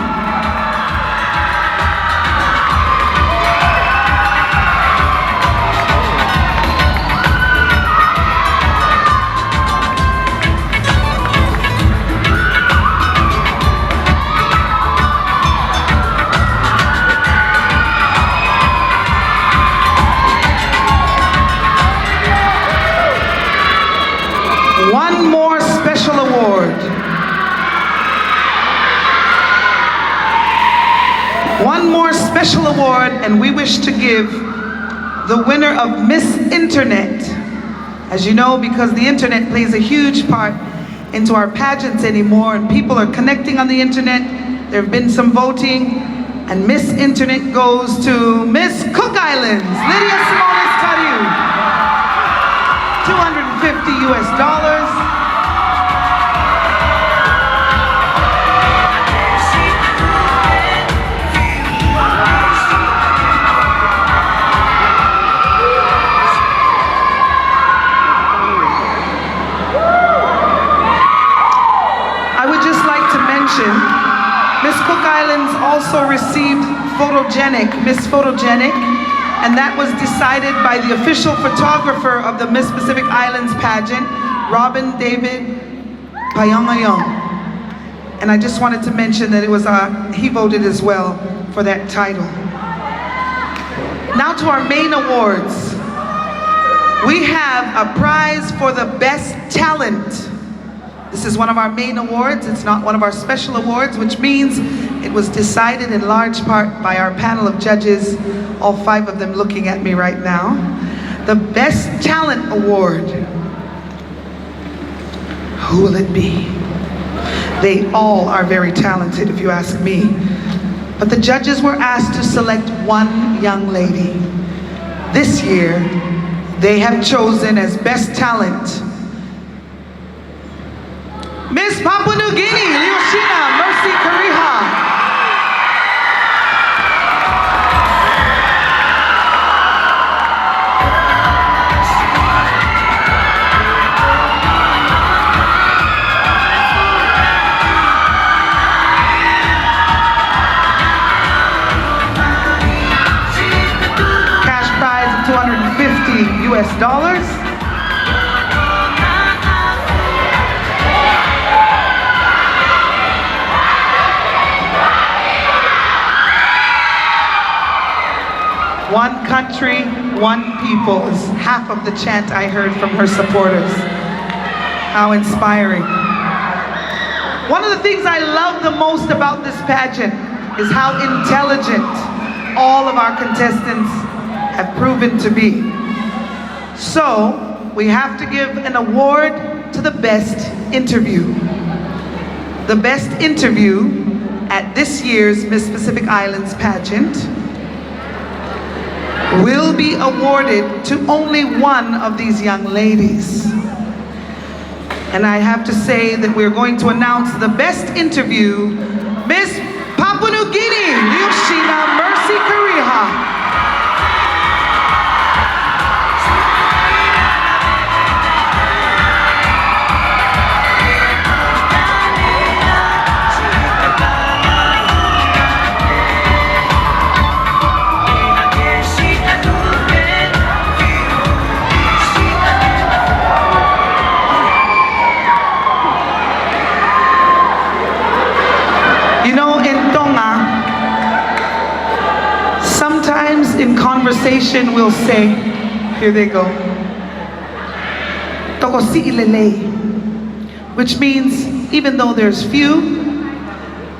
special award, and we wish to give the winner of Miss Internet. As you know, because the internet plays a huge part into our pageants anymore, and people are connecting on the internet. There have been some voting, and Miss Internet goes to Miss Cook Islands, Lydia Simonis Tariu. $250 US. Miss Cook Islands also received Miss Photogenic, and that was decided by the official photographer of the Miss Pacific Islands pageant, Robin David Payongayong. And I just wanted to mention that it was he voted as well for that title. Now to our main awards. We have a prize for the best talent. This is one of our main awards. It's not one of our special awards, which means it was decided in large part by our panel of judges, all 5 of them looking at me right now. The Best Talent Award. Who will it be? They all are very talented, if you ask me. But the judges were asked to select one young lady. This year, they have chosen as Best Talent Miss Papua New Guinea, Leoshina Mercy Kariha. Cash prize of $250 US. One country, one people is half of the chant I heard from her supporters. How inspiring. One of the things I love the most about this pageant is how intelligent all of our contestants have proven to be. So, we have to give an award to the best interview. The best interview at this year's Miss Pacific Islands pageant will be awarded to only one of these young ladies. And I have to say that we're going to announce the best interview, Miss Papua New Guinea, Leoshina Mercy Kariha. In conversation, we'll say, here they go, Tokosi'ilele, which means even though there's few,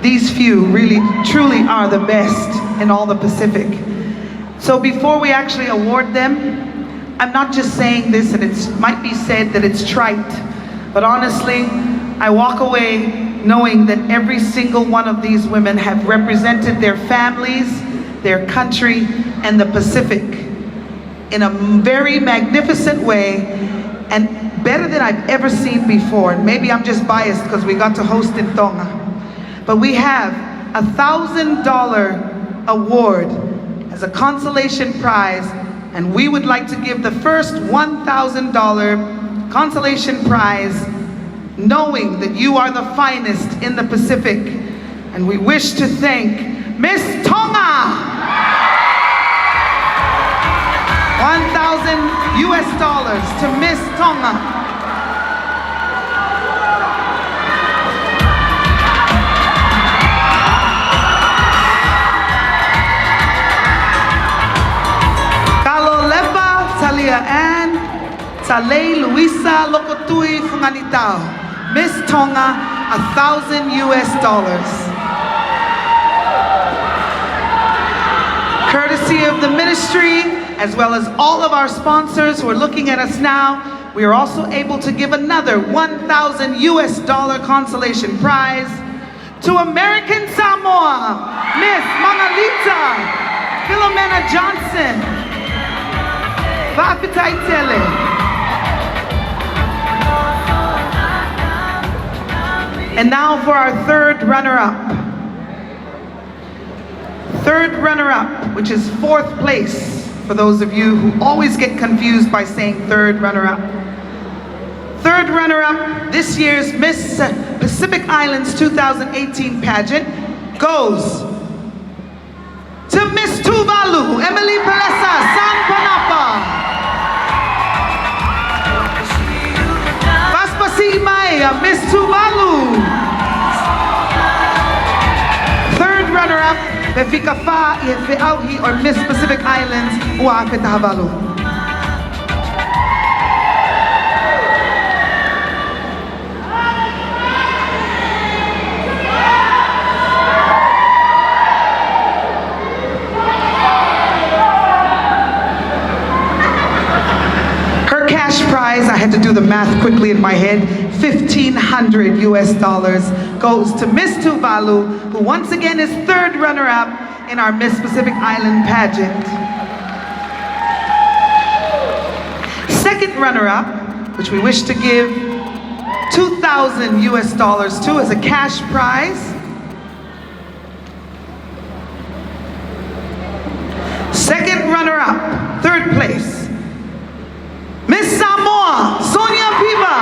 these few really truly are the best in all the Pacific. So before we actually award them, I'm not just saying this, and it might be said that it's trite, but honestly, I walk away knowing that every single one of these women have represented their families, their country, and the Pacific in a very magnificent way, and better than I've ever seen before. And maybe I'm just biased because we got to host in Tonga. But we have a $1,000 award as a consolation prize, and we would like to give the first $1,000 consolation prize, knowing that you are the finest in the Pacific. And we wish to thank Miss Tonga. $1,000 to Miss Tonga. Talia Ann, Talei Luisa Lokotui Funganitao. Miss Tonga, $1,000 US. Courtesy of the ministry, as well as all of our sponsors who are looking at us now, we are also able to give another $1,000 US consolation prize to American Samoa, Miss Manalita Philomena Johnson. Vapitaitele. And now for our third runner-up. Third runner-up, which is fourth place, for those of you who always get confused by saying third runner-up. Third runner-up, this year's Miss Pacific Islands 2018 pageant goes to Miss Tuvalu, Emily Palesa, San Panapa. Vaspasi Maya, Miss Tuvalu. Third runner-up, Befika Fa, Ife Auhi, or Miss Pacific Islands, Uafe Tahavalu. Her cash prize, I had to do the math quickly in my head, $1,500 US goes to Miss Tuvalu, who once again is third runner-up in our Miss Pacific Island pageant. Second runner-up, which we wish to give $2,000 US to as a cash prize. Second runner-up, third place, Miss Samoa, Sonia Piva.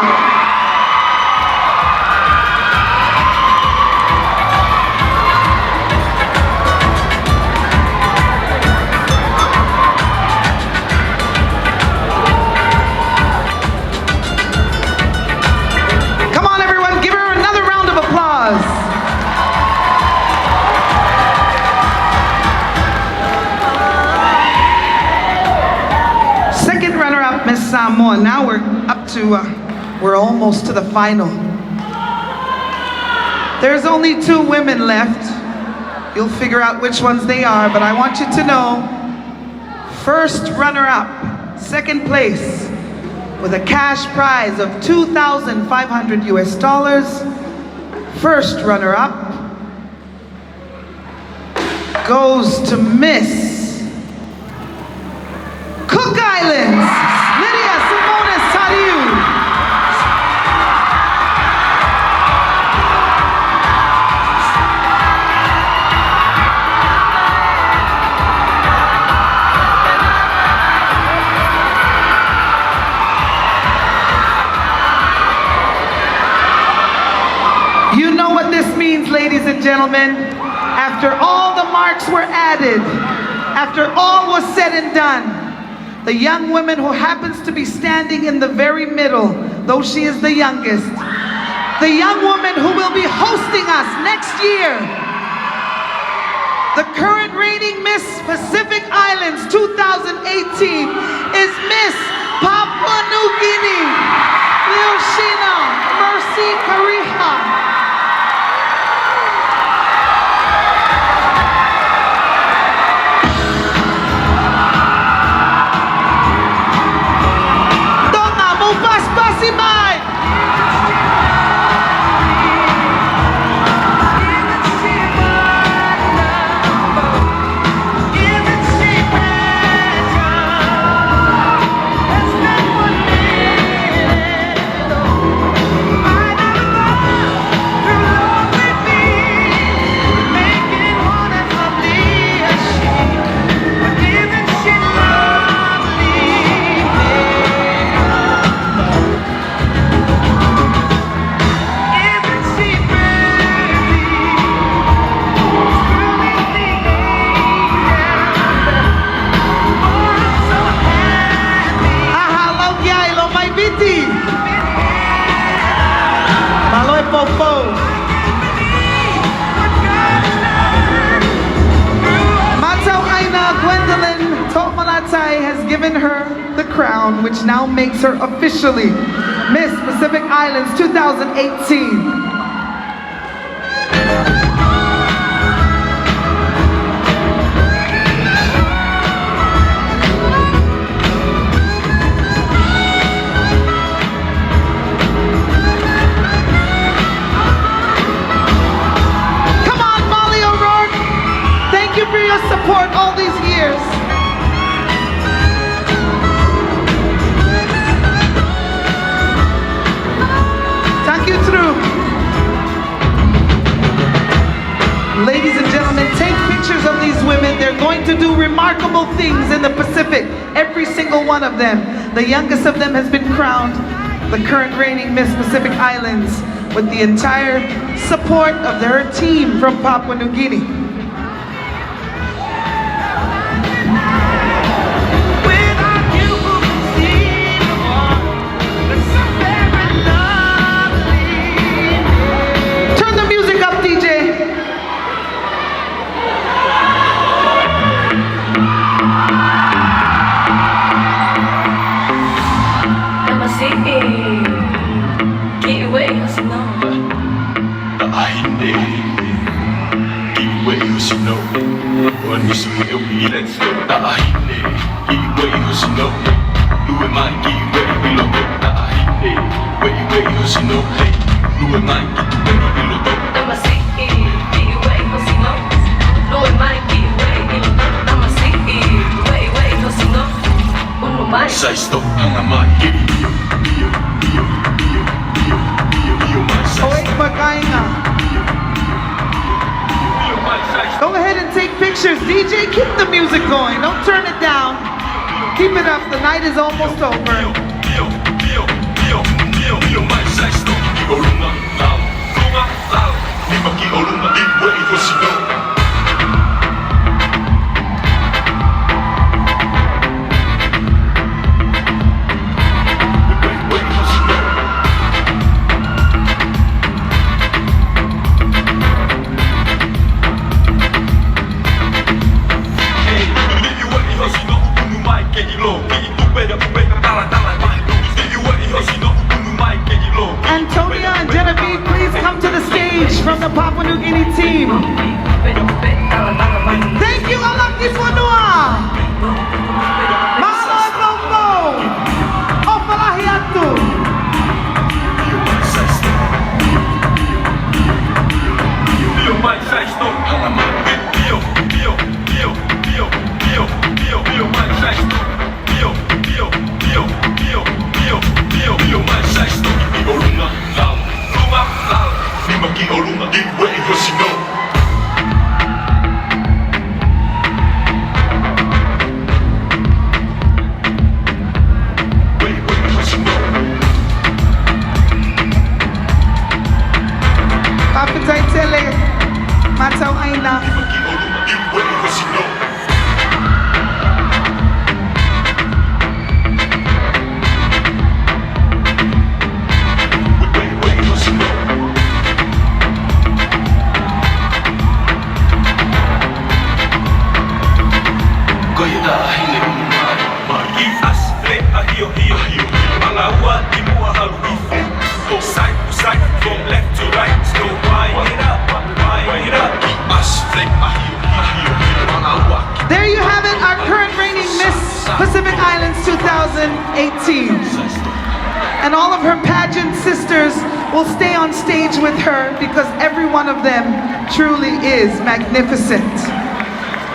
Come on, everyone, give her another round of applause. Second runner-up, Miss Samoa. Now we're almost to the final. There's only 2 women left. You'll figure out which ones they are, but I want you to know, first runner-up, second place, with a cash prize of $2,500 US. First runner-up goes to Miss Cook Islands, Lydia Simones Tariu. You know what this means, ladies and gentlemen. After all the marks were added, after all was said and done, the young woman who happens to be standing in the very middle, though she is the youngest, the young woman who will be hosting us next year, the current reigning Miss Pacific Islands 2018 is Miss Papua New Guinea, Leoshina Mercy Kariha. Has given her the crown, which now makes her officially Miss Pacific Islands 2018. remarkable things in the Pacific, every single one of them. The youngest of them has been crowned the current reigning Miss Pacific Islands with the entire support of her team from Papua New Guinea. Turn the music up, DJ. Sai stop hanga mai Go ahead and take pictures. DJ, keep the music going. Don't turn it down. Keep it up. The night is almost over. Antonia and Genevieve, please come to the stage from the Papua New Guinea team. Thank you, Alaki Fonua. Malo Tombo. Ofalahiatu. Papitaitele, Matau Aina. There you have it, our current reigning Miss Pacific Islands 2018. And all of her pageant sisters will stay on stage with her because every one of them truly is magnificent.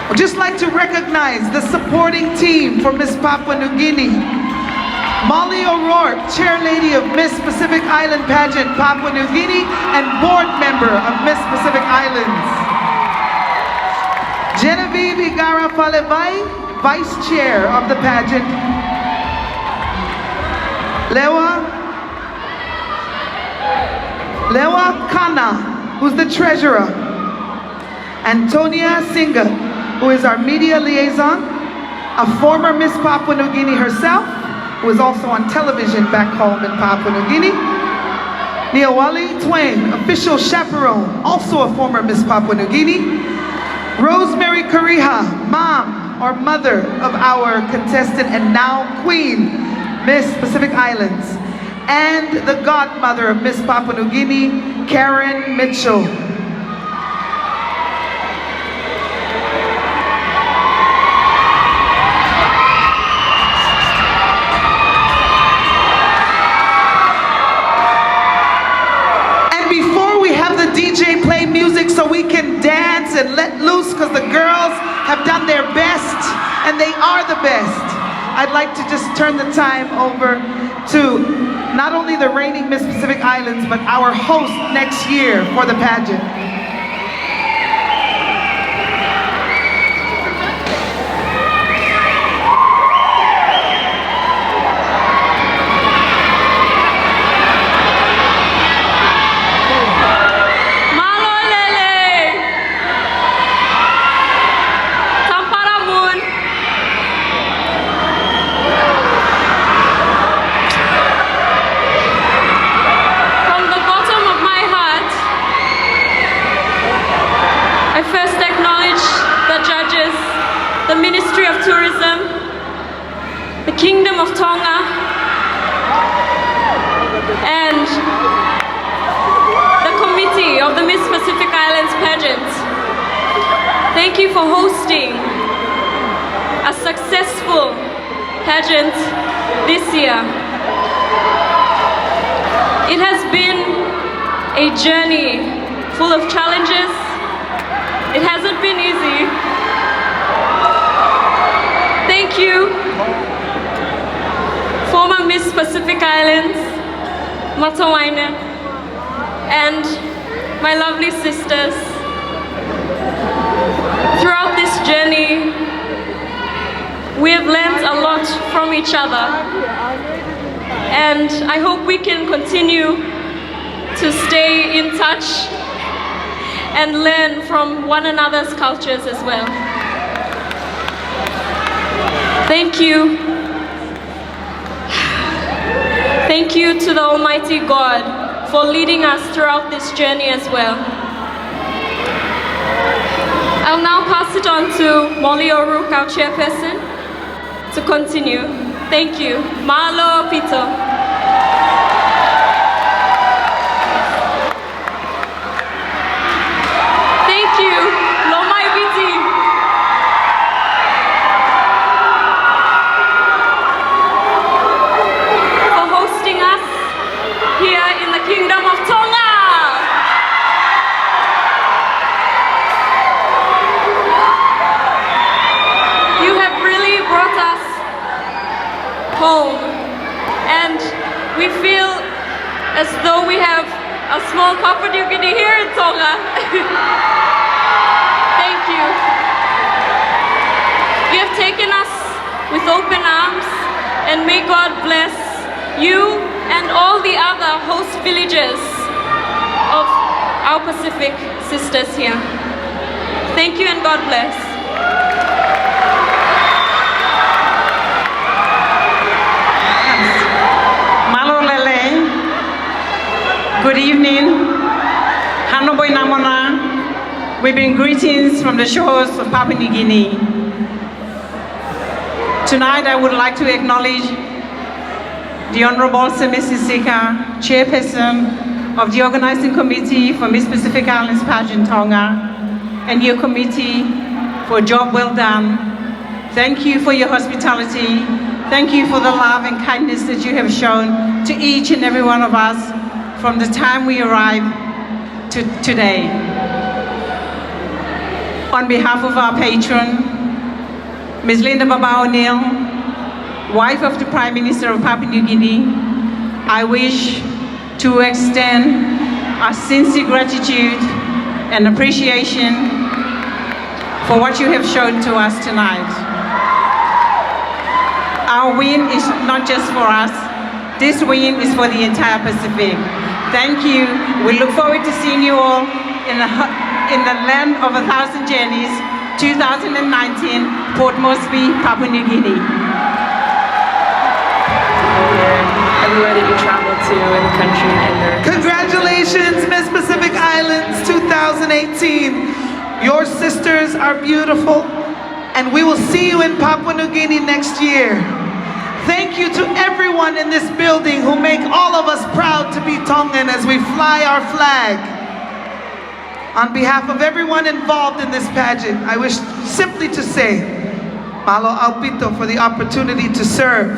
I'd just like to recognize the supporting team for Miss Papua New Guinea. Molly O'Rourke, Chair Lady of Miss Pacific Island Pageant Papua New Guinea and Board Member of Miss Pacific Islands. Genevieve Igara Falevai, Vice Chair of the pageant. Lewa Kana, who's the Treasurer. Antonia Singa, who is our Media Liaison, a former Miss Papua New Guinea herself, who is also on television back home in Papua New Guinea. Niawali Twain, Official Chaperone, also a former Miss Papua New Guinea. Rosemary Kariha, Mom or Mother of our contestant and now Queen, Miss Pacific Islands. And the godmother of Miss Papua New Guinea, Karen Mitchell. DJ play music so we can dance and let loose because the girls have done their best and they are the best. I'd like to just turn the time over to not only the reigning Miss Pacific Islands but our host next year for the pageant. the Kingdom of Tonga, and the committee of the Miss Pacific Islands pageant. Thank you for hosting a successful pageant this year. It has been a journey full of challenges. It hasn't been easy. Thank you, former Miss Pacific Islands, Matawaina, and my lovely sisters. Throughout this journey, we have learned a lot from each other, and I hope we can continue to stay in touch and learn from one another's cultures as well. Thank you. Thank you to the Almighty God for leading us throughout this journey as well. I'll now pass it on to Molly O'Rourke, our chairperson, to continue. Thank you. Malo Pito. Thank you, Lomai Viti. For hosting us here in the Kingdom of Tonga. You have really brought us home, and we feel as though we have a small Papua New Guinea here in Tonga. Thank you. You have taken us with open arms, and may God bless you and all the other host villages of our Pacific sisters here. Thank you and God bless. Malolele, good evening. Hanoboi Namona, we bring greetings from the shores of Papua New Guinea. Tonight I would like to acknowledge the Honorable Semisi Sika, Chairperson of the Organizing Committee for Miss Pacific Islands Pageant Tonga, and your committee for a job well done. Thank you for your hospitality. Thank you for the love and kindness that you have shown to each and every one of us from the time we arrived to today. On behalf of our patron, Ms. Linda Baba O'Neill, wife of the Prime Minister of Papua New Guinea, I wish to extend our sincere gratitude and appreciation for what you have shown to us tonight. Our win is not just for us, this win is for the entire Pacific. Thank you. We look forward to seeing you all in the land of 1,000 journeys, 2019, Port Moresby, Papua New Guinea. Everywhere that you travel to in the country and Congratulations, Miss Pacific Islands 2018. Your sisters are beautiful, and we will see you in Papua New Guinea next year. Thank you to everyone in this building who make all of us proud to be Tongan as we fly our flag. On behalf of everyone involved in this pageant, I wish simply to say, Malo Aupito, for the opportunity to serve,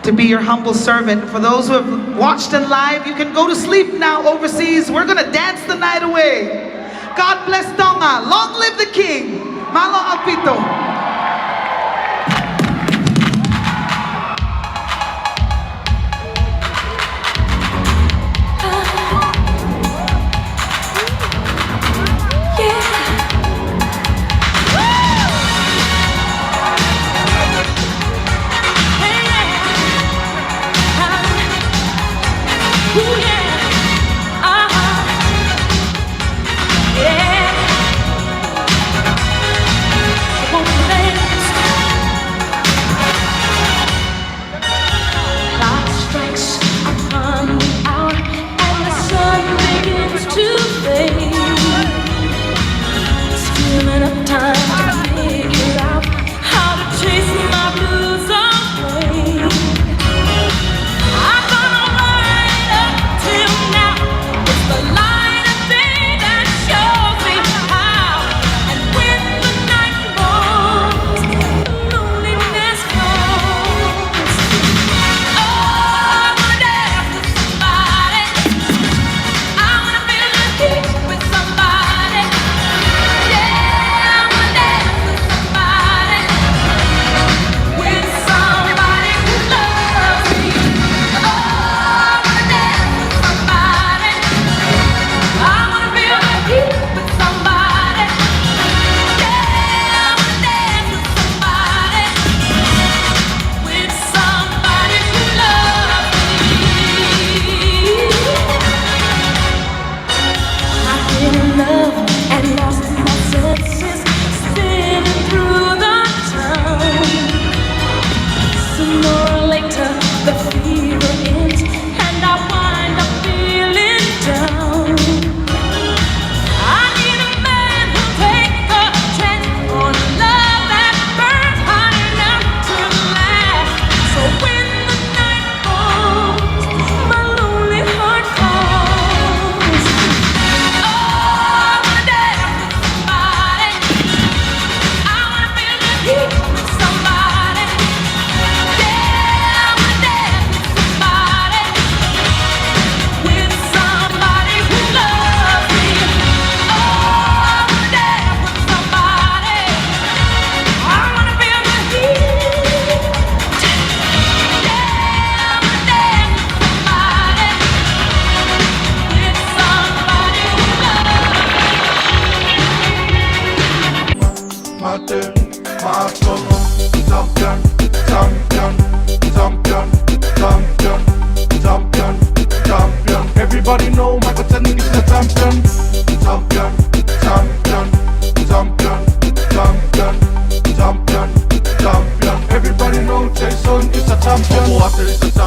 to be your humble servant. For those who have watched in live, you can go to sleep now overseas. We're gonna dance the night away. God bless Tonga. Long live the King. Malo Aupito. Won't you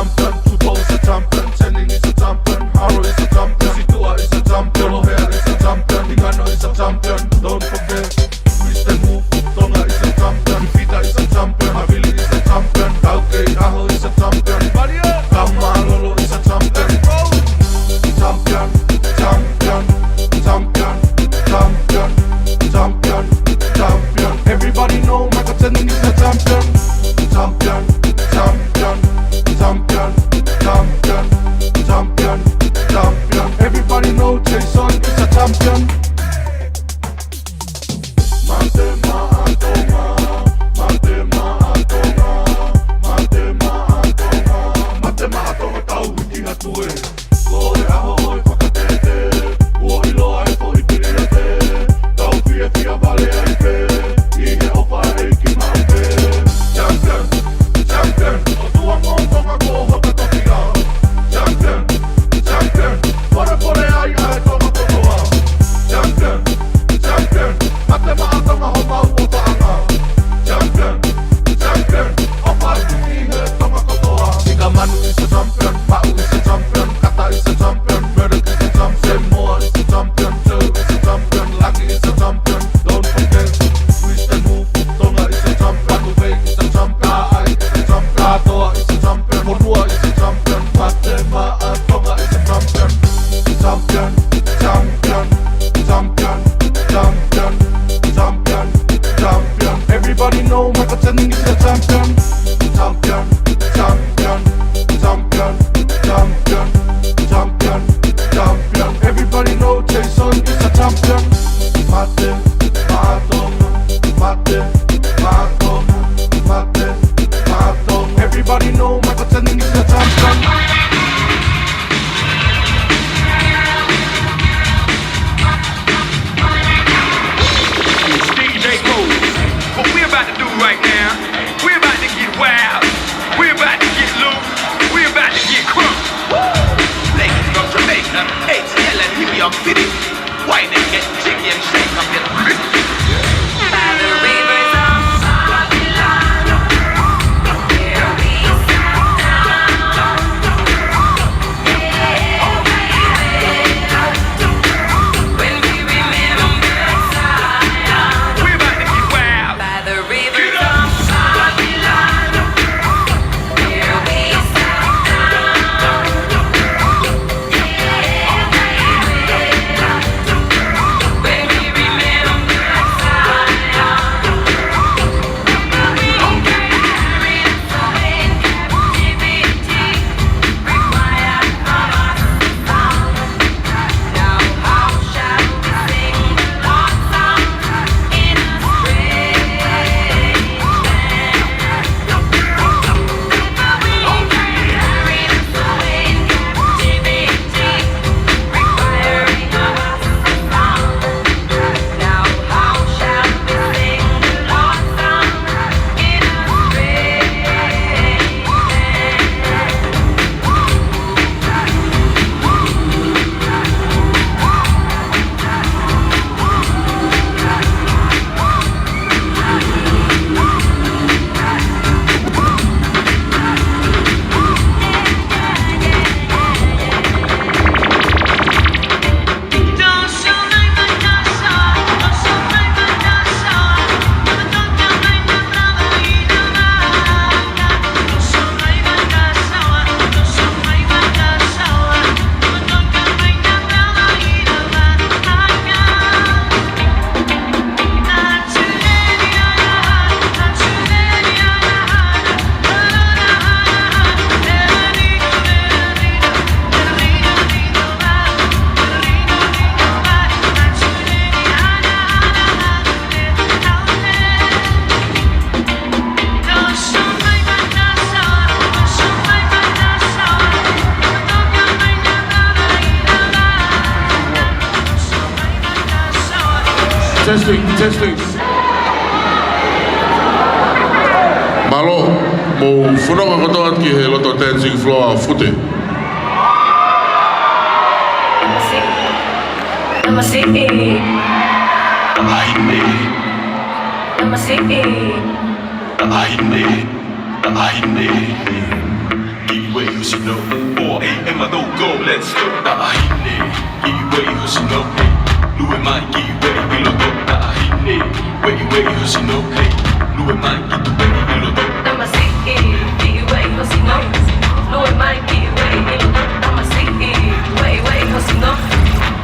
champion. Tupo is a champion, Channing is a champion, Haro is a champion, Situa is a champion, Ohea is a champion, Tingano is a champion. Don't forget, Mr. Move, Tonga is a champion, Fita is a champion, Havili is a champion, Tauke Aho is a champion, Kama Lolo is a champion. Champion, champion, champion, champion, champion, champion. Everybody know Michael Channing is a champion. Champion, champion, champion, champion, champion, champion. Everybody know Jason is a champion. Matema Atonga, Matema Atonga, Matema Atonga, Matema Atonga tau wiki hatue. Koe aho oi whakatete, ua iloa e fo i piriate, tau fia fia vale ai pe, i he opa e ki maupe. Champion, champion, o tua mongonga ko hoka toki a. Champion, champion, pore pore ai a e tonga kotoa. Champion, champion, mate maatonga ho mau o taanga. Champion, champion, opa i he tonga kotoa. Sika manu is a champion, mau is a champion, kata is a champion, Murdoch is a champion, Moa is a champion, Joe is a champion, Lucky is a champion. Don't forget, twist and move, Tonga is a champion, Nubeg is a champion, Ai is a champion, Atoa is a champion, Honua is a champion, Matema Tonga is a champion. Champion, champion, champion, champion, champion, champion. Everybody know Michael Channing is a champion. Champion, champion, champion, champion, champion, champion. Everybody know Jason is a champion. Mate, Matonga, Mate, Matonga, Mate, Matonga. Everybody know Michael Channing is a champion. It's DJ Cole. What we're about to do right now, we're about to get wild. We're about to get loose. We're about to get crunk. Ladies from Jamaica, ATL and New York City. Wine and get jiggy and shake up your bitch. By the rivers of Babylon, here we sat down. When we remember Zion, we're about to get wild. By the rivers of Babylon, here we sat down. When we remember Testing, testing. Malo, mo whanonga katoa ki he loto dancing floor fute. Giveaway Hoshino 4am まどう Go Let's go 大ヒネ Giveaway Hoshino Luwe mai giveaway Ilodo 大ヒネ Giveaway Hoshino Luwe mai giveaway Ilodo Damasiki Giveaway Hoshino Luwe mai giveaway Ilodo Damasiki Giveaway Hoshino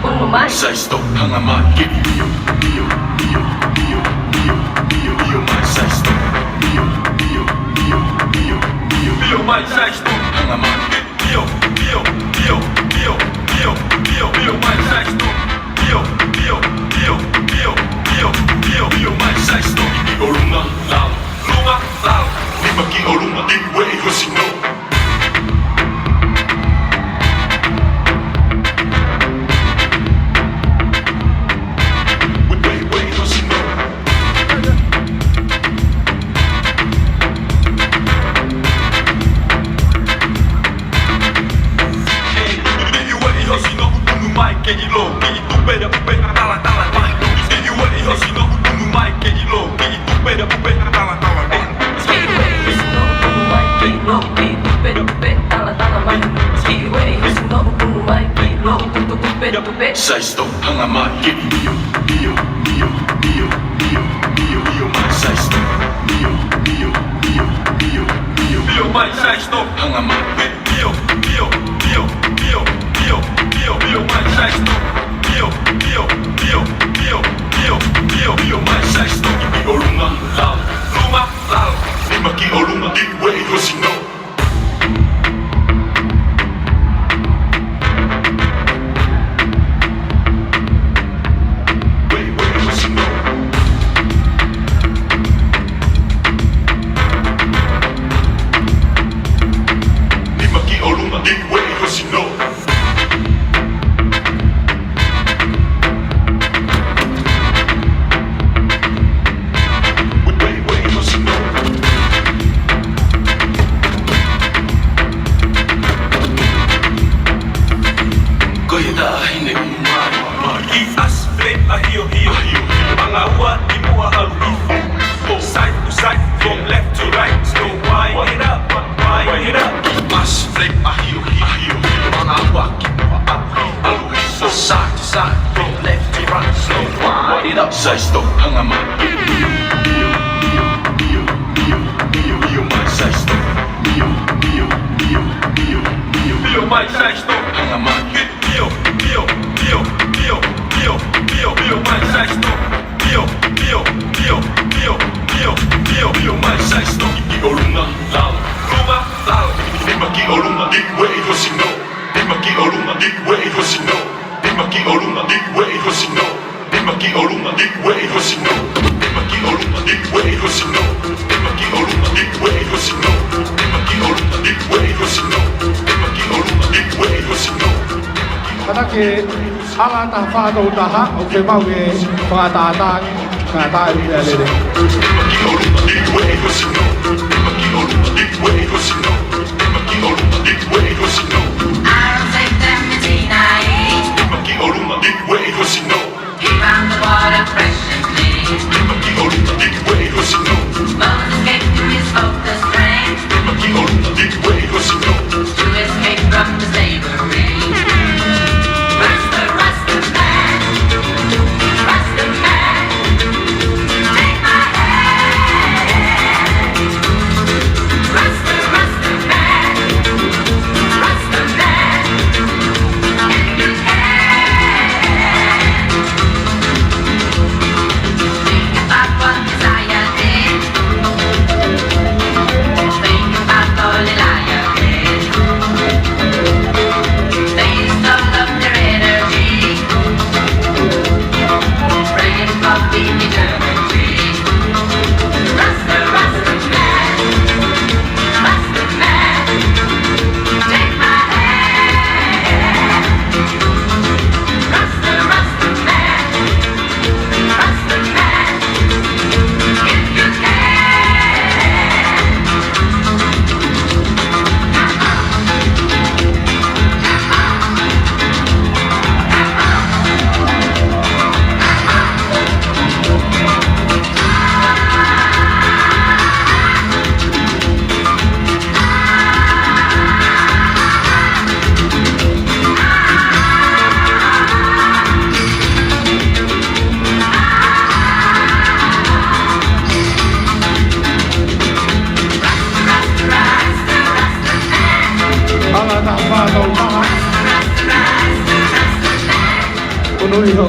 Uno mai Sai stop hanga mai Giveaway Bio Bio Bio Bio Bio Bio mai Sai stop Bio Bio Bio Bio Bio Bio mai Sai stop hanga mai Bio Bio Bio Bio Bio Bio Bio mai Sai stop Bio Bio Bio Bio Bio Bio Bio mai Sai stop Orunga Lao Lunga Lao Nimaki Orunga Giveaway Hoshino Sai stop hanga mai Bio Bio Bio Bio Bio Bio Bio mai Sai stop Bio Bio Bio Bio Bio Bio mai Sai stop hanga mai Bio Bio Bio Bio Bio Bio Bio mai Sai stop Bio Bio Bio Bio Bio Bio Bio mai Sai stop Orunga Lao Lunga Lao Nimaki Orunga Giveaway Hoshino Sai stop hanga mai Bio Bio Bio Bio Bio Bio mai Sai stop Bio Bio Bio Bio Bio Bio mai Sai stop hanga mai Bio Bio Bio Bio Bio Bio Bio mai Sai stop Bio Bio Bio Bio Bio Bio Bio mai Sai stop Orunga Lao Lunga Lao Nimaki Orunga Giveaway Hoshino Nimaki Orunga Giveaway Hoshino Nimaki Orunga Giveaway Hoshino Nimaki Orunga Giveaway Hoshino Nimaki Orunga Giveaway Hoshino Nimaki Orunga Giveaway Hoshino Nimaki Orunga Giveaway Hoshino Nimaki Orunga Giveaway Hoshino Kanake ala ta fa do ta ha o ke mau ke fa ta ta ka ta ri le le Nimaki Orunga Giveaway Hoshino Nimaki Orunga Giveaway Hoshino Nimaki Orunga Giveaway Hoshino I'll take them to tonight Nimaki Orunga Giveaway Hoshino Around the water fresh and clean Nimaki Orunga Giveaway Hoshino Moses gave to his folk the strength Nimaki Orunga Giveaway Hoshino to escape from the slavery Rasta, Rasta man Rasta man Take my hand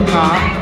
car.